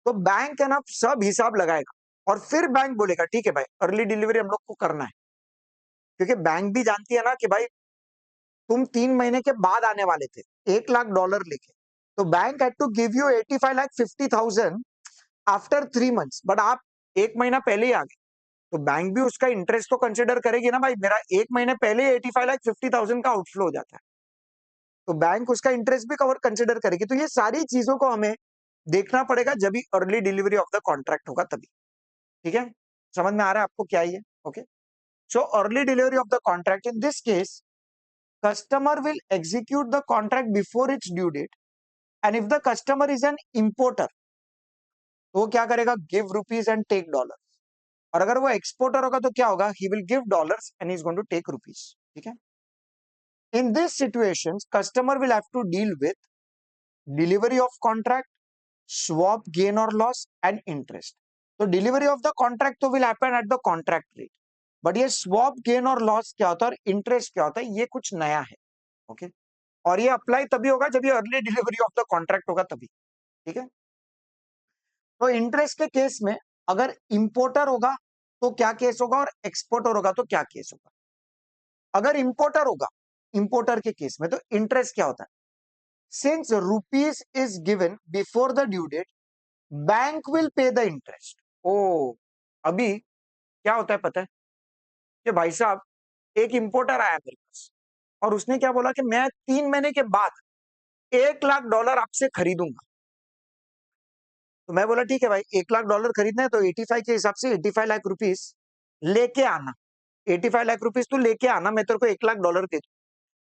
तो बैंक है ना सब हिसाब लगाएगा और फिर बैंक बोलेगा ठीक है भाई अर्ली डिलीवरी हम लोग को करना है, क्योंकि बैंक भी जानती है ना कि भाई तुम 3 महीने के बाद आने वाले थे $1 लाख लेके, तो bank had to give you 85,50,000 after 3 months, but आप 1 महीना पहले ही आ गए, तो बैंक भी उसका इंटरेस्ट तो कंसिडर करेगी ना भाई, मेरा 1 महीने पहले 85,50,000 का आउटफ्लो हो जाता है, तो बैंक उसका इंटरेस्ट भी कवर कंसिडर करेगी। तो ये सारी चीजों को हमें देखना पड़ेगा जब भी early delivery of the contract होगा तभी। ठीक है, समझ में आ रहा है आपको क्या है? Okay, so early delivery of the contract in this case customer will execute the contract before its due date, and if the customer is an importer तो वो क्या करेगा, give rupees and take dollar, और अगर वो exporter होगा तो क्या होगा, he will give dollars and is going to take rupees. ठीक है, in this situations customer will have to deal with delivery of contract, swap gain और लॉस एंड इंटरेस्ट। तो डिलीवरी ऑफ द कॉन्ट्रैक्ट तो will happen at the contract rate, but ये swap gain और loss क्या होता है और interest क्या होता है, ये कुछ नया है। ओके, और ये अप्लाई तभी होगा जब ये early delivery of the contract होगा तभी। ठीक है, तो इंटरेस्ट के केस में अगर इंपोर्टर होगा तो क्या केस होगा और एक्सपोर्टर होगा तो क्या केस होगा। अगर इंपोर्टर होगा, इंपोर्टर के केस में तो इंटरेस्ट क्या होता है, since rupees is given before the due date bank will pay the interest. ओ, अभी क्या होता है पता है कि भाई साहब एक इंपोर्टर आया मेरे पास और उसने क्या बोला कि मैं 3 महीने के बाद $1 लाख आपसे खरीदूंगा, तो मैं बोला ठीक है भाई $1 लाख खरीदना है तो 85 के हिसाब से 85 लाख रुपीस लेके आना, 85 लाख रुपीस तू लेके आना, मैं तेरे को $1 लाख दे दूं।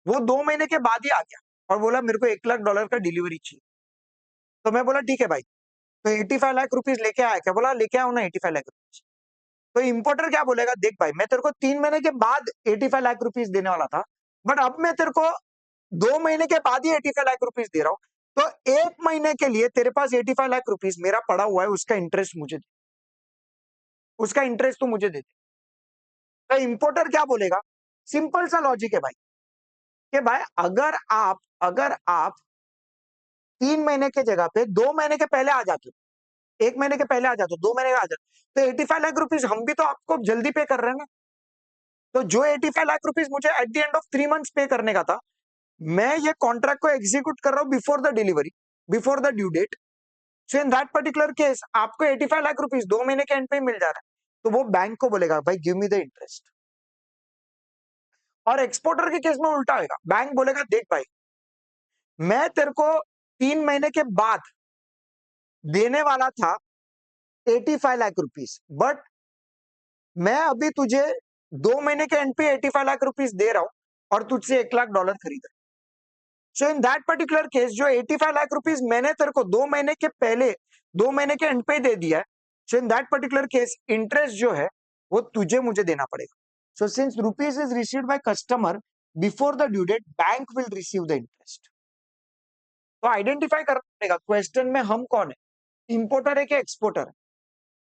वो 2 महीने के बाद ही आ गया और बोला मेरे को $1 लाख का डिलीवरी चाहिए, तो मैं बोला ठीक है भाई, तो 85 लाख रुपीस लेके आया क्या, बोला लेके आओ ना 85 लाख रुपीस। तो इंपोर्टर क्या बोलेगा, देख भाई मैं तेरे को 3 महीने के बाद 85 लाख रुपीस देने वाला था, बट अब मैं तेरे को 2 महीने के बाद ही 85 लाख रुपीस दे रहा हूं, तो 1 महीने के लिए तेरे पास 85 लाख रुपीस मेरा पड़ा हुआ है, उसका इंटरेस्ट मुझे दे, उसका इंटरेस्ट तो मुझे दे दे। तो इंपोर्टर क्या बोलेगा, सिंपल सा लॉजिक है भाई कि भाई अगर आप 3 महीने के जगह पे 2 महीने के पहले आ जाते हो, 1 महीने के पहले आ जाते हो, 2 महीने के आ जाते, तो 85 लाख रुपीस हम भी तो आपको जल्दी पे कर रहे हैं ना, तो जो 85 लाख रुपीस मुझे eight the end of 3 months पे करने का था, मैं ये कॉन्ट्रैक्ट को एग्जीक्यूट कर रहा हूं before the delivery, before the due date. So in that particular case आपको 85 लाख रुपीस 2 महीने के एंड पे मिल जा रहा है, तो वो बैंक को बोलेगा भाई गिव मी द इंटरेस्ट। और एक्सपोर्टर के केस में उल्टा होगा, बैंक बोलेगा देख भाई मैं तेरे को 3 महीने के बाद देने वाला था 85 लाख रुपीस, बट मैं अभी तुझे 2 महीने के एंड पे 85 लाख रुपीस दे रहा हूं और तुझसे $1 लाख खरीद रहा हूं। So in that particular case जो 85 लाख रुपीस मैंने तेरे को 2 महीने के पहले 2 महीने के एंड पे दे दिया है, so in that particular case interest जो है वो तुझे मुझे देना पड़ेगा। So since rupees is received by customer before the due date bank will receive the interest. तो आइडेंटिफाई करना पड़ेगा क्वेश्चन में हम कौन है, इंपोर्टर है कि एक्सपोर्टर है।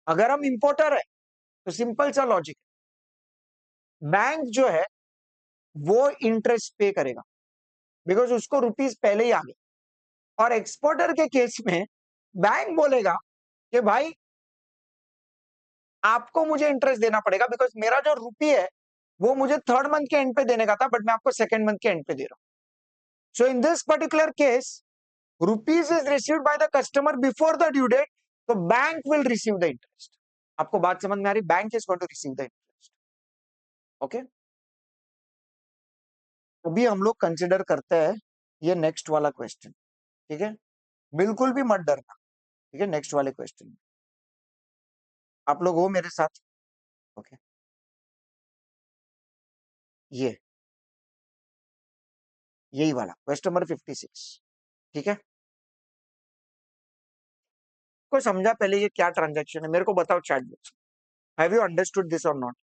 अगर हम इंपोर्टर है तो सिंपल सा लॉजिक, बैंक जो है वो इंटरेस्ट पे करेगा बिकॉज उसको रुपीज पहले ही आ गए, और एक्सपोर्टर के केस में बैंक बोलेगा कि भाई आपको मुझे इंटरेस्ट देना पड़ेगा बिकॉज मेरा जो रुपी है वो मुझे 3rd मंथ के एंड पे देने का था, बट मैं आपको 2nd मंथ के एंड पे दे रहा हूं। So in this particular case rupees is received by the customer before the due date, तो bank will receive the interest. आपको बात समझ में आ रही? Bank is going to receive the interest. Okay, अभी हम लोग कंसिडर करते हैं ये नेक्स्ट वाला क्वेश्चन। ठीक है, बिल्कुल भी मत डरना। ठीक है, नेक्स्ट वाले क्वेश्चन आप लोग हो मेरे साथ? ओके, ये यही वाला क्वेश्चन नंबर 56। ठीक है, को समझा पहले ये क्या ट्रांजैक्शन है? मेरे को बताओ chat box, have you understood this और नॉट?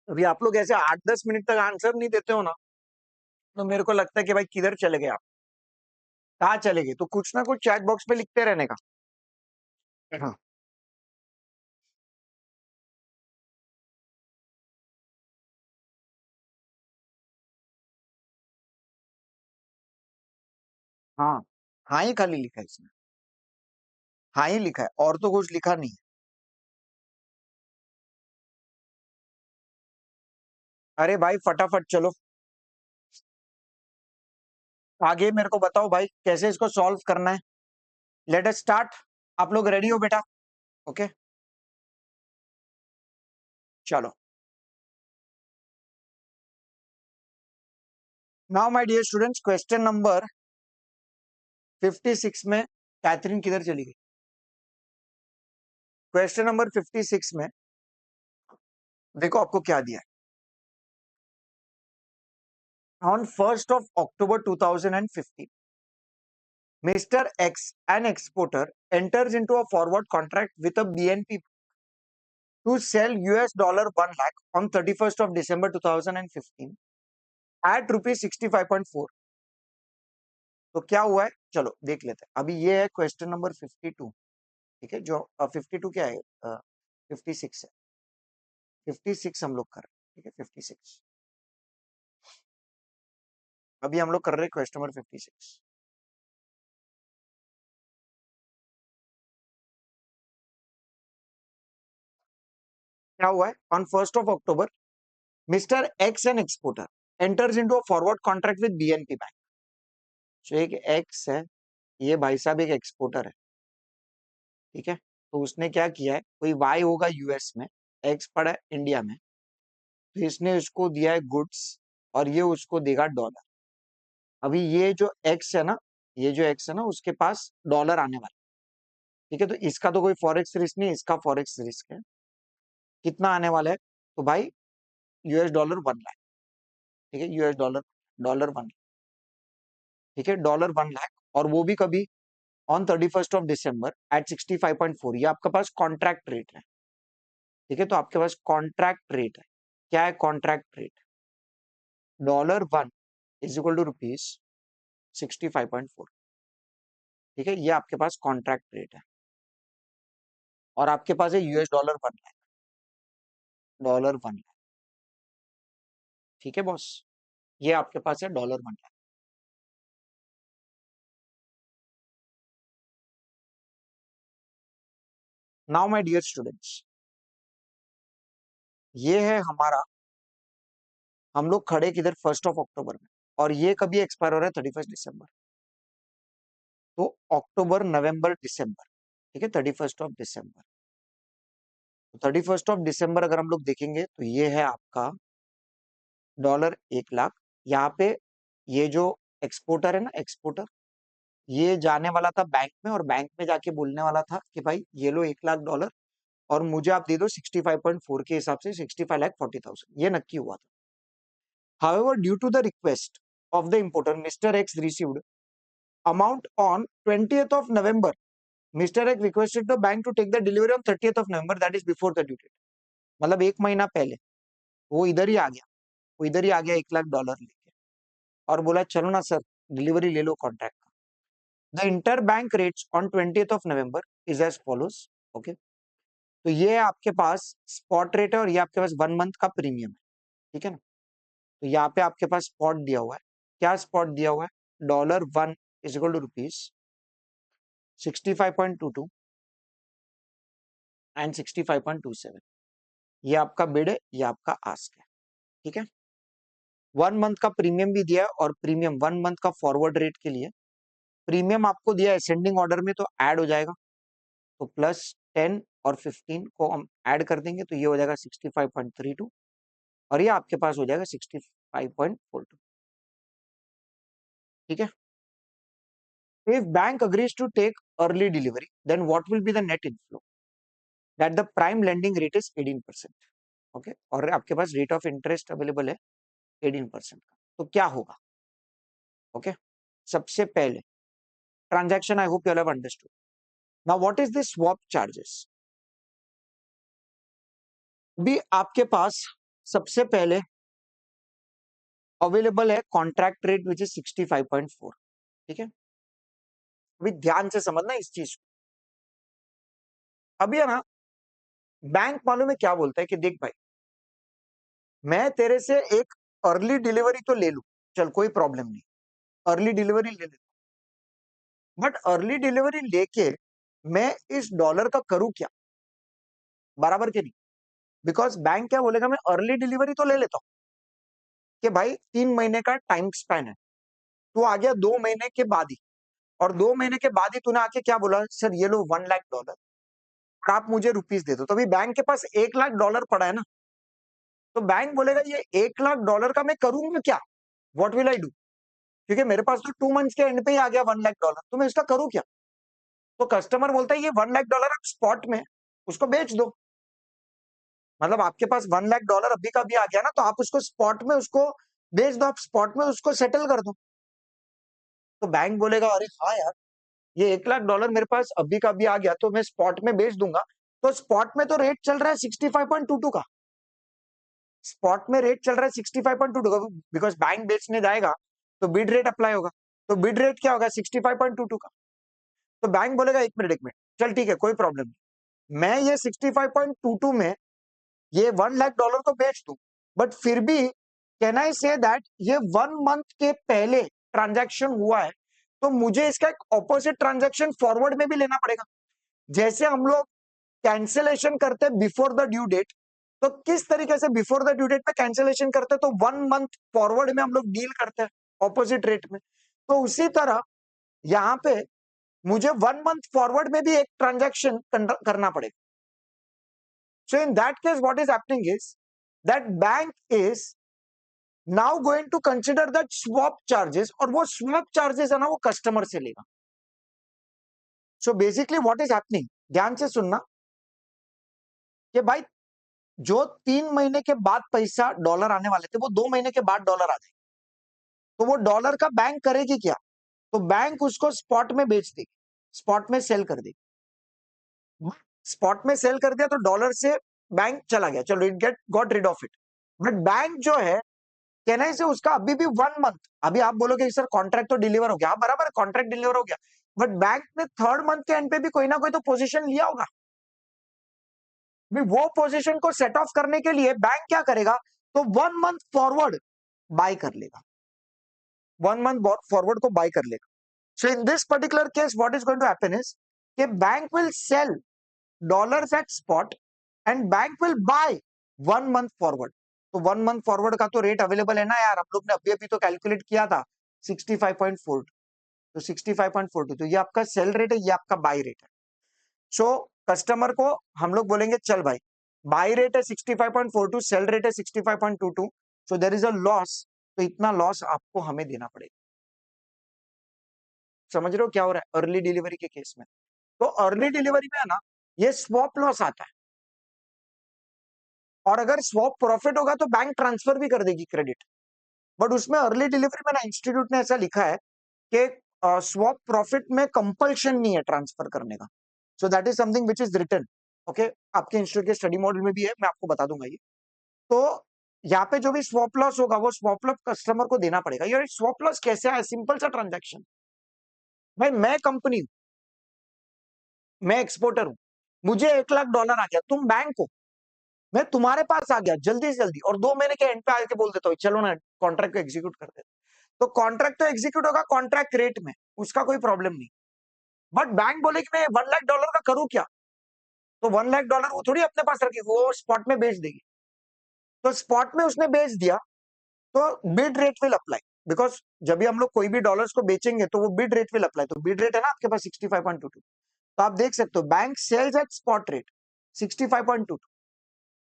अभी आप लोग ऐसे 8-10 मिनट तक आंसर नहीं देते हो ना, तो मेरे को लगता है कि भाई किधर चले गए आप, कहाँ चले गए? तो कुछ ना कुछ चैट बॉक्स पे लिखते रहने का। हाँ, हाँ, हाँ ही खाली लिखा है इसमें, हाँ ही लिखा है, और तो कुछ लिखा नहीं है। अरे भाई फटाफट चलो आगे, मेरे को बताओ भाई कैसे इसको सॉल्व करना है। Let us start. आप लोग रेडी हो बेटा? ओके, चलो। Now my dear students, question number 56 में कैथरीन किधर चली गई? क्वेश्चन नंबर 56 में देखो आपको क्या दिया है। On 1 October 2015, Mr. X, an exporter, enters into a forward contract with a BNP to sell $1 lakh on 31st of December 2015 at rupees 65.4। तो क्या हुआ है, चलो देख लेते हैं। अभी ये है क्वेश्चन नंबर 52। ठीक है, जो 52 क्या है, 56 है। 56 हम लोग कर रहे हैं। ठीक है, 56 अभी हम लोग कर रहे हैं क्वेश्चन नंबर 56। क्या हुआ है? On 1 October mister x an exporter enters into a forward contract with BNP bank. जो एक एक्स है, ये भाई साहब एक एक्सपोर्टर है। ठीक है, तो उसने क्या किया है, कोई वाई होगा यूएस में, एक्स पड़ा है इंडिया में, तो इसने उसको दिया है गुड्स और ये उसको देगा डॉलर। अभी ये जो एक्स है ना, ये जो एक्स है ना, उसके पास डॉलर आने वाला है। ठीक है, तो इसका तो कोई फॉरेक्स रिस्क नहीं, इसका फॉरेक्स रिस्क है। कितना आने वाला है? तो भाई $1 लाख। ठीक है, $1, डॉलर 1 लाख। ठीक है, डॉलर 1 लाख, और वो भी कभी on 31st of December eight 65.4। ये आपके पास कॉन्ट्रैक्ट रेट है। ठीक है, तो आपके पास कॉन्ट्रैक्ट रेट है। क्या है contract rate? $1 is equal to ₹65.4। ठीक है, ये आपके पास कॉन्ट्रैक्ट रेट है, और आपके पास है $1 1 लाख, $1 लाख। ठीक है बॉस, ये आपके पास है $1 lakh. Now my dear students, ये है हमारा, हम लोग खड़े किधर, 1 October में, और ये कभी एक्सपायर हो रहा है 31 दिसंबर। तो अक्टूबर, नवंबर, दिसंबर। ठीक है, 31 तो 31 अगर हम लोग देखेंगे तो ये है आपका $1 लाख। यहाँ पे ये जो एक्सपोर्टर है ना, एक्सपोर्टर, ये जाने वाला था बैंक में, और बैंक में जाके बोलने वाला था कि भाई ये लो $1 लाख, और मुझे आप दे दो 65.4 के हिसाब से 65,40,000। ये नक्की हुआ था। However, due to the request of the importer, Mr. X received amount on 20th of November. Mr. X requested the bank to take the delivery on 30th of November, that is before the due date। मतलब एक महीना पहले वो इधर ही आ गया, वो इधर ही आ गया $1 लाख लेके, और बोला चलो ना सर, डिलीवरी ले लो कॉन्ट्रैक्ट का। The inter bank rates on 20th of November is as follows. Okay, तो ये आपके पास स्पॉट रेट है, और ये आपके पास 1 मंथ का प्रीमियम है। ठीक है ना, तो यहाँ पे आपके पास स्पॉट दिया हुआ है। क्या स्पॉट दिया हुआ है? $1 इज इक्वल टू ₹65.22 एंड 65.27। ये आपका बिड है, ये आपका आस्क है। ठीक है, 1 मंथ का प्रीमियम भी दिया है, और प्रीमियम 1 मंथ का फॉरवर्ड रेट के लिए प्रीमियम आपको दिया असेंडिंग ऑर्डर में, तो ऐड हो जाएगा, तो +10 और 15 को हम ऐड कर देंगे, तो ये हो जाएगा 65.32 और ये आपके पास हो जाएगा 65.42। ठीक है। If bank agrees to take early delivery, then what will be the net inflow? That the prime lending rate is 18%. Okay, और आपके पास रेट ऑफ इंटरेस्ट अवेलेबल है 18% का, तो क्या होगा? ओके, सबसे पहले transaction, I hope you have understood. Now what is the swap charges? भी आपके पास सबसे पहले अवेलेबल है कॉन्ट्रैक्ट रेट विच इज 65.4। ठीक है, अभी ध्यान से समझना इस चीज को। अभी है ना, बैंक मालूम है क्या बोलता है कि देख भाई, मैं तेरे से एक अर्ली डिलीवरी तो ले लूं, चल कोई प्रॉब्लम नहीं, अर्ली डिलीवरी ले लेता, बट अर्ली डिलीवरी लेके मैं इस डॉलर का करूं क्या? बराबर के नहीं? बिकॉज बैंक क्या बोलेगा, मैं अर्ली डिलीवरी तो ले लेता हूं कि भाई 3 महीने का टाइम स्पैन है, तू आ गया 2 महीने के बाद ही, और 2 महीने के बाद ही तूने आके क्या बोला, सर ये लो $1 लाख, और आप मुझे रुपीस दे दो, तो अभी बैंक के पास $1 लाख पड़ा है ना, तो बैंक बोलेगा ये $1 लाख का मैं करूंगा क्या? What will I do? क्योंकि मेरे पास तो 2 मंथ्स के एंड पे ही आ गया $1 लाख, तो मैं इसका करूं क्या? तो कस्टमर बोलता है ये $1 लाख आप स्पॉट में उसको बेच दो, मतलब आपके पास $1 लाख अभी का भी आ गया ना, तो आप उसको स्पॉट में उसको बेच दो, आप स्पॉट में उसको सेटल कर दो। तो बैंक बोलेगा अरे हाँ यार, ये $1 लाख मेरे पास अभी का भी आ गया, तो मैं स्पॉट में बेच दूंगा, तो स्पॉट में तो रेट चल रहा है 65.22 का, स्पॉट में रेट चल रहा है 65.22 का, बिकॉज बैंक बेचने जाएगा तो बिड रेट अप्लाई होगा, तो बिड रेट क्या होगा 65.22 का। तो बैंक बोलेगा एक मिनट, चल ठीक है कोई प्रॉब्लम नहीं, मैं ये 65.22 में ये $1 लाख को बेच दूं, बट फिर भी कैन आई से दैट ये 1 मंथ के पहले ट्रांजैक्शन हुआ है, तो मुझे इसका एक ऑपोजिट ट्रांजैक्शन फॉरवर्ड में भी लेना पड़ेगा। जैसे हम लोग कैंसिलेशन करते हैं बिफोर द ड्यू डेट, तो किस तरीके से बिफोर द ड्यू डेट पे कैंसिलेशन करते हैं, तो 1 मंथ फॉरवर्ड में हम लोग डील करते हैं ऑपोजिट रेट में, तो उसी तरह यहां पे मुझे 1 मंथ फॉरवर्ड में भी एक ट्रांजैक्शन करना पड़ेगा। So in that case, what is happening is that bank is now going to consider that swap charges, और वो swap charges है ना, वो कस्टमर से लेगा। So basically what is happening, ध्यान से सुनना कि भाई जो 3 महीने के बाद पैसा डॉलर आने वाले थे, वो 2 महीने के बाद डॉलर आ जाए, तो वो डॉलर का बैंक करेगी क्या? तो बैंक उसको स्पॉट में बेच देगी, स्पॉट में सेल कर देगी। स्पॉट में सेल कर दिया तो डॉलर से बैंक चला गया, चलो it get got rid of it. But bank जो है कहना है से उसका अभी भी 1 मंथ, अभी आप बोलोगे सर कॉन्ट्रैक्ट तो डिलीवर हो गया, हाँ बराबर कॉन्ट्रैक्ट डिलीवर हो गया, बट बैंक ने 3rd मंथ के एंड पे भी कोई ना कोई तो पोजीशन लिया होगा। वो पोजीशन को सेट ऑफ करने के लिए बैंक क्या करेगा, तो 1 मंथ फॉरवर्ड बाय कर लेगा, 1 मंथ फॉरवर्ड को बाय कर लेगा। So in this particular case what is going to happen is कि bank will sell dollars at spot and bank will buy 1 month forward. तो 1 मंथ फॉरवर्ड का तो rate available है ना यार, हम लोग ने अभी अभी तो कैलकुलेट किया था 65.42, तो 65.42, तो ये आपका सेल रेट है, ये आपका बाय रेट है। सो कस्टमर को हम लोग बोलेंगे चल भाई, बाय रेट है 65.42, सेल रेट है 65.22, so there is a loss, तो इतना लॉस आपको हमें देना पड़ेगा। समझ रहे हो क्या हो रहा है अर्ली डिलीवरी के केस में? तो अर्ली डिलीवरी में है ना, ये स्वॉप लॉस आता है, और अगर स्वॉप प्रॉफिट होगा तो बैंक ट्रांसफर भी कर देगी क्रेडिट, बट उसमें अर्ली डिलीवरी में ना इंस्टीट्यूट ने ऐसा लिखा है कि स्वॉप प्रॉफिट में कंपल्शन नहीं है ट्रांसफर करने का, so that is something which is written. Okay, आपके इंस्टीट्यूट के स्टडी मॉडल में भी है, मैं आपको बता दूंगा ये। तो यहाँ पे जो भी स्वॉप लॉस होगा वो स्वॉप लॉस कस्टमर को देना पड़ेगा। यार स्वॉप लॉस कैसे आया? सिंपल सा ट्रांजैक्शन, भाई मैं कंपनी हूं, मैं एक्सपोर्टर हूं, मुझे $1 लाख आ गया, तुम बैंक हो, मैं तुम्हारे पास आ गया जल्दी से जल्दी, और 2 महीने के एंड पे आके बोल देता हूँ चलो ना कॉन्ट्रैक्ट को एग्जीक्यूट कर देते, तो कॉन्ट्रैक्ट तो एग्जीक्यूट होगा कॉन्ट्रैक्ट रेट में, उसका कोई प्रॉब्लम नहीं। बट बैंक बोले कि मैं $1 लाख का करूं क्या, तो $1 लाख वो थोड़ी अपने पास रखेगी, वो स्पॉट में बेच देगी, तो स्पॉट में उसने बेच दिया, तो bid rate will apply, because जब भी हम लोग कोई भी डॉलर्स को बेचेंगे तो वो बिड रेट विल अप्लाई, तो बिड रेट है ना आपके पास 65.22, तो आप देख सकते हो bank sells at spot rate 65.22,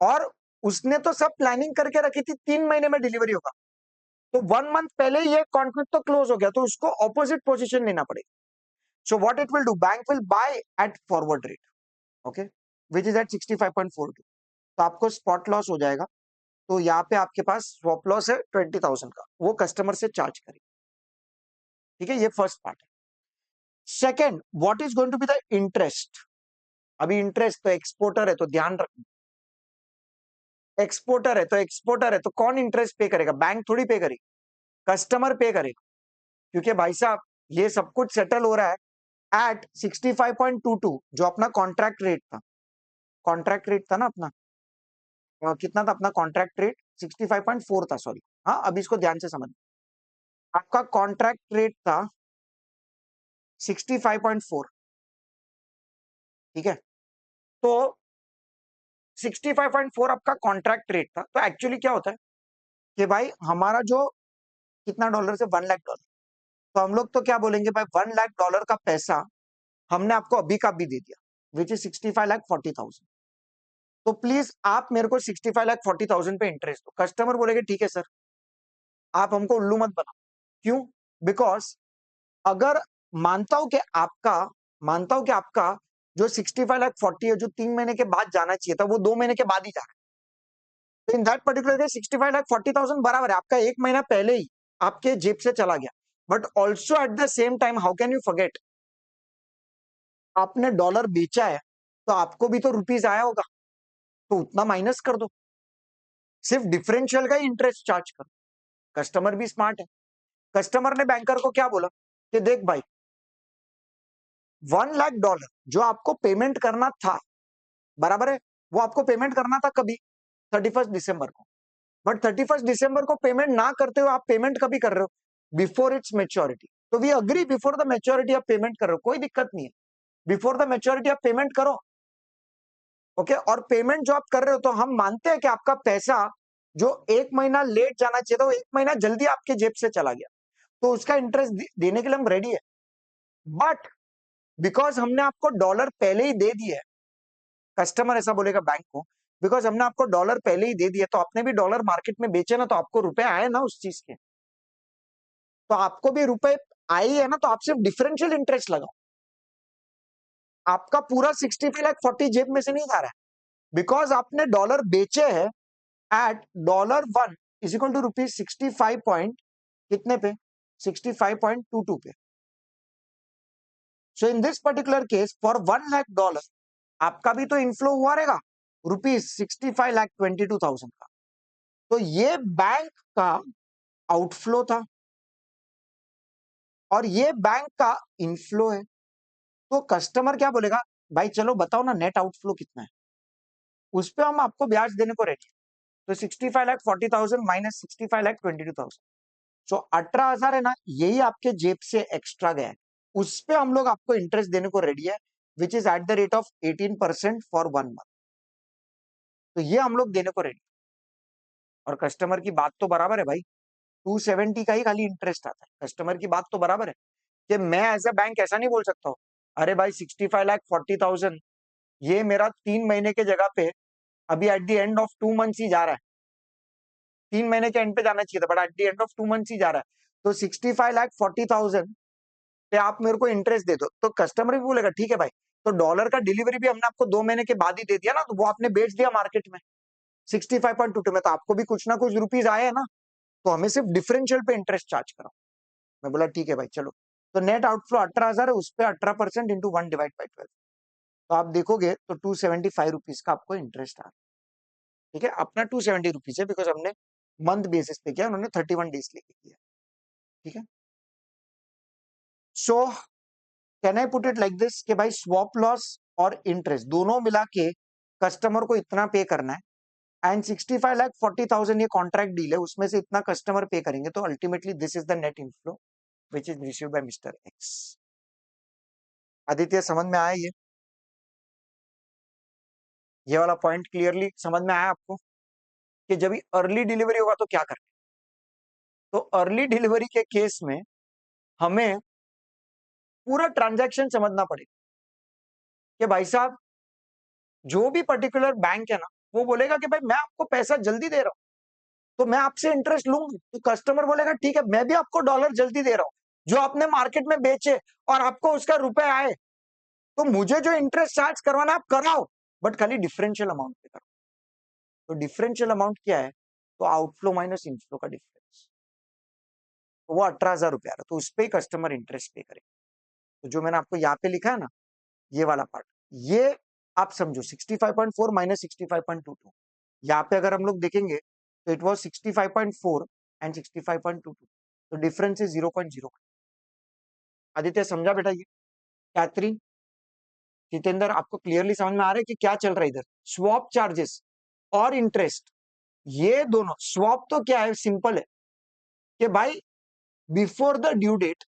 और उसने तो सब प्लानिंग करके रखी थी 3 महीने में डिलीवरी होगा, तो 1 मंथ पहले ये कॉन्ट्रैक्ट तो क्लोज हो गया, तो उसको ऑपोजिट पोजीशन लेना पड़ेगा. So what it will do, bank will buy at forward rate, okay, which is at 65.42, तो आपको स्पॉट लॉस हो जाएगा. तो यहाँ पे आपके पास स्वॉप लॉस है 20,000 का, वो कस्टमर से चार्ज करेंगे. ठीक है, ये फर्स्ट पार्ट है. Second, what is going to be the interest. अभी इंटरेस्ट तो एक्सपोर्टर है तो ध्यान रखना, एक्सपोर्टर है तो कौन इंटरेस्ट पे करेगा, बैंक थोड़ी पे करेगी, कस्टमर पे करेगा. क्योंकि भाई साहब ये सब कुछ सेटल हो रहा है एट 65.22, जो अपना कॉन्ट्रैक्ट रेट था. कॉन्ट्रैक्ट रेट था ना अपना, कितना था अपना कॉन्ट्रैक्ट रेट, 65.4 था, सॉरी. हाँ, अभी इसको ध्यान से समझ, आपका कॉन्ट्रैक्ट रेट था 65.4. ठीक है, तो 65.4 आपका कॉन्ट्रैक्ट रेट था. तो एक्चुअली क्या होता है कि भाई हमारा जो कितना डॉलर से 1 लाख डॉलर, तो हम लोग तो क्या बोलेंगे भाई, 1 लाख डॉलर का पैसा हमने आपको अभी का भी दे दिया, विच इज 65,40,000. तो प्लीज आप मेरे को 65,40,000 पे इंटरेस्ट दो. कस्टमर बोलेगे ठीक है सर, आप हमको उल्लू मत बनाओ. क्यों? बिकॉज अगर मानता हूं कि आपका मानता हूं कि आपका जो 65,40,000 है, जो 3 महीने के बाद जाना चाहिए था, वो 2 महीने के बाद ही जा रहा है. तो इन दैट पर्टिकुलर केस 65,40,000 बराबर है आपका 1 महीना पहले ही आपके जेब से चला गया. But also at the same time, how can you forget, आपने डॉलर बेचा है तो आपको भी तो रुपीज आया होगा, तो उतना माइनस कर दो, सिर्फ डिफरेंशियल का ही इंटरेस्ट चार्ज करो. कस्टमर भी स्मार्ट है. कस्टमर ने बैंकर को क्या बोला कि देख भाई, 1 लाख डॉलर जो आपको पेमेंट करना था, बराबर है, वो आपको पेमेंट करना था कभी, 31 दिसंबर को. बट 31 दिसंबर को पेमेंट ना करते हुए आप पेमेंट कभी कर रहे हो, बिफोर इट्स मेच्योरिटी. तो we agree, before the maturity आप पेमेंट कर रहे हो, कोई दिक्कत नहीं है, बिफोर द मेच्योरिटी आप पेमेंट करो. ओके, और पेमेंट जो आप कर रहे हो, तो हम मानते हैं कि आपका पैसा जो 1 महीना लेट जाना चाहिए था, वो 1 महीना जल्दी आपके जेब से चला गया, तो उसका इंटरेस्ट देने के लिए हम रेडी है. बट बिकॉज हमने आपको डॉलर पहले ही दे दिए, कस्टमर ऐसा बोलेगा बैंक को, बिकॉज हमने आपको डॉलर पहले ही दे दिया, तो आपने भी डॉलर मार्केट में बेचे ना, तो आपको रुपए आए ना उस चीज के, तो आपको भी रुपए आए है ना, तो आप सिर्फ डिफरेंशियल इंटरेस्ट लगाओ. आपका पूरा 65,40,000 जेब में से नहीं जा रहा है, बिकॉज आपने डॉलर बेचे हैं at $1 is equal to rupees 65 point कितने पे, 65.22 पे. So in this particular case for 1 lakh dollar आपका भी तो इनफ्लो हुआ रहेगा रुपीज 65,22,000 का. तो ये बैंक का आउटफ्लो था और ये बैंक का इनफ्लो है. तो कस्टमर क्या बोलेगा, भाई चलो बताओ ना नेट आउटफ्लो कितना है, उस पर हम आपको ब्याज देने को रेडी. तो 65,40,000 माइनस 65,22,000, सो 18,000 है ना, यही आपके जेब से एक्स्ट्रा गया है, उस पे हम लोग आपको इंटरेस्ट देने को रेडी है, विच is at the rate of 18% for 1 month. तो ये हम लोग देने को रेडी. और कस्टमर की बात तो बराबर है भाई, 270 का ही खाली इंटरेस्ट आता है. कस्टमर की बात तो बराबर है कि मैं एज ए बैंक ऐसा नहीं बोल सकता हूँ, अरे भाई 65,40,000 ये मेरा 3 महीने के जगह पे अभी at the end of 2 months ही जा रहा है, 3 महीने के एंड पे जाना चाहिए था, but at the end of 2 months ही जा रहा है. तो 65,40,000 पे आप मेरे को इंटरेस्ट दे दो, तो कस्टमर भी बोलेगा ठीक है भाई, तो डॉलर का डिलीवरी भी हमने आपको 2 महीने के बाद ही दे दिया ना, तो वो आपने बेच दिया मार्केट में 65.22 में, तो आपको भी कुछ ना कुछ रुपीज आए हैं ना, तो हमें सिर्फ डिफरेंशियल पे इंटरेस्ट चार्ज करो. मैं बोला ठीक है भाई चलो. तो नेट आउटफ्लो 18,000 है, उस पर 18% इंटू 1/12, तो आप देखोगे तो 275 रुपीज का आपको इंटरेस्ट आ रहा है. ठीक है, अपना 270 रुपीज है, बिकॉज हमने मंथ बेसिस पे किया, उन्होंने 31 डेज लेके किया. ठीक है, सो can I put it like this कि भाई स्वॉप लॉस और इंटरेस्ट दोनों मिला के कस्टमर को इतना पे करना है, एंड 65,40,000 ये कॉन्ट्रैक्ट डील है, उसमें से इतना कस्टमर पे करेंगे, तो ultimately this is the net inflow which is received bye mister x. Aditya समझ में आया ये वाला पॉइंट क्लियरली समझ में आया आपको कि जब अर्ली डिलीवरी होगा तो क्या करना तो अर्ली डिलीवरी के केस में हमें पूरा ट्रांजैक्शन समझना पड़ेगा कि भाई साहब जो भी पर्टिकुलर बैंक है ना, वो बोलेगा कि भाई मैं आपको पैसा जल्दी दे रहा हूं, तो मैं आपसे इंटरेस्ट लूंगा। तो कस्टमर बोलेगा ठीक है, मैं भी आपको डॉलर जल्दी दे रहा हूं, जो आपने मार्केट में बेचे और आपको उसका रुपए आए, तो मुझे जो इंटरेस्ट चार्ज करवाना आप कराओ, बट खाली डिफरेंशियल अमाउंट पे करो। तो डिफरेंशियल अमाउंट क्या है? तो आउटफ्लो माइनस इनफ्लो का डिफरेंस, तो वो 18,000 रुपया है, तो उस पर कस्टमर इंटरेस्ट पे करेगा। तो जो मैंने आपको यहाँ पे लिखा है ना, ये वाला पार्ट, ये आप समझो 65.4 माइनस 65.22। यहाँ पे अगर हम लोग देखेंगे तो इट वाज 65.4 एंड 65.22, तो डिफरेंस इज 0.0। आदित्य समझा बेटा? ये कैथरीन, जितेंद्र, आपको क्लियरली समझ में आ रहा है कि क्या चल रहा है इधर? स्वैप चार्जेस और इंटरेस्ट, ये दोनों। स्वैप तो क्या है? सिंपल है कि भाई before the due date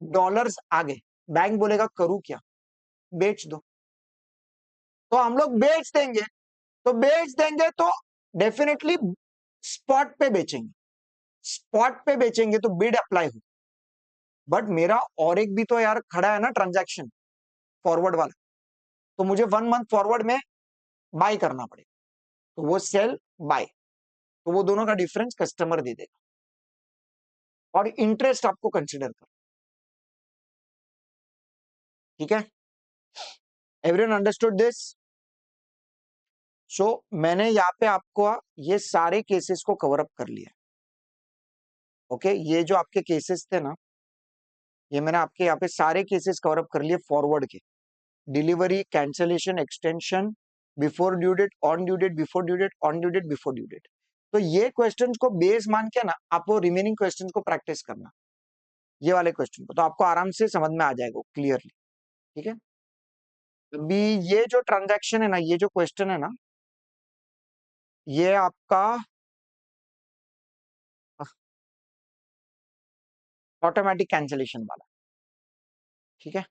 dollars आ गए, बैंक बोलेगा करूं क्या? बेच दो। तो हम लोग बेच देंगे, तो बेच देंगे तो डेफिनेटली स्पॉट पे बेचेंगे। स्पॉट पे बेचेंगे तो बिड अप्लाई हो, बट मेरा और एक भी तो यार खड़ा है ना ट्रांजैक्शन, फॉरवर्ड वाला, तो मुझे 1 मंथ फॉरवर्ड में बाय करना पड़ेगा, तो वो सेल बाय, तो वो दोनों का डिफरेंस कस्टमर दे देगा, और इंटरेस्ट आपको कंसिडर कर। ठीक है, एवरीवन अंडरस्टूड दिस? सो मैंने यहाँ पे आपको ये सारे केसेस को कवर अप कर लिया। ओके, ये जो आपके केसेस थे ना, ये मैंने आपके यहाँ पे सारे केसेस कवर अप कर लिए फॉरवर्ड के। Delivery, cancellation, extension, before due date, on due date, before due date, on due date, before due date. तो ये क्वेश्चंस को बेस मान के ना आप वो रिमेनिंग क्वेश्चंस को प्रैक्टिस करना, ये वाले क्वेश्चन को, तो आपको आराम से समझ में आ जाएगा क्लियरली। ठीक है, अभी ये जो ट्रांजैक्शन है ना, ये जो क्वेश्चन है ना, ये आपका ऑटोमेटिक कैंसलेशन वाला। ठीक है,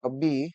अभी